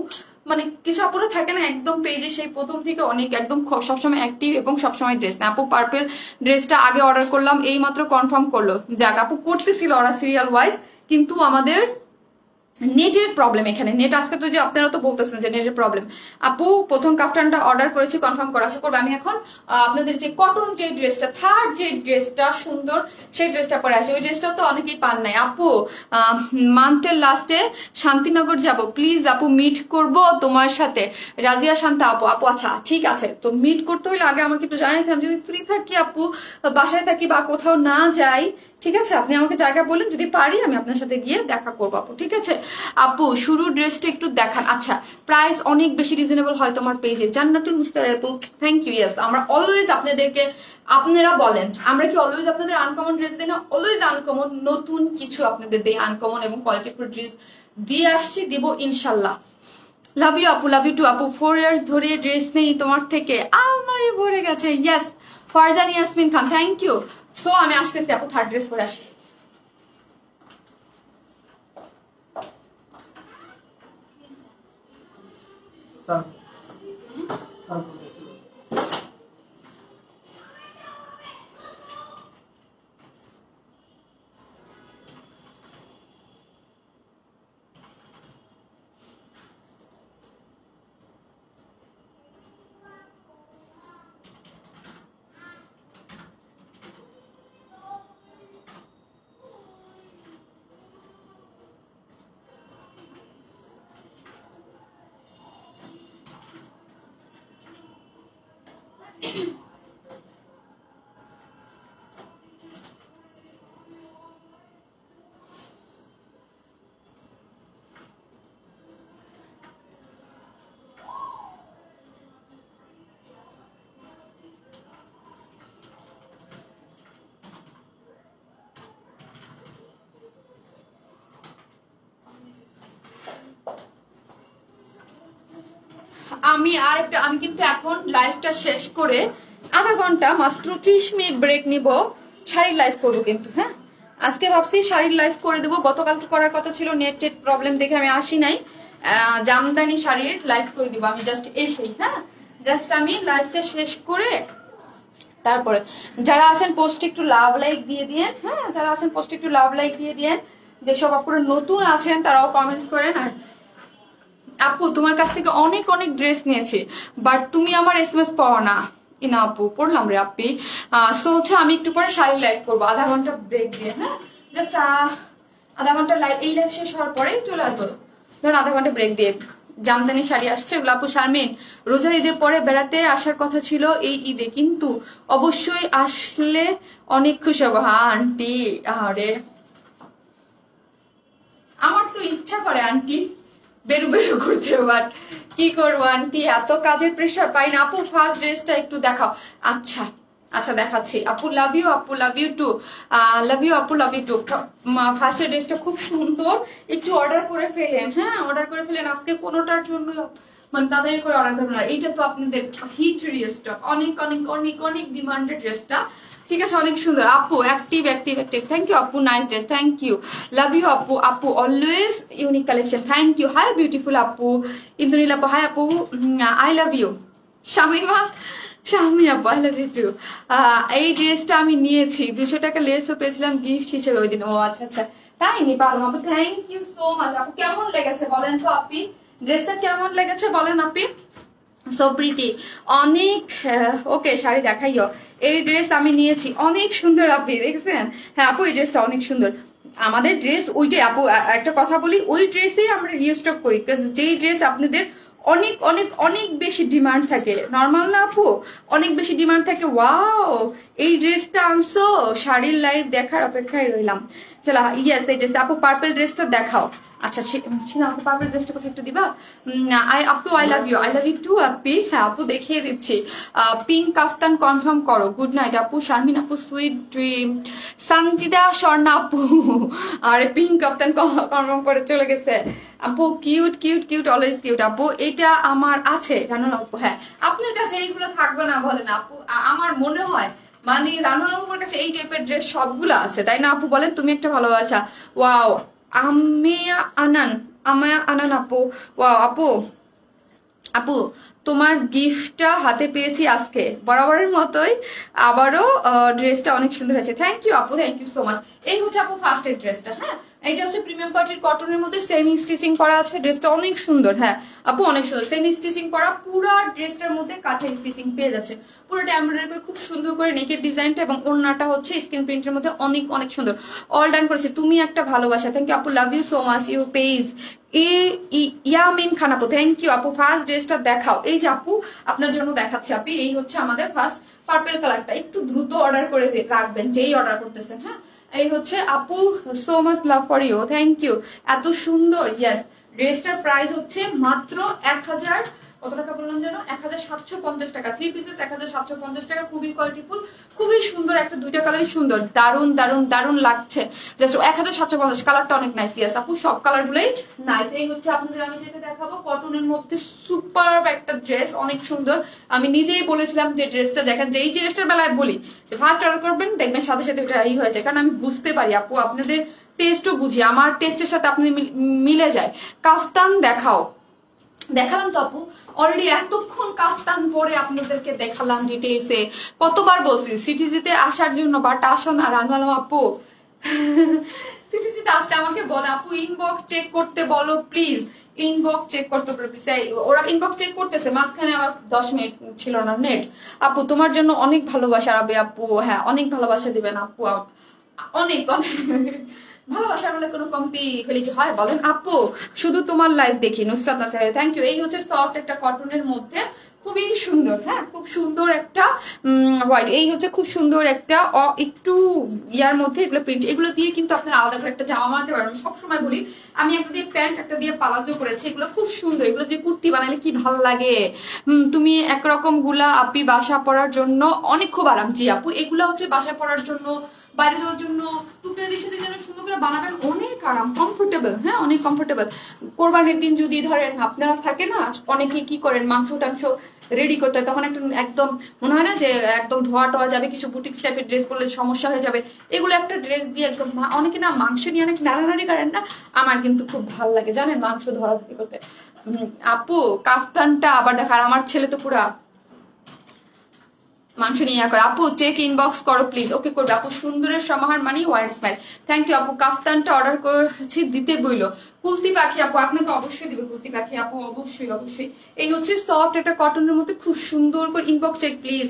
মানে কিছু আপুরা থাকে না একদম পেজে সেই প্রথম থেকে অনেক একদম সবসময় অ্যাক্টিভ এবং সবসময় ড্রেস না। আপু পার্পল ড্রেসটা আগে অর্ডার করলাম, এই মাত্র কনফার্ম করলো। যাক আপু করতেছিল ওরা সিরিয়াল ওয়াইজ, কিন্তু আমাদের নেটের প্রবলেম এখানে। নেট আজকে তো যে আপনারা তো বলতেছেন যে নেটের প্রবলেম। আপু প্রথম কাফতানটা অর্ডার করেছি, কনফার্ম করা আছে করবো। আমি এখন আপনাদের যে কটন যে ড্রেসটা, থার্ড যে ড্রেসটা সুন্দর সেই ড্রেসটা পরে আছে, ওই ড্রেসটাও তো অনেকেই পান নাই। আপু মান্থের লাস্টে শান্তিনগর যাব প্লিজ আপু, মিট করব তোমার সাথে। রাজিয়া শান্তা আপু, আপু আচ্ছা ঠিক আছে, তো মিট করতে হইলে আগে আমাকে একটু জানেন, আমি যদি ফ্রি থাকি আপু, বাসায় থাকি বা কোথাও না যাই, ঠিক আছে আপনি আমাকে জায়গা বলেন, যদি পারি আমি আপনার সাথে গিয়ে দেখা করবো আপু, ঠিক আছে। আপু শুরু ড্রেসটা একটু দেখান। আচ্ছা প্রাইস অনেক বেশি রিজনেবল হয় তোমার পেজে, জান্নাতুল মুস্তারা আপু থ্যাংক ইউ। ইয়েস আমরা অলওয়েজ আপনাদেরকে, আপনারা বলেন আমরা কি অলওয়েজ আপনাদের আনকমন ড্রেস দিই না? অলওয়েজ আনকমন নতুন কিছু আপনাদের দেই, আনকমন এবং কোয়ালিটিফুল ড্রেস দিয়ে আসছি, দিব ইনশাল্লাহ। লাভ ইউ আপু, লাভ ইউ টু আপু। 4 ইয়ার্স ধরে ড্রেস নেই তোমার থেকে, আমারই ভরে গেছে। Yes Farzan Yasmin Khan thank you. So আমি আসতেছি আপু, থার্ড ড্রেস পরে আসি। আমি কিন্তু এখন লাইভটা শেষ করে আধা ঘন্টা মাত্র 30 মিনিট ব্রেক নিব, শাড়ির লাইভ করবো কিন্তু। হ্যাঁ আজকে ভাবছি শাড়ির লাইভ করে দেবো, গতকালকে করার কথা ছিল, নেট টেট প্রবলেম দেখে আমি আসি নাই। জামদানি শাড়ির লাইভ করে দিব আমি জাস্ট এসেই। হ্যাঁ জাস্ট আমি লাইভটা শেষ করে তারপরে যারা আছেন পোস্টে একটু লাভ লাইক দিয়ে দিয়েন। হ্যাঁ যারা আছেন পোস্টে একটু লাভ লাইক দিয়ে দিয়েন, যেসব আপুরা নতুন আছেন তারাও কমেন্টস করেন। আর আপু তোমার কাছ থেকে অনেক অনেক ড্রেস নিয়েছি, বাট তুমি আমার SMS পাও না। ইনা আপু পড়লাম রে আপি। সো হচ্ছে আমি একটু পরে শাড়ি লাইভ করবো, আধা ঘন্টা ব্রেক দিয়ে। হ্যাঁ জাস্ট আধা ঘন্টা লাইভ, এই লাইভ শেষ হওয়ার পরে চলে আসবো, ধরুন আধা ঘন্টা ব্রেক দিয়ে। জামদানি শাড়ি আসছে ওগুলো আপু। শারমিন রোজার ঈদের পরে বেড়াতে আসার কথা ছিল এই ঈদে, কিন্তু অবশ্যই আসলে অনেক খুশি হবো। হ্যাঁ আন্টি, আরে আমার তো ইচ্ছা করে আন্টি বেরু বেরু করতে, বাট কি করবো আন্টি, এত কাজের প্রেশার পাই না। আপু ফার্স্ট ড্রেসটা একটু দেখাও। আচ্ছা আচ্ছা দেখাচ্ছি আপু, লাভ ইউ আপু, love you too, love you আপু, লাভ ইউ টু। ফার্স্টের ড্রেসটা খুব সুন্দর, একটু অর্ডার করে ফেলেন, হ্যাঁ অর্ডার করে ফেলেন আজকে কোনোটার জন্য, মানে তাদের করে অর্ডার করবেন না। এইটা তো আপনাদের হিট স্টক, অনেক অনেক অনেক অনেক ডিমান্ডেড ড্রেসটা, ঠিক আছে অনেক সুন্দর। আপু active active active, thank you আপু, nice dress, thank you, love you আপু, আপু always unique collection, thank you. Hi beautiful আপু, ইন্দ্রনীল আপু, হাই আপু, I love you. Shamima, Shami আপু আই লাভ ইউ টু। এই ড্রেসটা আমি নিয়েছি, 200 টাকা লেসও পেয়েছিলাম গিফট হিসেবে ওই দিন। ও আচ্ছা আচ্ছা, তাই নি পারলাম আপু, থ্যাংক ইউ সো মাচ আপু। কেমন লেগেছে বলেন তো আপনি, ড্রেসটা কেমন লেগেছে বলেন আপনি? সো প্রিটি, অনেক ওকে শাড়ি দেখাইও। এই ড্রেস আমি নিয়েছি, অনেক সুন্দর আপনি দেখছেন? হ্যাঁ আপু এই ড্রেসটা অনেক সুন্দর। আমাদের ড্রেস ওইটাই আপু, একটা কথা বলি, ওই ড্রেসেই আমরা রিস্টক করি, যেই ড্রেস আপনাদের অনেক অনেক অনেক বেশি ডিমান্ড থাকে, নর্মাল না আপু, অনেক বেশি ডিমান্ড থাকে। ওয়াও এই ড্রেসটা আনছো, শাড়ির লাইভ দেখার অপেক্ষায় রইলাম। চলো ইয়েস এই ড্রেস আপু, পার্পল ড্রেসটা দেখাও। আচ্ছা শিলা আমাকে পার্পল ড্রেসটা কোথায় একটু দিবা? আপু I love you, I love you too আপি। হ্যাঁ আপু দেখিয়ে দিচ্ছি, পিঙ্ক কাফতান কনফার্ম করো। গুড নাইট আপু, শারমিন আপু, সুইট ড্রিম, সঞ্জিদা স্বর্ণা আপু, আরে পিঙ্ক কাফতান কনফার্ম করে চলে গেছে আপু। Cute cute cute, always cute আপু। এটা আমার আছে জানো না আপু? হ্যাঁ আপনার কাছে এইগুলো থাকবে না বলেন আপু? আমার মনে হয় মানে রানু আপুর কাছে এই টাইপের ড্রেস সবগুলো আছে, তাই না আপু? বলেন তুমি একটা ভালোবাসা। ওয়াও আমেয়া আনান, আমায়া আনান আপু, ওয়াও আপু, আপু তোমার গিফটটা হাতে পেয়েছি আজকে বরাবরের মতোই, আবারও ড্রেসটা অনেক সুন্দর হয়েছে। থ্যাংক ইউ আপু, থ্যাংক ইউ সো মাচ। এই হচ্ছে আপু ফার্স্টের ড্রেসটা, হ্যাঁ এইটা হচ্ছে প্রিমিয়াম কোয়ালিটির কটনের মধ্যে সেমি স্টিচিং করা আছে, ড্রেসটা অনেক সুন্দর। হ্যাঁ আপু অনেক সুন্দর, সেমি স্টিচিং করা, পুরো ড্রেসটার মধ্যে কাঁথা স্টিচিং পেয়ে যাচ্ছে, পুরোটা এমব্রয়ডারি করে খুব সুন্দর করে নেকের ডিজাইনটা, এবং ওড়নাটা হচ্ছে স্ক্রিন প্রিন্টের মধ্যে অনেক অনেক সুন্দর, অল ডান করেছে। তুমি একটা ভালোবাসা, থ্যাংক ইউ আপু, লাভ ইউ সো মাচ। ইউ পেজ ইয়ামিন খান আপু, থ্যাংক ইউ আপু। ফার্স্ট ড্রেসটা দেখাও। এই যে আপু আপনার জন্য দেখাচ্ছি আপু, এই হচ্ছে আমাদের ফার্স্ট পার্পল কালারটা, একটু দ্রুত অর্ডার করে রাখবেন যেই অর্ডার করতেছেন। হ্যাঁ এই হচ্ছে আপু, so much love for you, thank you, এত সুন্দর। ইয়েস ড্রেসটার প্রাইস হচ্ছে মাত্র 1000, কত টাকা বললাম যেন, 1750 টাকা। 3 পিসেস 1750 টাকা, খুবই কোয়ালিটিফুল, খুবই সুন্দর, একটা দুইটা কালারই সুন্দর, দারুন দারুন দারুন লাগছে। জাস্ট 1750, কালারটা অনেক নাইস। ইয়েস আপু সব কালার গুলোই নাইস। এই হচ্ছে আপনাদের আমি যেটা দেখাবো, কটনের মধ্যে সুপার একটা ড্রেস, অনেক সুন্দর। আমি নিজেই বলেছিলাম যে ড্রেসটা দেখেন, যেই ড্রেসটার বেলায় বলি ফার্স্ট অর্ডার করবেন দেখবেন সাথে সাথে ওটা হয়ে যায়, কারণ আমি বুঝতে পারি আপু, আপনাদের টেস্টও বুঝি, আমার টেস্টের সাথে আপনাদের মিলে যায়। কাফতান দেখাও। দেখালাম তো আপু অলরেডি, এতক্ষণ কাফতান পরে আপনাদেরকে দেখালাম ডিটেইলসে, কতবার বলছি সিটিজিতে আসার জন্য, বাট আসো না রানু আপু। সিটিজিতে আসতে আমাকে বলে আপু ইনবক্স চেক করতে বলো প্লিজ, ইনবক্স চেক করতে প্লিজ। ওরা ইনবক্স চেক করতেছে, মাঝখানে আবার 10 মিনিট ছিল না নেট। আপু তোমার জন্য অনেক ভালোবাসা রাবে আপু, হ্যাঁ অনেক ভালোবাসা দিবেন আপু, অনেক অনেক ভালোবাসা বলে কোনো কমতি হলে কি হয় বলেন আপু? শুধু তোমার লাইভ দেখি নুসরাত নাসির, থ্যাংক ইউ। এই হচ্ছে সফট একটা কটনের মধ্যে, খুবই সুন্দর, হ্যাঁ খুব সুন্দর একটা হোয়াইট, এই হচ্ছে খুব সুন্দর একটা একটু ইয়ার মধ্যে এগুলো প্রিন্ট, এগুলো দিয়ে কিন্তু আপনার আলাদা করে একটা জামা বানাতে পারবেন। সবসময় বলি আমি একটা দিয়ে প্যান্ট, একটা দিয়ে পালাজো করেছি, এগুলো খুব সুন্দর, এগুলো দিয়ে কুর্তি বানালে কি ভালো লাগে। তুমি একরকম গুলা আপি বাসা পরার জন্য অনেক খুব আরাম। জি আপু এগুলো হচ্ছে বাসা পরার জন্য, বাইরে যাওয়ার জন্য, টুকটাক সাথে যেন সুন্দর করে বানাবেন, অনেক আরাম, কমফোর্টেবল, হ্যাঁ অনেক কমফোর্টেবল। কোরবানির দিন যদি ধরেন আপনারা থাকে না, অনেকে কি করেন মাংস টাংস রেডি করতে হয়, তখন একদম মনে হয় না যে একদম ধোয়া টোয়া যাবে, কিছু বুটিক্স টাইপের ড্রেস পরলে সমস্যা হয়ে যাবে, এগুলো একটা ড্রেস দিয়ে একদম, অনেকে না মাংস নিয়ে অনেক নাড়ানাড়ি করেন না, আমার কিন্তু খুব ভালো লাগে জানেন মাংস ধরাধরি করতে। আপু কাফতানটা আবার দেখার, আমার ছেলে তো পুরা মাংস নিয়ে করে। আপু চেক ইনবক্স করো প্লিজ, ওকে করবে আপু। সুন্দরের সমাহার মানে ওয়াইড স্মাইল, থ্যাংক ইউ আপু। কাফতানটা অর্ডার করেছি, দিতে বইলো। কুলতি পাখি আপু আপনাকে অবশ্যই দিবে, কুলতি পাখি আপু অবশ্যই অবশ্যই। এই হচ্ছে সফট একটা কটনের মধ্যে, খুব সুন্দর করে ইনবক্স চেক প্লিজ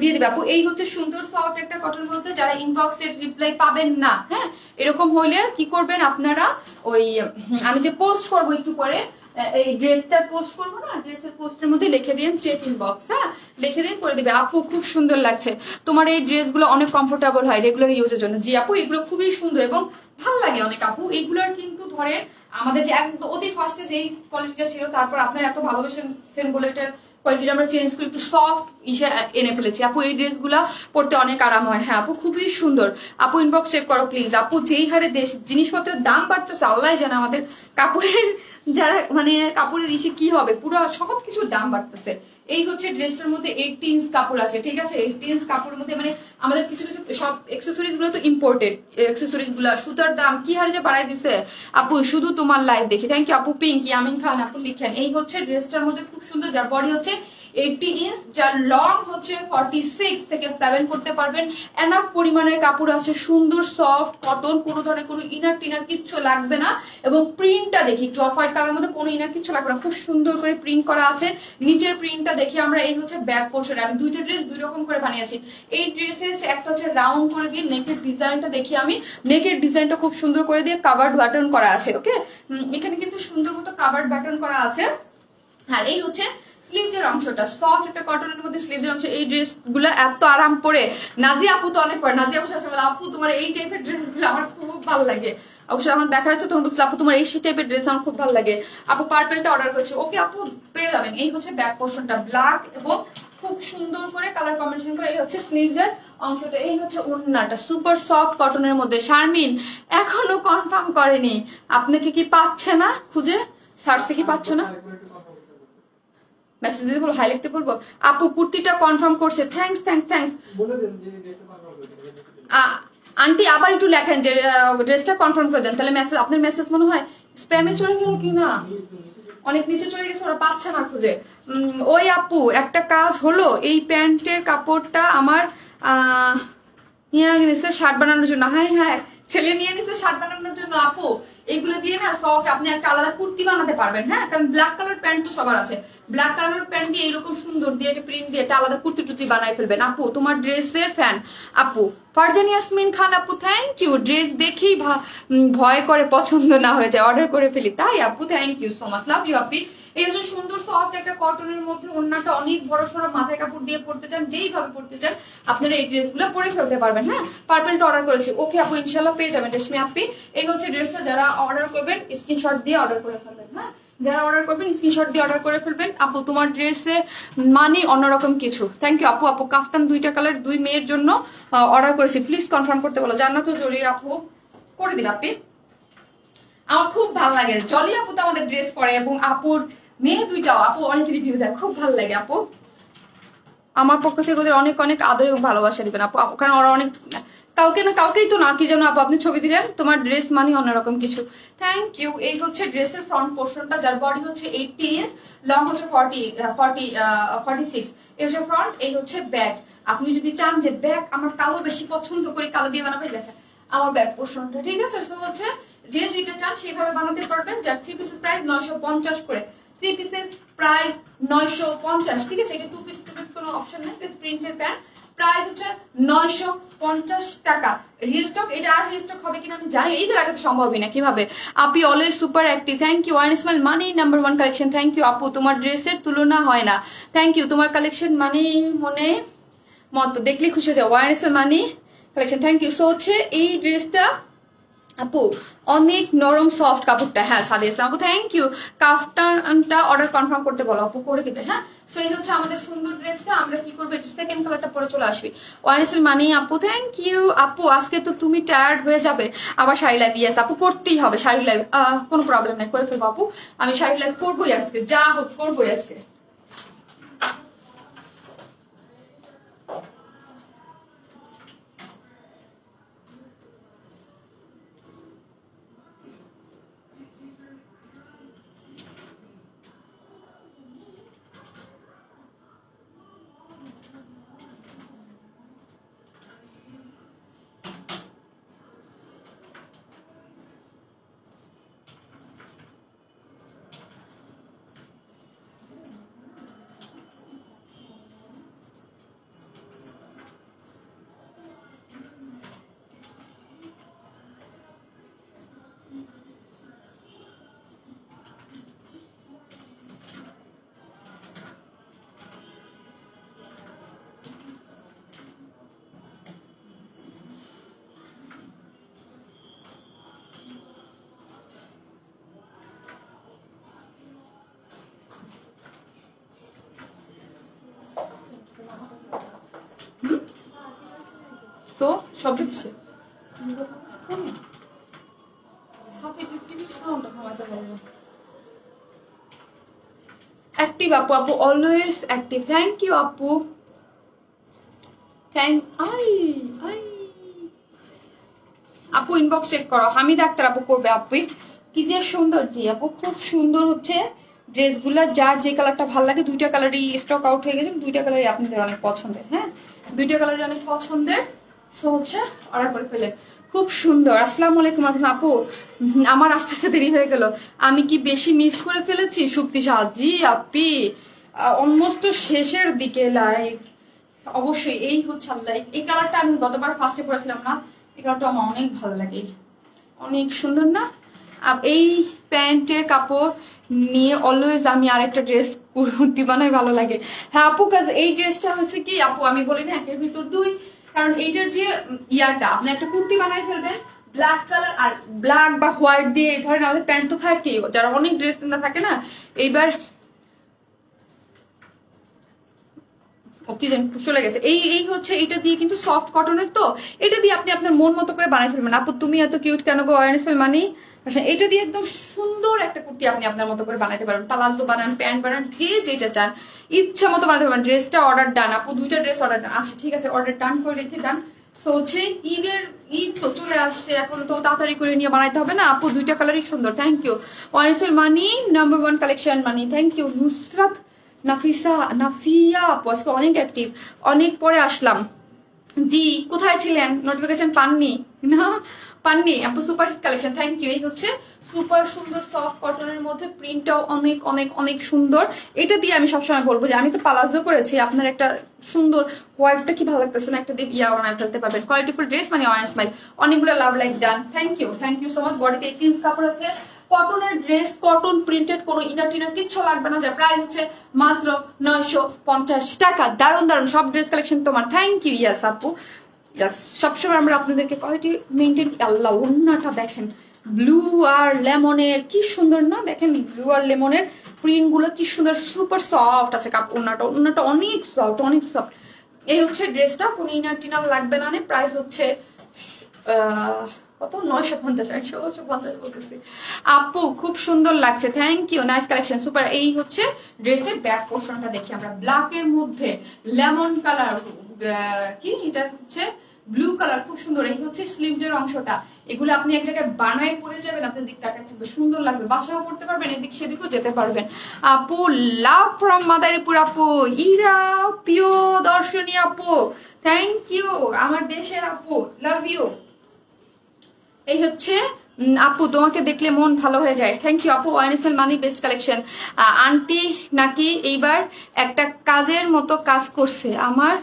দিয়ে দিবে আপু। এই হচ্ছে সুন্দর সফট একটা কটনের মধ্যে, যারা ইনবক্সের রিপ্লাই পাবেন না, হ্যাঁ এরকম হলে কি করবেন আপনারা, ওই আমি যে পোস্ট করবো একটু পরে, এই ড্রেসটা পোস্ট করবো না, ড্রেসের পোস্টের মধ্যে লিখে দিন চেক ইনবক্স, হ্যাঁ লিখে দিন করে দিবে। আপু খুব সুন্দর লাগছে তোমার এই ড্রেসগুলো, অনেক কমফোর্টেবল হয় রেগুলার ইউজের জন্য। জি আপু এগুলো খুবই সুন্দর এবং ভাল লাগে অনেক আপু। এগুলার কিন্তু ধরেন আমাদের যে একদম অতি ফার্স্টে যেই কোয়ালিটিটা ছিল, তারপর আপনার এত ভালোবেসেন বলে এটার কোয়ালিটিটা আমরা চেঞ্জ করে একটু সফট ইসে এনে ফেলেছি আপু। এই ড্রেসগুলা পরতে অনেক আরাম হয়। হ্যাঁ আপু খুবই সুন্দর আপু, ইনবক্স চেক করো প্লিজ আপু। যেই হারে জিনিসপত্রের দাম বাড়তেছে আল্লাহ জানে আমাদের কাপড়ের যারা মানে কাপড়ের ইসে কি হবে, পুরো সব কিছুর দাম বাড়তেছে। এই হচ্ছে ড্রেসটার মধ্যে 18 ইঞ্চ কাপড় আছে, ঠিক আছে। 18 ইঞ্চ কাপড়ের মধ্যে মানে আমাদের কিছু কিছু সব অ্যাকসেসরিজ গুলো তো ইম্পোর্টেড অ্যাকসেসরিজ গুলা, সুতার দাম কি হারে যে বাড়াই দিছে আপু, শুধু তোমার লাইভ দেখি। থ্যাংক ইউ আপু। পিঙ্কি আমিন খান আপু লিখেন। এই হচ্ছে ড্রেসটার মধ্যে খুব সুন্দর, যার বডি হচ্ছে 80 ইঞ্চ, যার লং হচ্ছে 46 থেকে 7 করতে পারবেন। এনাফ পরিমাণের কাপড় আছে, সুন্দর সফট কটন, কোনো ধরনের কোনো ইনার টিনার কিচ্ছু লাগবে না। এবং প্রিন্টটা দেখি একটু অফ হোয়াইট কালারের মধ্যে, কোনো ইনার কিচ্ছু লাগবে না, খুব সুন্দর করে প্রিন্ট করা আছে। নিচের প্রিন্টটা দেখি আমরা। এই হচ্ছে ব্যাক পোর্শন। আমি দুইটা ড্রেস দুই রকম করে বানিয়েছি। এই ড্রেসের একটা হচ্ছে রাউন্ড করে দিয়ে নেকের ডিজাইনটা দেখি আমি। নেকের ডিজাইনটা খুব সুন্দর করে দিয়ে কাভার্ড বাটন করা আছে। ওকে, এখানে কিন্তু সুন্দর মতো কাভার্ড বাটন করা আছে। আর এই হচ্ছে স্লিভসের অংশটা, সফট একটা কটনের মধ্যে স্লিভসের অংশ। এই ড্রেস গুলো এত আরাম পরে, নাজিয়া আপু তো অনেক পরে। নাজিয়া আপু সবসময় আপু তোমার এই টাইপের ড্রেস গুলো আমার খুব ভালো লাগে। অবশ্যই আমার দেখা হয়েছে তখন বলছি আপু তোমার এই টাইপের ড্রেস আমার খুব ভালো লাগে। আপু পার্পেলটা অর্ডার করেছি, ওকে আপু পেয়ে যাবেন। এই হচ্ছে ব্যাক পোর্শনটা ব্ল্যাক এবং খুব সুন্দর করে কালার কম্বিনেশন করে। এই হচ্ছে স্লিভসের অংশটা। এই হচ্ছে ওড়নাটা সুপার সফট কটনের মধ্যে। শারমিন এখনো কনফার্ম করেনি, আপনাকে কি পাচ্ছে না খুঁজে, সার্চে কি পাচ্ছ না? মেসেজ দিতে বলবো, হাই লিখতে বলবো। আপু কুর্তিটা কনফার্ম করছে, থ্যাঙ্কস থ্যাঙ্কস থ্যাঙ্কস। আন্টি আবার একটু লেখেন যে ড্রেসটা কনফার্ম করে দেন, তাহলে মেসেজ, আপনার মেসেজ মনে হয় স্প্যামে চলে গেল কি না, অনেক নিচে চলে গেছে, ওরা পাচ্ছে না খুঁজে। ওই আপু একটা কাজ হলো, এই প্যান্টের কাপড়টা আমার নিয়ে নিচ্ছে শার্ট বানানোর জন্য। হ্যাঁ হ্যাঁ, ছেলে নিয়ে নিচ্ছে শার্ট বানানোর জন্য আপু। এইগুলো দিয়ে না সফট আপনি একটা আলাদা কুর্তি বানাতে পারবেন। হ্যাঁ, কারণ ব্ল্যাক কালার প্যান্ট তো সবার আছে। ব্ল্যাক কালার প্যান্ট দিয়ে এরকম সুন্দর দিয়ে একটা প্রিন্ট দিয়ে একটা আলাদা কুর্তি টুর্তি বানাই ফেলবেন আপু। তোমার ড্রেসের ফ্যান আপু। ফারজান ইয়াসমিন খান আপু থ্যাংক ইউ। ড্রেস দেখেই ভয় করে পছন্দ না হয়ে যায়, অর্ডার করে ফেলি। তাই আপু thank you so much, love you আপি। এই হচ্ছে সুন্দর সফট একটা কটনের মধ্যে, ওড়নাটা অনেক বড় সড়ো, মাথায় কাপড় দিয়ে পড়তে চান, যেইভাবে পড়তে চান আপনারা এই ড্রেসগুলো পরে ফেলতে পারবেন। হ্যাঁ, পার্পেলটা অর্ডার করেছি, ওকে আপু ইনশাল্লাহ পেয়ে যাবেন রেশমি আপি। এই হচ্ছে ড্রেসটা, যারা অর্ডার করবেন স্ক্রিনশট দিয়ে অর্ডার করে ফেলবেন। হ্যাঁ, যারা অর্ডার করবেন স্ক্রিনশট দিয়ে অর্ডার করে ফেলবেন আপু। তোমার ড্রেসে মানে অন্যরকম কিছু। থ্যাংক ইউ আপু। আপু কাফতান দুইটা কালার, দুই মেয়ের জন্য অর্ডার করেছি, প্লিজ কনফার্ম করতে বলো। জান্নাতুল জলি আপু করে দিন আপনি। আমার খুব ভালো লাগে, জলি আপু তো আমাদের ড্রেস পরে এবং আপুর মেয়ে দুইটাও আপু অনেক রিভিউ দেয়, খুব ভালো লাগে আপু। আমার পক্ষ থেকে ওদের অনেক অনেক আদর এবং ভালোবাসা দিবেন আপু, কারণ ওরা অনেক কাউকে না কাউকেই তো না, কি যেন আপু আপনি ছবি দিলেন, তোমার ড্রেস মানে অন্যরকম কিছু। Thank you. এই হচ্ছে ড্রেসের ফ্রন্ট পোর্শনটা, যার বডি হচ্ছে 80 ইঞ্চ, লং হচ্ছে 46। এই হচ্ছে ফ্রন্ট, এই হচ্ছে ব্যাক। আপনি যদি চান যে ব্যাক আমার কালো বেশি পছন্দ করি, কালো দিয়ে বানাবে, দেখেন আমার ব্যাক পোর্শনটা, ঠিক আছে। তো হচ্ছে যে যেটা চান সেইভাবে বানাতে পারবেন। যার 3 পিসেস প্রাইস 950 করে, 3 পিসেস প্রাইস 950, ঠিক আছে। এটা 2 পিস কোনো অপশন নেই, প্রিন্টের প্যান্ট প্রাইস হচ্ছে 950 টাকা। রিস্টক, এটা আর রিস্টক হবে কিনা আমি জানি, এইদের আগে তো সম্ভবই না, কিভাবে। আপি always super active, thank you. One Smile মানে নাম্বার 1 কালেকশন, থ্যাংক ইউ আপু। তোমার ড্রেসের তুলনা হয় না, থ্যাংক ইউ। তোমার কালেকশন মানে মনে মতো দেখলে খুশি হয়ে যাও। ওয়ান স্মাইল মানে কালেকশন, থ্যাংক ইউ। সো হচ্ছে এই ড্রেসটা আপু অনেক নরম সফট কাপড়টা। হ্যাঁ সাদিয়া ইসলাম আপু থ্যাংক ইউ। কাফতানটা অর্ডার কনফার্ম করতে বলো আপু, করে দিবে। হ্যাঁ, সো এই হচ্ছে আমাদের সুন্দর ড্রেসটা। আমরা কি করবো, এটা সেকেন্ড কালারটা পরে চলে আসবে। ওয়ারেসেল মানি আপু থ্যাংক ইউ। আপু আজকে তো তুমি টায়ার্ড হয়ে যাবে, আবার শাড়ি লাইভ। ইয়েস আপু করতেই হবে শাড়ি লাইভ, কোনো প্রবলেম নেই, করে ফেলবো আপু। আমি শাড়ি লাইভ করবোই আজকে, যা হোক করবোই আজকে। তো সব দেখছে অ্যাক্টিভ আপু, আপু অলওয়েজ অ্যাক্টিভ। থ্যাংক ইউ আপু, আপু ইনবক্স চেক করো। হামিদ আক্তার আপু করবে। আপু কি যে সুন্দর, জি আপু খুব সুন্দর হচ্ছে ড্রেসগুলো। যার যে কালারটা ভালো লাগে, দুইটা কালারই স্টক আউট হয়ে গেছে, দুইটা কালারই আপনাদের অনেক পছন্দের। হ্যাঁ, দুইটা কালারই অনেক পছন্দের, সো হচ্ছে অর্ডার করে ফেলে। খুব সুন্দর। আসসালামু আলাইকুম আপু, আমার আস্তে আস্তে দেরি হয়ে গেল। আমি কি বেশি মিস করে ফেলেছি? সুপ্তি শাহ, জি আপি অলমোস্ট তো শেষের দিকে লাইভ। অবশ্যই এই হচ্ছে লাইভ। এই কালারটা আমি গতবার ফার্স্টে পড়েছিলাম না, এই কালারটা আমার অনেক ভালো লাগে, অনেক সুন্দর না? এই প্যান্টের কাপড় নিয়ে অলওয়েজ আমি আরেকটা ড্রেস কুর্তি বানাই, ভালো লাগে। হ্যাঁ আপু, কাজ এই ড্রেসটা হচ্ছে কি আপু, আমি বলি না একের ভিতর দুই, কারণ এইটার যে ইয়াটা আপনি একটা কুর্তি বানাই ফেলবেন ব্ল্যাক কালার আর ব্ল্যাক বা হোয়াইট দিয়ে, ধরেন আমাদের প্যান্ট তো থাকে, যারা অনেক ড্রেস কিনা থাকে না, এইবার কি জানি চলে গেছে। এই হচ্ছে এটা দিয়ে কিন্তু সফট কটনের, তো এটা দিয়ে আপনি আপনার মন মতো করে বানাই ফেলবেন। আপু তুমি এত কিউট কেন গো? অয়েনেস মানে এটা দিয়ে একদম সুন্দর একটা কুর্তি আপনি আপনার মতো করে বানাতে পারবেন। প্লাজো বানান, প্যান্ট বানান, যে যেটা চান ইচ্ছা মতো বানাতে পারবেন। ড্রেসটা অর্ডার ডান আপু, দুইটা ড্রেস অর্ডার ডান। আচ্ছা ঠিক আছে, অর্ডার ডান করে রেখে ডান। তো হচ্ছে ঈদ তো চলে আসছে, এখন তো তাড়াতাড়ি করে নিয়ে বানাইতে হবে না আপু। দুইটা কালারই সুন্দর, থ্যাংক ইউ। অয়েনেস money number 1 collection money, thank you. Nusrat Nafia আজকে অনেক অ্যাক্টিভ, অনেক পরে আসলাম। জি কোথায় ছিলেন? নোটিফিকেশন পাননি না? পাননি আপু। Super hit collection, thank you. এই হচ্ছে সুপার সুন্দর সফট কটনের মধ্যে, প্রিন্টটাও অনেক অনেক অনেক সুন্দর। এটা দিয়ে আমি সবসময় বলবো যে আমি তো পালাজো করেছি, আপনার একটা সুন্দর হোয়াইটটা কি ভালো লাগতেছে না, একটা দিয়ে ইয়া বানায় ফেলতে পারবেন। কোয়ালিটিফুল ড্রেস মানে অয়েন স্মাইল, অনেকগুলো love like done, thank you so much. বডিতে 18 কাপড় আছে, কটনের ড্রেস, কটন প্রিন্টেড, কোনো ইনার টিনার কিচ্ছু লাগবে না। যা প্রাইস হচ্ছে মাত্র 950 টাকা। দারুণ দারুণ সব ড্রেস কালেকশন তোমার, থ্যাংক ইউ। ইয়াস আপু, ইয়াস সবসময় আমরা আপনাদেরকে কোয়ালিটি মেনটেন। আল্লাহ ওন্নাটা দেখেন, ব্লু আর লেমনের কি সুন্দর না? দেখেন ব্লু আর লেমনের প্রিন্ট গুলো কি সুন্দর, সুপার সফট আছে কাপড়। ওন্নাটা অনেক সফট, অনেক সফট। এই হচ্ছে ড্রেসটা, কোনো ইনার টিনার লাগবে না। প্রাইস হচ্ছে কত? 950, 1650 বলতেছি আপু। খুব সুন্দর লাগছে, thank you. Nice collection, super. এই হচ্ছে ড্রেসের ব্যাক পোর্শনটা দেখি আমরা, ব্ল্যাক এর মধ্যে লেমন কালার, কি এটা হচ্ছে ব্লু কালার, খুব সুন্দর। এই হচ্ছে স্লিভস এর অংশটা, এগুলো আপনি এক জায়গায় বানায় পরে যাবেন, আপনার দিক তাকায় থাকবে, সুন্দর লাগবে, বাসাও পড়তে পারবেন, এদিক সেদিকেও যেতে পারবেন আপু। লাভ ফ্রম মাদারীপুর আপু, ইরা প্রিয় দর্শনী আপু, থ্যাংক ইউ। আমার দেশের আপু, লাভ ইউ। এই হচ্ছে আপু, তোমাকে দেখলে মন ভালো হয়ে যায়, থ্যাংক ইউ আপু। ওয়াইনেসেল মানি বেস্ট কালেকশন। আন্টি নাকি এইবার একটা কাজের মতো কাজ করছে আমার।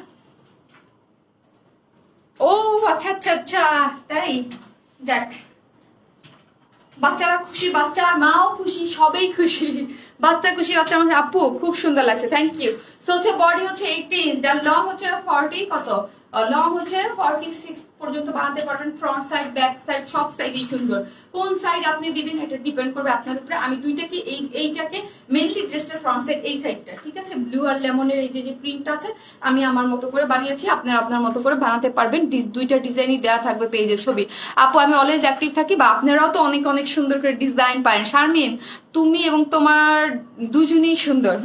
ও আচ্ছা আচ্ছা আচ্ছা, তাই যাক, বাচ্চারা খুশি, বাচ্চার মাও খুশি, সবাই খুশি, বাচ্চা খুশি, বাচ্চার মধ্যে। আপু খুব সুন্দর লাগছে, থ্যাংক ইউ। সো হচ্ছে বডি হচ্ছে 18, যার লং হচ্ছে 40, কত লং হচ্ছে 46 পর্যন্ত বানাতে পারবেন। ফ্রন্ট সাইড, ব্যাক সাইড, সব সাইডেই সুন্দর। কোন সাইড আপনি দিবেন এটা ডিপেন্ড করবে আপনার উপরে। আমি দুইটাকে এইটাকে মেইনলি ড্রেসটার ফ্রন্ট সাইড, এই সাইডটা ঠিক আছে, ব্লু আর লেমনের এই যে প্রিন্ট আছে, আমি আমার মতো করে বানিয়েছি, আপনারা আপনার মতো করে বানাতে পারবেন। দুইটা ডিজাইনই দেওয়া থাকবে পেজে ছবি। আপু আমি অলওয়েজ অ্যাক্টিভ থাকি, বা আপনারাও তো অনেক অনেক সুন্দর করে ডিজাইন পারেন। শারমিন তুমি এবং তোমার দুজনেই সুন্দর।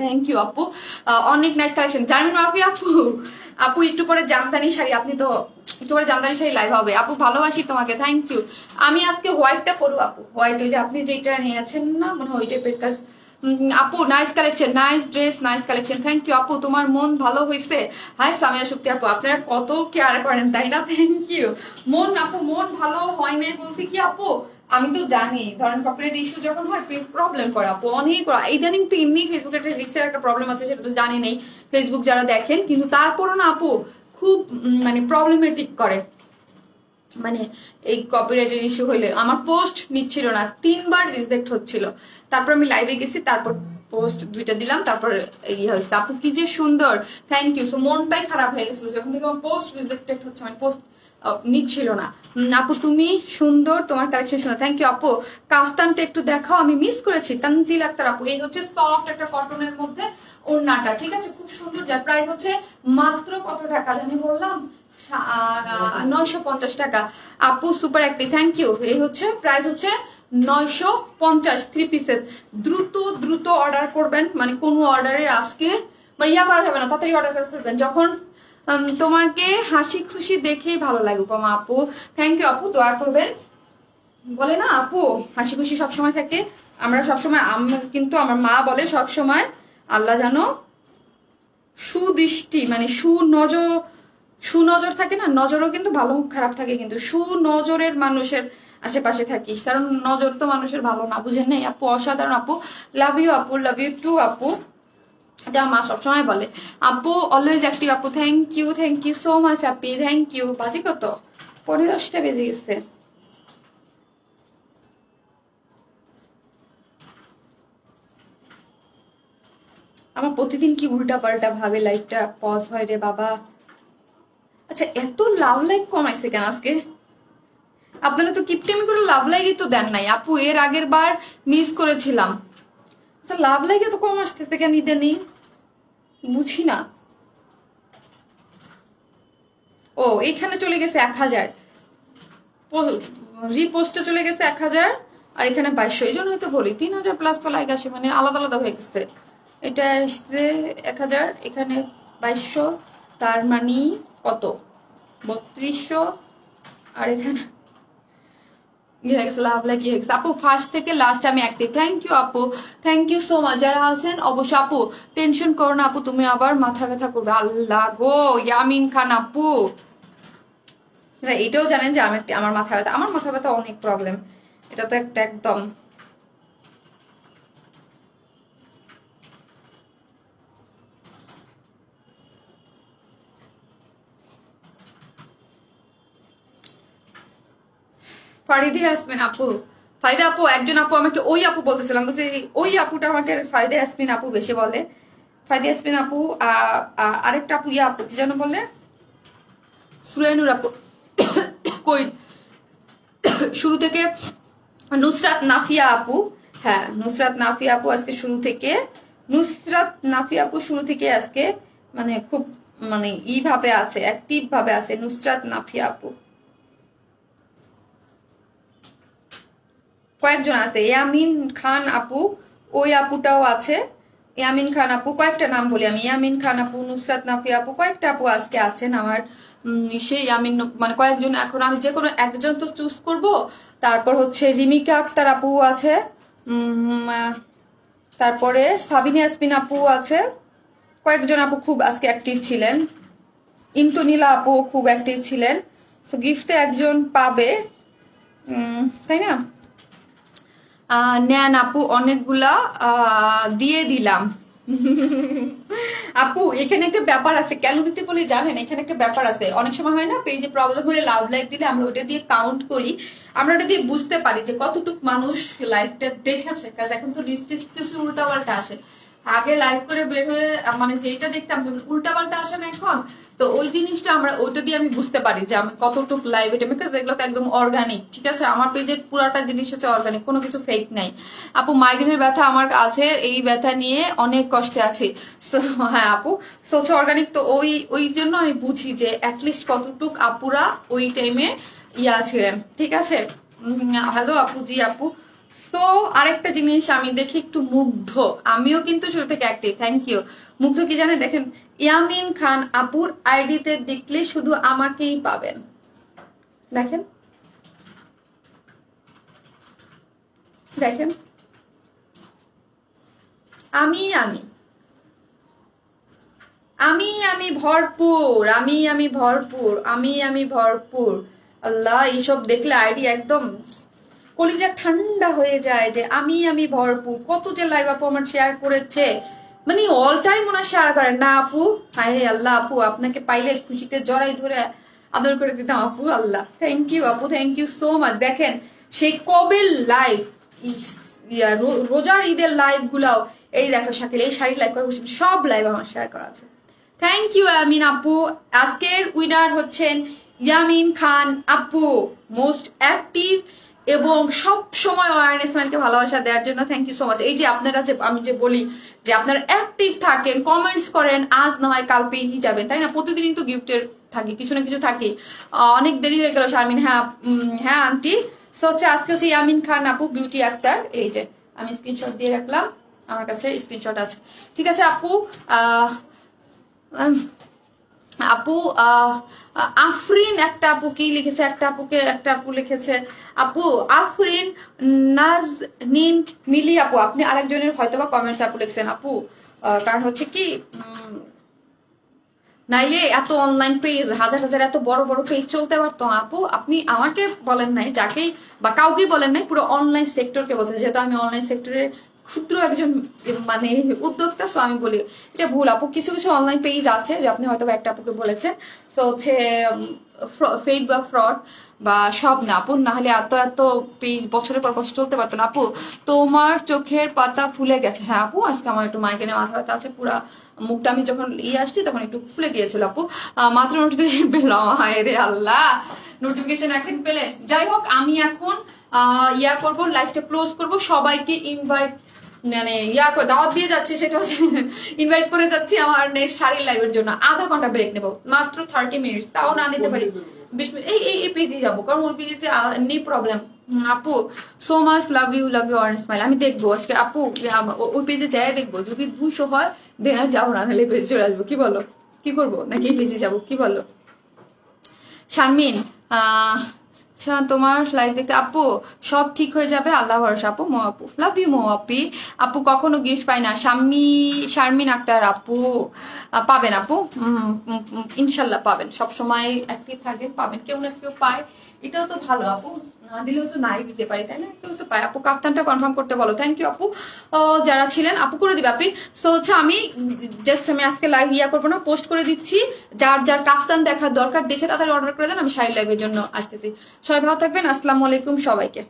থ্যাংক ইউ আপু, অনেক নাইস কালেকশন। জার্মিন মারফি আপু একটু পরে জামদানি শাড়ি, আপনি তো একটু পরে জামদানি শাড়ি লাইভ হবে আপু, ভালোবাসি তোমাকে, থ্যাংক ইউ। আমি আজকে হোয়াইটটা পরবো আপু, হোয়াইট ওই যে আপনি যেটা নিয়েছেন না মানে ওই টাইপের কাজ। আপু nice collection, nice dress, nice collection, thank you আপু। তোমার মন ভালো হয়েছে? হাই সামিয়া শক্তি আপু, আপনারা কত কেয়ার করেন তাই না, থ্যাংক ইউ। মন আপু, মন ভালো হয় নাই বলছি কি আপু, আমি তো জানি ধরেন কপিরাইট ইস্যু যখন হয় প্রবলেম করে আপু, অনেক ইদানিং তো এমনি ফেসবুকে একটা রিক্সের একটা প্রবলেম আছে, সেটা তো জানি নেই ফেসবুক যারা দেখেন, কিন্তু তারপরও না আপু খুব মানে প্রবলেমেটিক করে, মানে এই কপিরাইটের ইস্যু হইলে। আমার পোস্ট নিচ্ছিল না, 3 বার রিজেক্ট হচ্ছিল, তারপর আমি লাইভে গেছি, তারপর পোস্ট 2টা দিলাম, তারপর ইয়ে হয়েছে। আপু কি যে সুন্দর, থ্যাংক ইউ। সো মনটাই খারাপ হয়ে গেছিল যখন থেকে আমার পোস্ট রিজেক্টেড হচ্ছে, মানে পোস্ট নিচ্ছিল না। আপু তুমি সুন্দর, তোমার কালেকশন সুন্দর, থ্যাংক ইউ আপু। কাফতানটা একটু দেখাও, আমি মিস করেছি। তানজিল আক্তার আপু, এই হচ্ছে সফট একটা কটনের মধ্যে, ওড়নাটা, ঠিক আছে, খুব সুন্দর। যার প্রাইস হচ্ছে মাত্র কত টাকা জানি বললাম, 950 টাকা। আপু সুপার অ্যাক্টিভ, থ্যাংক ইউ। এই হচ্ছে প্রাইস হচ্ছে 950, 3 পিসেস। দ্রুত দ্রুত অর্ডার করবেন, মানে কোনো অর্ডারের আজকে মানে ইয়া করা যাবে না, তাড়াতাড়ি অর্ডার করে ফেলবেন যখন তোমাকে হাসি খুশি দেখেই ভালো লাগে। উপমা আপু থ্যাংক ইউ আপু, দোয়া করবেন। বলে না আপু হাসি খুশি সবসময় থাকে, আমরা সবসময়, কিন্তু আমার মা বলে সবসময় আল্লাহ যেন সুদৃষ্টি মানে সুনজর থাকে না, নজরও কিন্তু ভালো খারাপ থাকে, কিন্তু সুনজরের মানুষের আশেপাশে থাকি, কারণ নজর তো মানুষের ভালো না, বুঝেন নাই আপু? অসাধারণ আপু, লাভ ইউ আপু, লাভ ইউ টু আপু, এটা মা সবসময় বলে। আপু অলওয়েজ অ্যাক্টিভ আপু, থ্যাংক ইউ সো মাচ আপি, থ্যাংক ইউ। বাজে কত? 10:45 বেজে গেছে। আমার প্রতিদিন কি উল্টা পাল্টা ভাবে লাইফটা পজ হয় রে বাবা। আচ্ছা এত লাভ লাইক কমাইছে কেন আজকে? আপনারা তো কিপটেমি করে লাভ লাইকই তো দেন নাই আপু, এর আগের বার মিস করেছিলাম। আচ্ছা লাভ লাইকে তো কম আসতেছে কেন ইদানিং, বুঝি না। ও এখানে চলে গেছে 1000, রিপোস্টে চলে গেছে 1000, আর এখানে 2200, এই জন্য হয়তো বলি 3000 প্লাস তো লাইক আসে, মানে আলাদা আলাদা হয়ে গেছে। এটা আসছে 1000, এখানে 2200, তার মানে কত 3200, আর এখানে লাভ লাইক কি হয়েছে। আপু ফার্স্ট থেকে লাস্ট আমি অ্যাক্টিভ, থ্যাংক ইউ আপু, থ্যাংক ইউ সো মাচ। যারা আছেন অবশ্যই আপু টেনশন করো না আপু, তুমি আবার মাথা ব্যথা করবে। আল্লাহ গো, ইয়ামিন খান আপু, এটাও জানেন যে আমার মাথা ব্যথা, আমার মাথা ব্যথা অনেক প্রবলেম, এটা তো একটা একদম। ফারিদা ইয়াসমিন আপু, ফারিদা আপু, একজন আপু আমাকে ওই আপু বলতেছিলাম, বলছি ওই আপুটা আমাকে ফারিদা ইয়াসমিন আপু বেশি বলে। ফারিদা ইয়াসমিন আপু, আরেকটা আপু ইয়া আপু কি যেন বলে, সুরাইনুর আপু, কই শুরু থেকে নুসরাত নাফিয়া আপু, হ্যাঁ নুসরাত নাফিয়া আপু আজকে শুরু থেকে, নুসরাত নাফিয়া আপু শুরু থেকে আজকে মানে খুব মানে ভাবে আছে, অ্যাক্টিভ ভাবে আছে নুসরাত নাফিয়া আপু। কয়েকজন আছে, ইয়ামিন খান আপু, ওই আপুটাও আছে, ইয়ামিন খান আপু, কয়েকটা নাম বলি আমি, ইয়ামিন খান আপু, নুসরাত নাফিয়া আপু, কয়েকটা আপু আজকে আছেন আমার সেই ইয়ামিন, মানে কয়েকজন, এখন আমি যে কোনো একজন তো চুজ করব। তারপর হচ্ছে রিমিকা আক্তার আপু আছে, তারপরে সাবিনা ইয়াসমিন আপু আছে, কয়েকজন আপু খুব আজকে অ্যাক্টিভ ছিলেন, ইন্তুনীলা আপু খুব অ্যাক্টিভ ছিলেন। সো গিফটে একজন পাবে, তাই না? নেন আপু, অনেকগুলা দিয়ে দিলাম। আপু এখানে একটা ব্যাপার আছে, কেন দিতে বলে জানেন? এখানে একটা ব্যাপার আছে, অনেক সময় হয় না পেজে প্রবলেম হয়ে লাভ লাইক দিলে আমরা ওটা দিয়ে কাউন্ট করি, আমরা ওটা দিয়ে বুঝতে পারি যে কতটুক মানুষ লাইভটা দেখেছে, কারণ এখন তো কিছু উল্টাপাল্টা আসে। আগে লাইভ করে বের হয়ে মানে যেটা দেখতাম উল্টাপাল্টা আসে না এখন, তো ওই জিনিসটা আমরা ওইটা দিয়ে আমি বুঝতে পারি যে আমি কতটুক লাইভ এটা, বিকজ এগুলো তো একদম অর্গানিক, ঠিক আছে? আমার পেজের পুরাটা জিনিস হচ্ছে অর্গানিক, কোনো কিছু ফেক নাই। আপু মাইগ্রেনের ব্যথা আমার আছে, এই ব্যথা নিয়ে অনেক কষ্টে আছি। হ্যাঁ আপু, সোচ অর্গানিক, তো ওই জন্য আমি বুঝি যে অ্যাটলিস্ট কতটুক আপুরা ওই টাইমে ইয়া ছিলেন, ঠিক আছে? হ্যালো আপু, জি আপু। তো আরেকটা জিনিস আমি দেখি একটু মুগ্ধ, আমিও কিন্তু শুরু থেকে অ্যাক্টিভ, থ্যাংক ইউ। মুগ্ধ কি জানে দেখেন, ইয়ামিন খান আপুর আইডিতে দেখলে শুধু আমাকেই পাবেন, দেখেন দেখেন, আমি আমি আমি আমি ভরপুর, আমি ভরপুর, আমি ভরপুর। আল্লাহ, এইসব দেখলে আইডি একদম কলিজা ঠান্ডা হয়ে যায় যে আমি ভরপুর। কত যে লাইভ আপু আমার শেয়ার করেছে, মানে অল টাইম ওনার শেয়ার করেন না আপু। হায় আল্লাহ আপু, আপনাকে পাইলে খুশিতে জড়াই ধরে আদর করে দিতাম আপু। আল্লাহ, থ্যাংক ইউ আপু, থ্যাংক ইউ সো মাচ। দেখেন সেই কবে লাইভ, রোজার ঈদের লাইভ গুলাও, এই দেখো শাকিল এই শাড়ি লাইভ করে সব লাইভ আমার শেয়ার করা আছে। থ্যাংক ইউ ইয়ামিন আপু। আজকের উইনার হচ্ছেন ইয়ামিন খান আপু, মোস্ট অ্যাক্টিভ এবং সব সময় ওয়ারনেস স্মাইলকে ভালোবাসা দেওয়ার জন্য থ্যাংক ইউ সো মাচ। এই যে আপনারা যে আমি যে বলি যে আপনারা অ্যাক্টিভ থাকেন, কমেন্টস করেন, আজ না হয় কাল পেয়েই যাবেন, তাই না? প্রতিদিনই তো গিফটের থাকে, কিছু না কিছু থাকে। অনেক দেরি হয়ে গেল শারমিন। হ্যাঁ হ্যাঁ আন্টি। সো হচ্ছে আজকে হচ্ছে ইয়ামিন খান আপু বিউটি আক্তার, এই যে আমি স্ক্রিনশট দিয়ে রাখলাম, আমার কাছে স্ক্রিনশট আছে। ঠিক আছে আপু। আপু আফরিন একটা আপু কি লিখেছে, একটা আপু লিখেছে আপু আফরিন নাজনীন মিলি আপু, আপনি আরেকজনের হয়তো বা কমেন্টস আপু লিখছেন আপু। কারণ হচ্ছে কি নাইলে এত অনলাইন পেজ, হাজার হাজার এত বড় বড় পেজ চলতে পারতো না আপু। আপনি আমাকে বলেন নাই, যাকেই বা কাউকেই বলেন নাই, পুরো অনলাইন সেক্টরকে বলছেন, যেহেতু আমি অনলাইন সেক্টরের ক্ষুদ্র একজন মানে উদ্যোক্তা। সো আমি বলি এটা ভুল আপু। কিছু কিছু অনলাইন পেজ আছে যে আপনি হয়তো একটা আপুকে বলেছেন, তো হচ্ছে ফেক বা ফ্রড বা সব না আপু, না হলে এত এত পেজ বছরের পর বছর চলতে পারতো না আপু। তোমার চোখের পাতা ফুলে গেছে। হ্যাঁ আপু, আজকে আমার একটু মাইগ্রেনে মাথা ব্যথা আছে, পুরা মুখটা আমি যখন আসছি তখন একটু ফুলে গিয়েছিল আপু। মাত্র নোটিফিকেশন পেলাম, হায় রে আল্লাহ, নোটিফিকেশন এখন পেলেন। যাই হোক, আমি এখন করবো, লাইভটা ক্লোজ করবো, সবাইকে ইনভাইট মানে করে দাওয়াত দিয়ে যাচ্ছি, সেটা হচ্ছে ইনভাইট করে যাচ্ছি আমার নেক্সট শাড়ির লাইভের জন্য। আধা ঘন্টা ব্রেক নেবো, মাত্র 30 মিনিট, তাও না নিতে পারি 20 মিনিট। এই পেজে যাবো, কারণ ওই পেজে এমনি প্রবলেম। আপু so much love you Orange Smile. আমি দেখবো আজকে আপু, ওই পেজে যাই দেখবো, যদি 200 হয় দেন আর যাবো না, তাহলে পেজে চলে আসবো। কি বলো, কি করবো, নাকি এই পেজে যাবো, কি বলো? শারমিন তোমার লাইভ দেখতে আপু সব ঠিক হয়ে যাবে, আল্লাহ ভরসা আপু। মো আপু লাভ ইউ মো আপি। আপু কখনো গিফট পাই না, শারমিন আক্তার আপু পাবেন আপু, ইনশাল্লাহ পাবেন, সবসময় অ্যাক্টিভ থাকবেন, পাবেন, কেউ না কেউ পায়, এটাও তো ভালো আপু। না দিলেও তো নাই দিতে পারি, তাই না? কেউ তো পায় আপু। কাফতানটা কনফার্ম করতে বলো। থ্যাংক ইউ আপু, যারা ছিলেন আপু করে দিবে আপনি। তো হচ্ছে আমি জাস্ট আমি আজকে লাইভ করবো না, পোস্ট করে দিচ্ছি। যার যার কাফতান দেখার দরকার দেখে তাদের অর্ডার করে দেন, আমি শাড়ি লাইভের জন্য আসতেছি। সবাই ভালো থাকবেন, আসসালামু আলাইকুম সবাইকে।